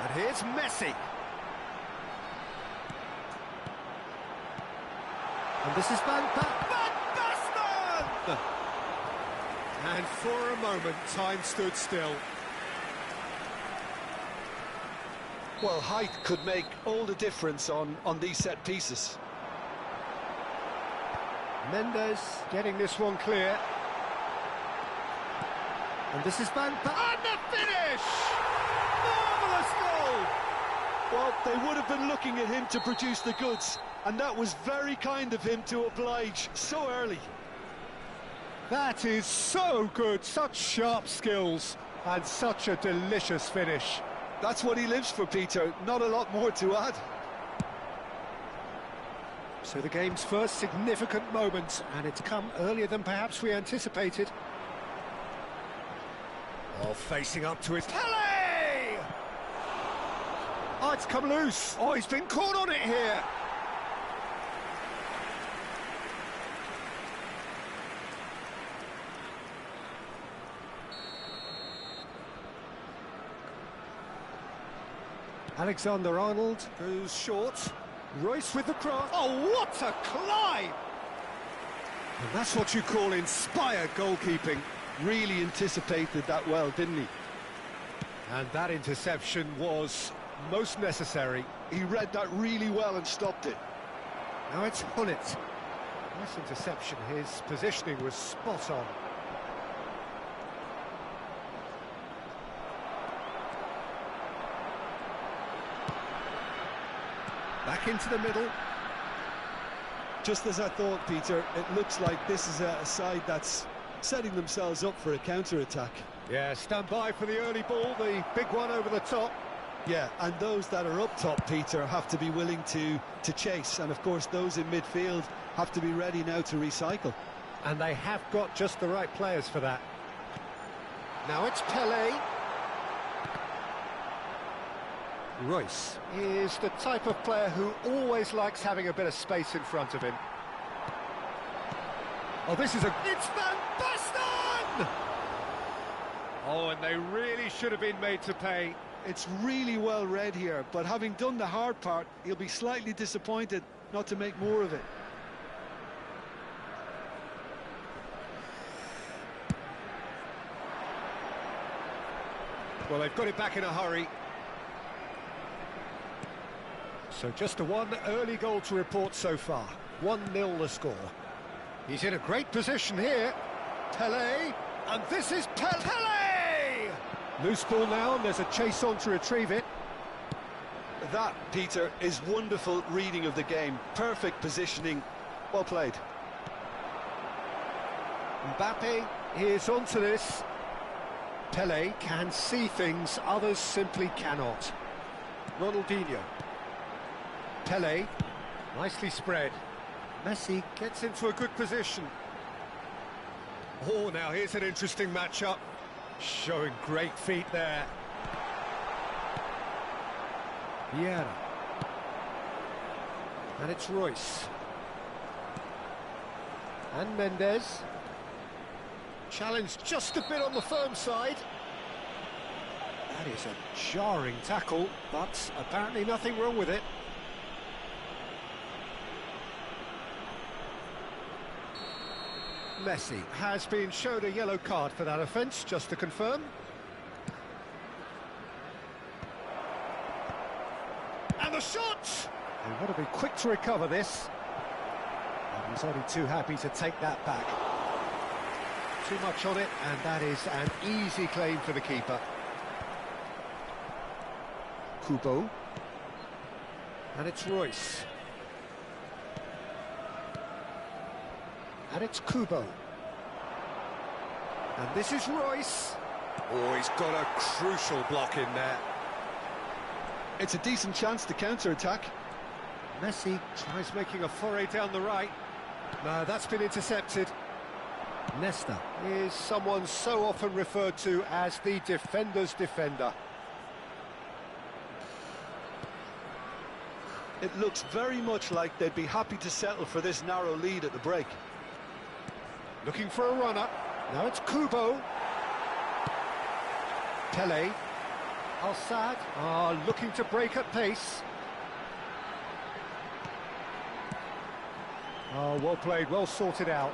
And here's Messi. And this is Van Basten! And for a moment, time stood still. Well, height could make all the difference on these set pieces. Mendes getting this one clear. And this is Van Basten. And the finish! Marvellous goal! Well, they would have been looking at him to produce the goods, and that was very kind of him to oblige so early. That is so good, such sharp skills, and such a delicious finish. That's what he lives for, Peter, not a lot more to add. So the game's first significant moment, and it's come earlier than perhaps we anticipated. Oh, facing up to his... Pele! Oh, it's come loose. Oh, he's been caught on it here. Alexander-Arnold goes short. Royce with the cross. Oh, what a climb! And that's what you call inspired goalkeeping. Really anticipated that well, didn't he? And that interception was most necessary. He read that really well and stopped it. Now it's Hullet. Nice interception. His positioning was spot on. Back into the middle. Just as I thought, Peter, it looks like this is a side that's setting themselves up for a counter-attack. Yeah, stand by for the early ball, the big one over the top. Yeah, and those that are up top, Peter, have to be willing to chase. And, of course, those in midfield have to be ready now to recycle. And they have got just the right players for that. Now it's Pele. Royce is the type of player who always likes having a bit of space in front of him. Oh, this is It's Van Basten! Oh, and they really should have been made to pay. It's really well read here, but having done the hard part, he'll be slightly disappointed not to make more of it. Well, they've got it back in a hurry. So just a one early goal to report so far. 1-0 the score. He's in a great position here. Pele, and this is Pele! Loose ball now, and there's a chase on to retrieve it. That, Peter, is wonderful reading of the game. Perfect positioning. Well played. Mbappe is onto this. Pele can see things others simply cannot. Ronaldinho. Pele, nicely spread. Messi gets into a good position. Oh, now here's an interesting matchup. Showing great feet there. Vieira. And it's Royce. And Mendes. Challenged just a bit on the firm side. That is a jarring tackle, but apparently nothing wrong with it. Messi has been shown a yellow card for that offence, just to confirm. And the shot! They've got to be quick to recover this. And he's only too happy to take that back. Too much on it, and that is an easy claim for the keeper. Kubo. And it's Royce. And it's Kubo. And this is Royce. Oh, he's got a crucial block in there. It's a decent chance to counter-attack. Messi tries making a foray down the right. No, that's been intercepted. Nesta is someone so often referred to as the defender's defender. It looks very much like they'd be happy to settle for this narrow lead at the break. Looking for a runner. Now it's Kubo. Pele. Al-Sad are looking to break at pace. Oh, well played, well sorted out.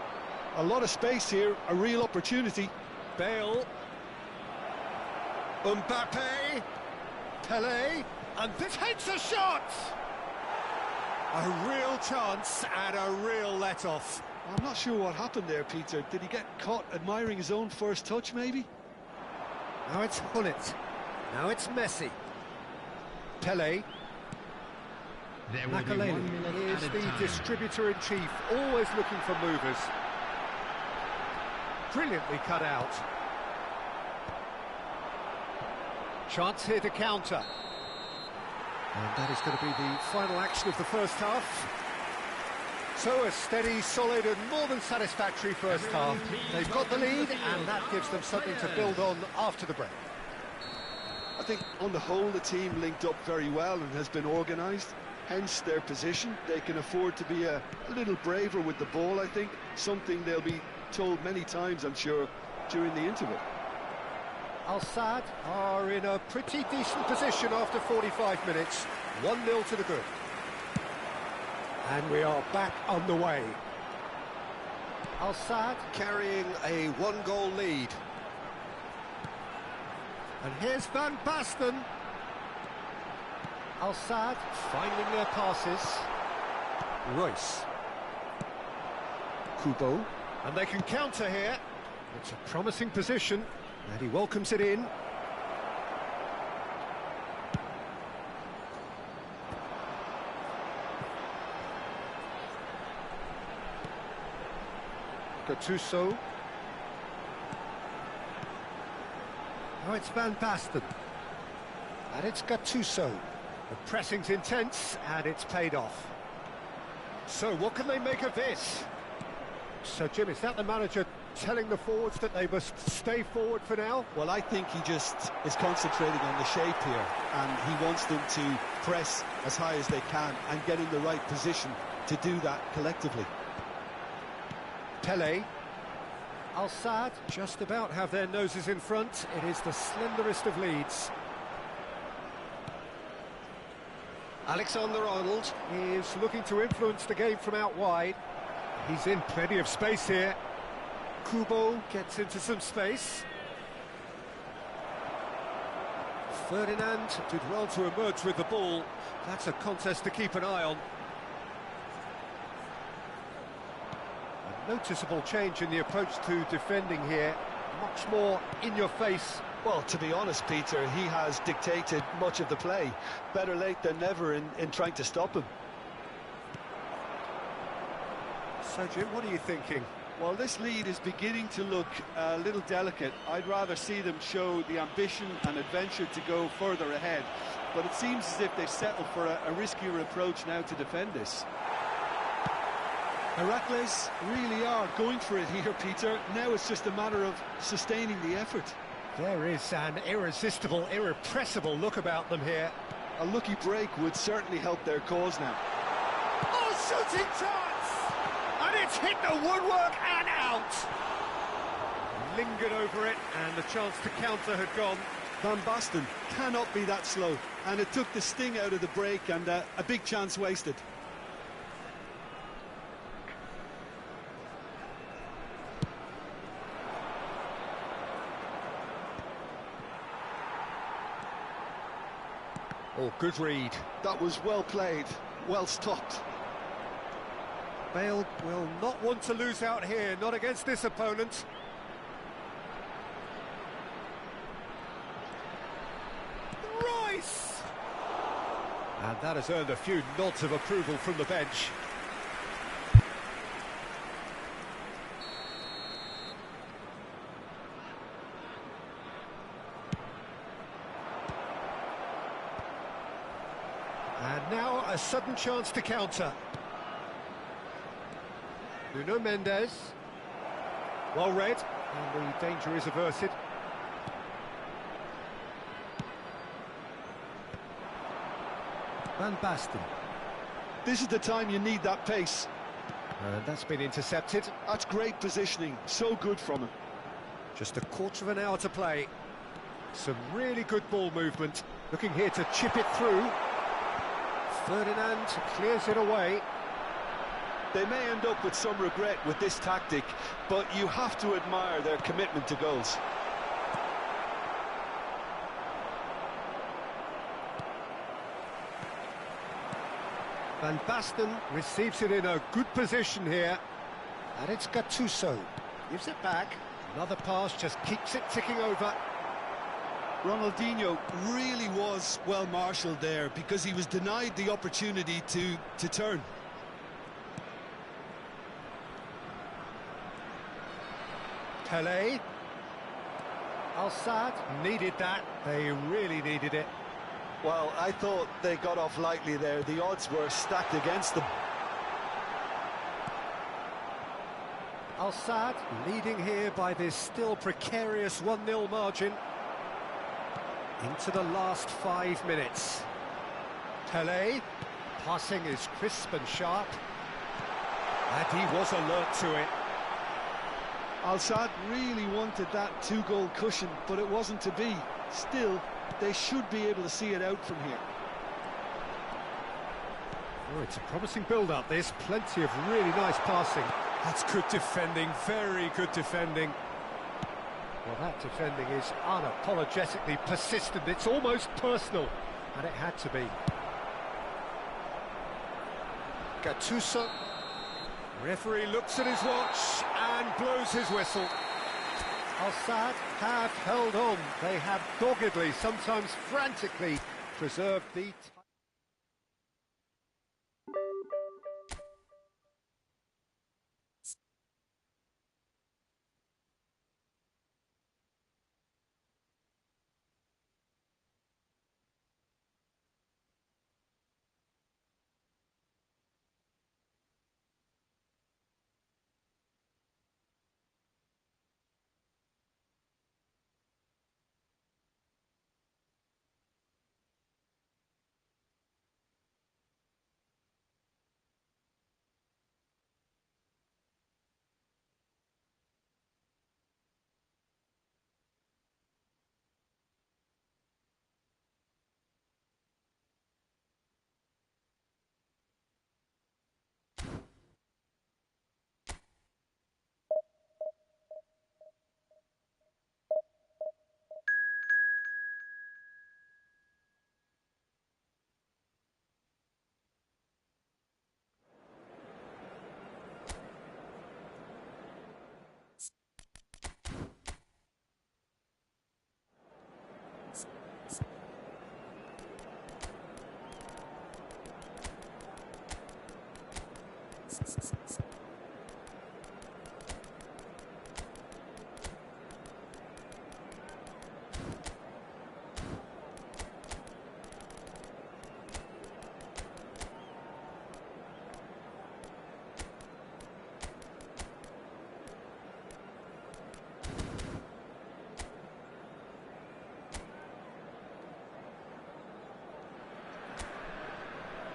A lot of space here, a real opportunity. Bale. Mbappe. Pele. And this hits a shot! A real chance and a real let-off. I'm not sure what happened there, Peter. Did he get caught admiring his own first touch, maybe? Now it's Hullet. Now it's Messi. Pele. There will be 1 minute Here's added the time. distributor-in-chief, always looking for movers. Brilliantly cut out. Chance here to counter. And that is going to be the final action of the first half. So a steady, solid and more than satisfactory first half. They've got the lead and that gives them something to build on after the break. I think on the whole the team linked up very well and has been organised. Hence their position. They can afford to be a little braver with the ball, I think. Something they'll be told many times, I'm sure, during the interval. Al-Sad are in a pretty decent position after 45 minutes. 1-0 to the good. And we are back on the way. Al-Sad carrying a 1-goal lead. And here's Van Basten. Al-Sad finding their passes. Royce. Kubo. And they can counter here. It's a promising position. And he welcomes it in. Gattuso. Now it's Van Basten. And it's Gattuso. The pressing's intense and it's paid off. So what can they make of this? So Jim, is that the manager telling the forwards that they must stay forward for now? Well, I think he just is concentrating on the shape here, and he wants them to press as high as they can and get in the right position to do that collectively. Pele. Al-Sad just about have their noses in front. It is the slenderest of leads. Alexander-Arnold is looking to influence the game from out wide. He's in plenty of space here. Kubo gets into some space. Ferdinand did well to emerge with the ball. That's a contest to keep an eye on. A noticeable change in the approach to defending here. Much more in your face. Well, to be honest, Peter, he has dictated much of the play. Better late than never in trying to stop him. So, Jim, what are you thinking? Well, this lead is beginning to look a little delicate. I'd rather see them show the ambition and adventure to go further ahead. But it seems as if they've settled for a riskier approach now to defend this. Heracles really are going for it here, Peter. Now it's just a matter of sustaining the effort. There is an irresistible, irrepressible look about them here. A lucky break would certainly help their cause now. Oh, shooting chance! And it's hit the woodwork and out! Lingered over it, and the chance to counter had gone. Van Basten cannot be that slow, and it took the sting out of the break, and a big chance wasted. Oh, good read. That was well played, well stopped. Bale will not want to lose out here, not against this opponent. Royce! And that has earned a few nods of approval from the bench. And now a sudden chance to counter. Nuno Mendes. Well read, and the danger is averted. Van Basten. This is the time you need that pace. That's been intercepted. That's great positioning, so good from him. Just a quarter of an hour to play. Some really good ball movement. Looking here to chip it through. Ferdinand clears it away. They may end up with some regret with this tactic, but you have to admire their commitment to goals. Van Basten receives it in a good position here. And it's Gattuso. Gives it back. Another pass just keeps it ticking over. Ronaldinho really was well marshalled there because he was denied the opportunity to turn. Pelé. Al-Sadd needed that. They really needed it. Well, I thought they got off lightly there. The odds were stacked against them. Al-Sadd leading here by this still precarious 1-0 margin. Into the last 5 minutes. Pelé, passing is crisp and sharp. And he was alert to it. Al-Sadd really wanted that 2-goal cushion, but it wasn't to be. Still, they should be able to see it out from here. Oh, it's a promising build-up, this. Plenty of really nice passing. That's good defending, very good defending. Well, that defending is unapologetically persistent. It's almost personal, and it had to be. Gattuso. Referee looks at his watch and blows his whistle. Al-Sadd have held on. They have doggedly, sometimes frantically, preserved the...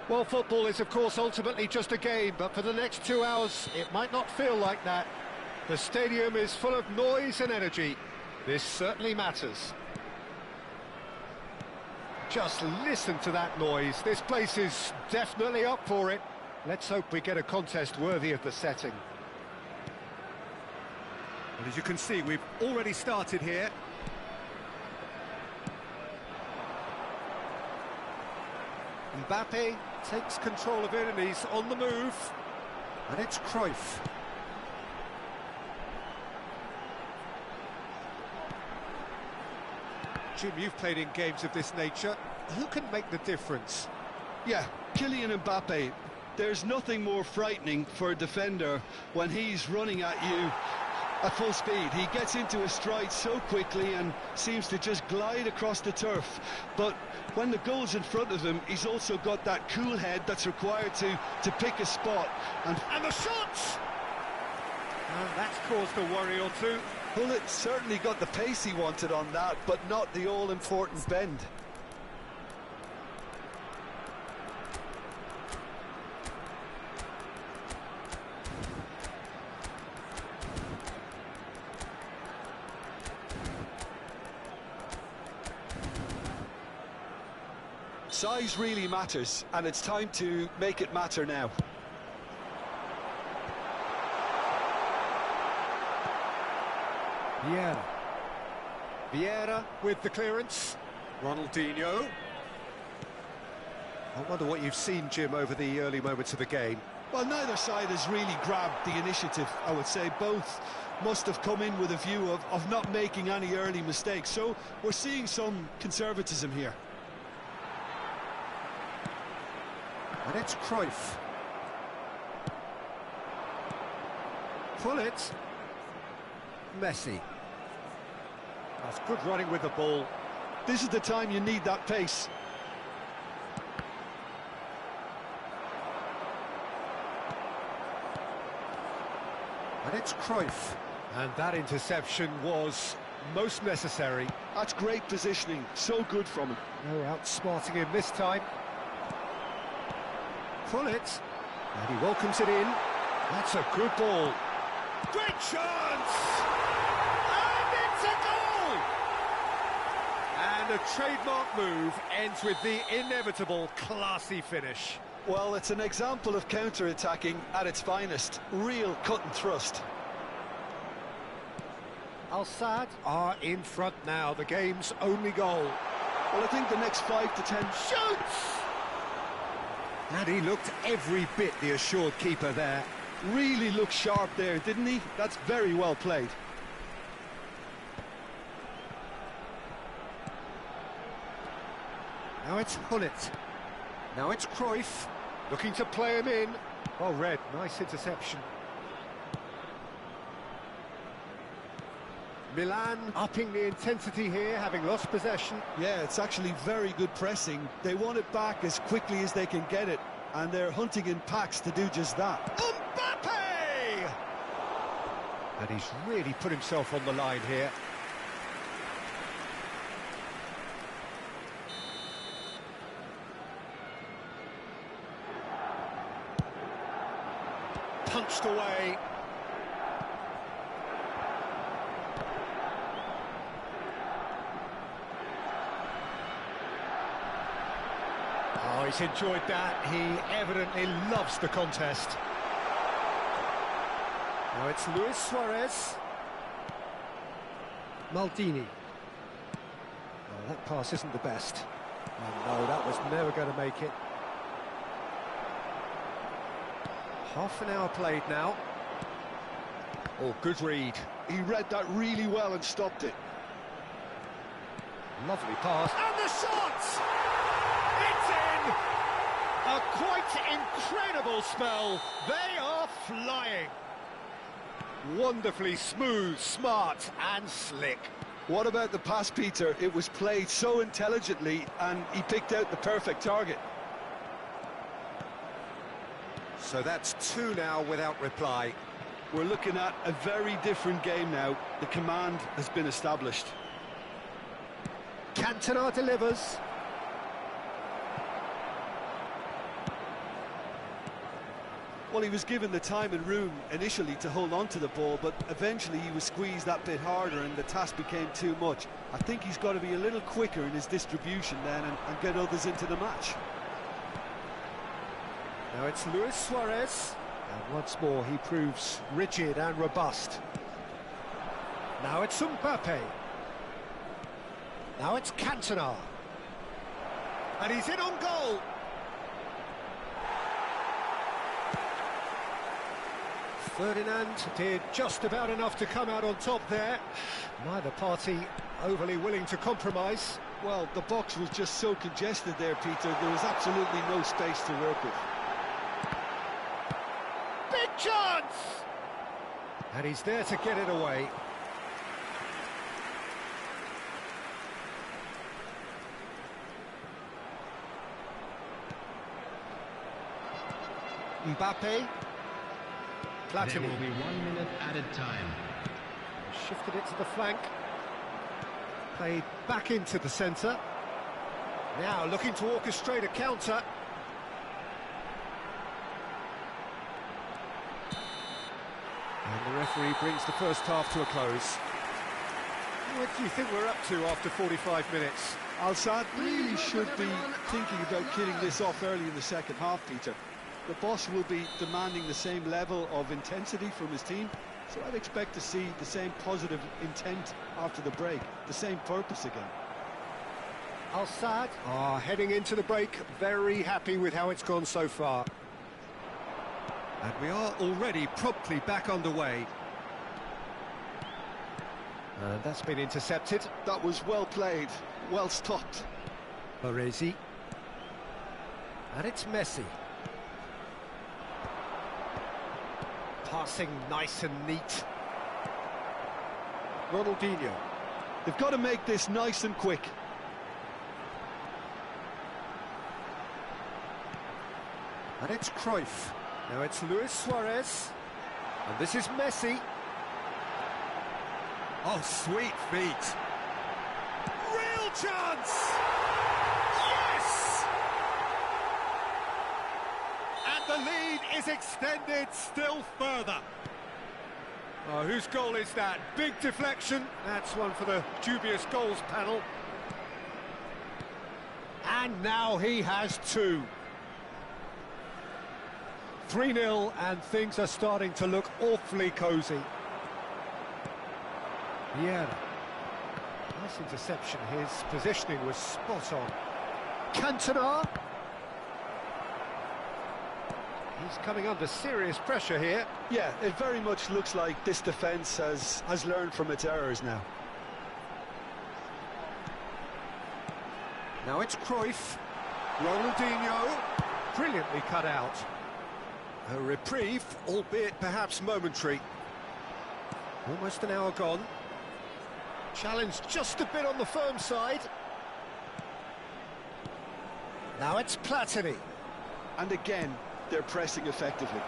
Well, football is, of course, ultimately just a game, but for the next 2 hours, it might not feel like that. The stadium is full of noise and energy. This certainly matters. Just listen to that noise. This place is definitely up for it. Let's hope we get a contest worthy of the setting. Well, as you can see, we've already started here. Mbappe takes control of it and he's on the move. And it's Cruyff. Jim, you've played in games of this nature. Who can make the difference? Yeah, Kylian Mbappe. There's nothing more frightening for a defender when he's running at you at full speed. He gets into a stride so quickly and seems to just glide across the turf. But when the goal's in front of him, he's also got that cool head that's required to pick a spot. And the shots! And that's caused a worry or two. Bullet certainly got the pace he wanted on that, but not the all-important bend. Size really matters, and it's time to make it matter now. Vieira with the clearance. Ronaldinho. I wonder what you've seen, Jim, over the early moments of the game. Well, neither side has really grabbed the initiative, I would say. Both must have come in with a view of not making any early mistakes. So we're seeing some conservatism here. And it's Cruyff. Pull it. Messi. That's good running with the ball. This is the time you need that pace. And it's Cruyff. And that interception was most necessary. That's great positioning, so good from him. No outsmarting him this time. Pull it. And he welcomes it in. That's a good ball. Great chance! And it's a goal! And a trademark move ends with the inevitable classy finish. Well, it's an example of counter-attacking at its finest. Real cut and thrust. Al-Sadd are in front now, the game's only goal. Well, I think the next 5 to 10... Shoots! And he looked every bit the assured keeper there. Really looked sharp there, didn't he? That's very well played. Now it's Hullet. Now it's Cruyff, looking to play him in. Well read, nice interception. Milan upping the intensity here, having lost possession. Yeah, it's actually very good pressing. They want it back as quickly as they can get it, and they're hunting in packs to do just that. Mbappe! And he's really put himself on the line here. Punched away. Oh, he's enjoyed that. He evidently loves the contest. Now it's Luis Suarez. Maldini. Oh, that pass isn't the best. Oh, no, that was never going to make it. Half an hour played now. Oh, good read. He read that really well and stopped it. Lovely pass. And the shot! It's in! A quite incredible spell. They are flying. Wonderfully smooth, smart and slick. What about the pass, Peter? It was played so intelligently and he picked out the perfect target. So that's 2 now without reply. We're looking at a very different game now. The command has been established. Cantona delivers. Well, he was given the time and room initially to hold on to the ball, but eventually he was squeezed that bit harder and the task became too much. I think he's got to be a little quicker in his distribution then and get others into the match. Now it's Luis Suarez, and once more he proves rigid and robust. Now it's Mbappe. Now it's Cantona. And he's in on goal. Ferdinand did just about enough to come out on top there. Neither party overly willing to compromise. Well, the box was just so congested there, Peter. There was absolutely no space to work with. Big chance! And he's there to get it away. Mbappe. There Platini. will be 1 minute added time. Shifted it to the flank. Played back into the centre. Now looking to orchestrate a counter. And the referee brings the first half to a close. What do you think we're up to after 45 minutes? Al-Sadd really should be thinking about killing this off early in the second half, Peter. The boss will be demanding the same level of intensity from his team, so I'd expect to see the same positive intent after the break, the same purpose again. Al-Sadd are heading into the break, very happy with how it's gone so far. And we are already promptly back underway. And that's been intercepted. That was well played, well stopped. Baresi. And it's Messi. Passing nice and neat. Ronaldinho. They've got to make this nice and quick. And it's Cruyff. Now it's Luis Suarez. And this is Messi. Oh, sweet feet. Real chance! Yes! And the lead is extended still further. Oh, whose goal is that? Big deflection. That's one for the dubious goals panel. And now he has two. 3-0, and things are starting to look awfully cosy. Vieira. Nice interception. His positioning was spot on. Cantona. He's coming under serious pressure here. Yeah, it very much looks like this defence has learned from its errors now. Now it's Cruyff. Ronaldinho. Brilliantly cut out. A reprieve, albeit perhaps momentary. Almost an hour gone. Challenge just a bit on the firm side. Now it's Platini. And again, they're pressing effectively.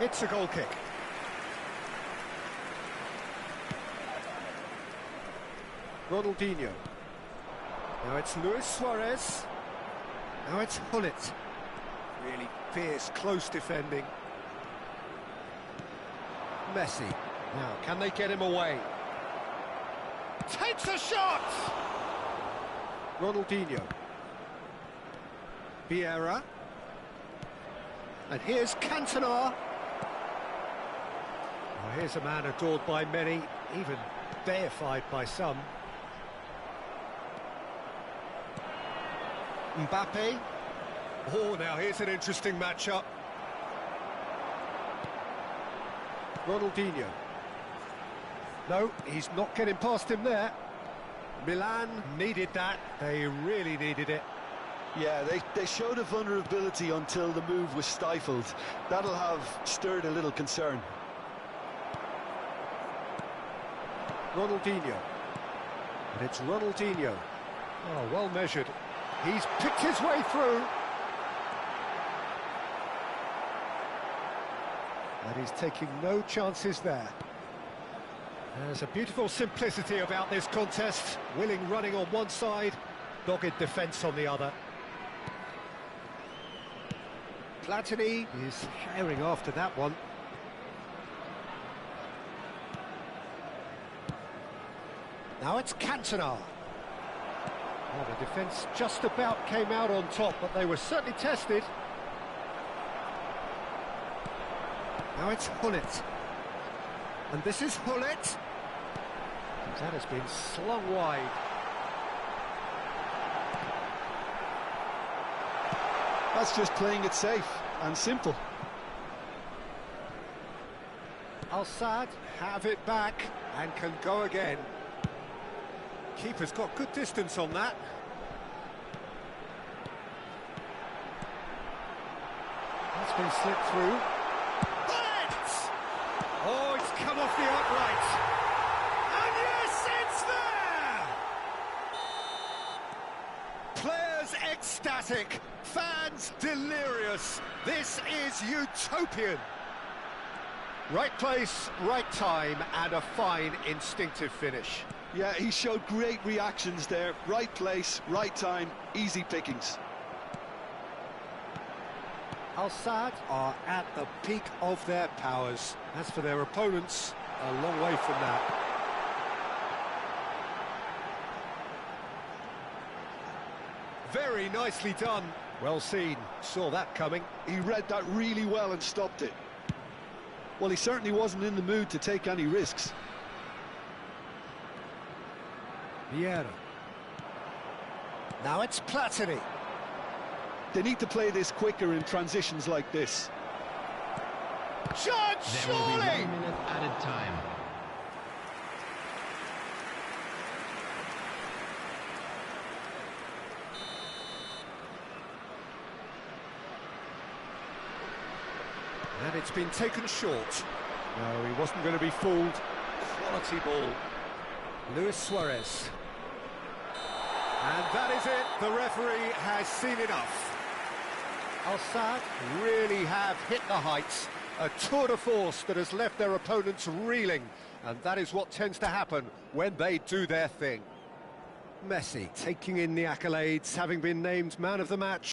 It's a goal kick. Ronaldinho. Now it's Luis Suarez. Now it's Hullet. Really fierce, close defending. Messi. Now, can they get him away? Takes a shot! Ronaldinho. Vieira. And here's Cantona. Oh, here's a man adored by many, even deified by some. Mbappe. Oh, now here's an interesting matchup. Ronaldinho. No, he's not getting past him there. Milan needed that. They really needed it. Yeah, they showed a vulnerability until the move was stifled. That'll have stirred a little concern. Ronaldinho. And it's Ronaldinho. Oh, well measured. He's picked his way through. And he's taking no chances there. There's a beautiful simplicity about this contest. Willing running on one side, dogged defence on the other. Platini is herring after that one. Now it's Cantona. Well, the defence just about came out on top, but they were certainly tested. Now it's Hullet. And this is Hullet. That has been slung wide. That's just playing it safe and simple. Al-Sadd have it back and can go again. Keeper's got good distance on that. That's been slipped through. Bullet! Oh, it's come off the upright. And yes, it's there! Players ecstatic, fans delirious. This is utopian. Right place, right time, and a fine instinctive finish. Yeah, he showed great reactions there. Right place, right time, easy pickings. Al-Sadd are at the peak of their powers. As for their opponents, a long way from that. Very nicely done. Well seen. Saw that coming. He read that really well and stopped it. Well, he certainly wasn't in the mood to take any risks. Vieira. Now it's Platini. They need to play this quicker in transitions like this. Chance, There will be surely! 1 minute added time. And it's been taken short. No, he wasn't going to be fooled. Quality ball. Luis Suarez. And that is it. The referee has seen enough. Al-Sadd really have hit the heights. A tour de force that has left their opponents reeling. And that is what tends to happen when they do their thing. Messi taking in the accolades, having been named man of the match.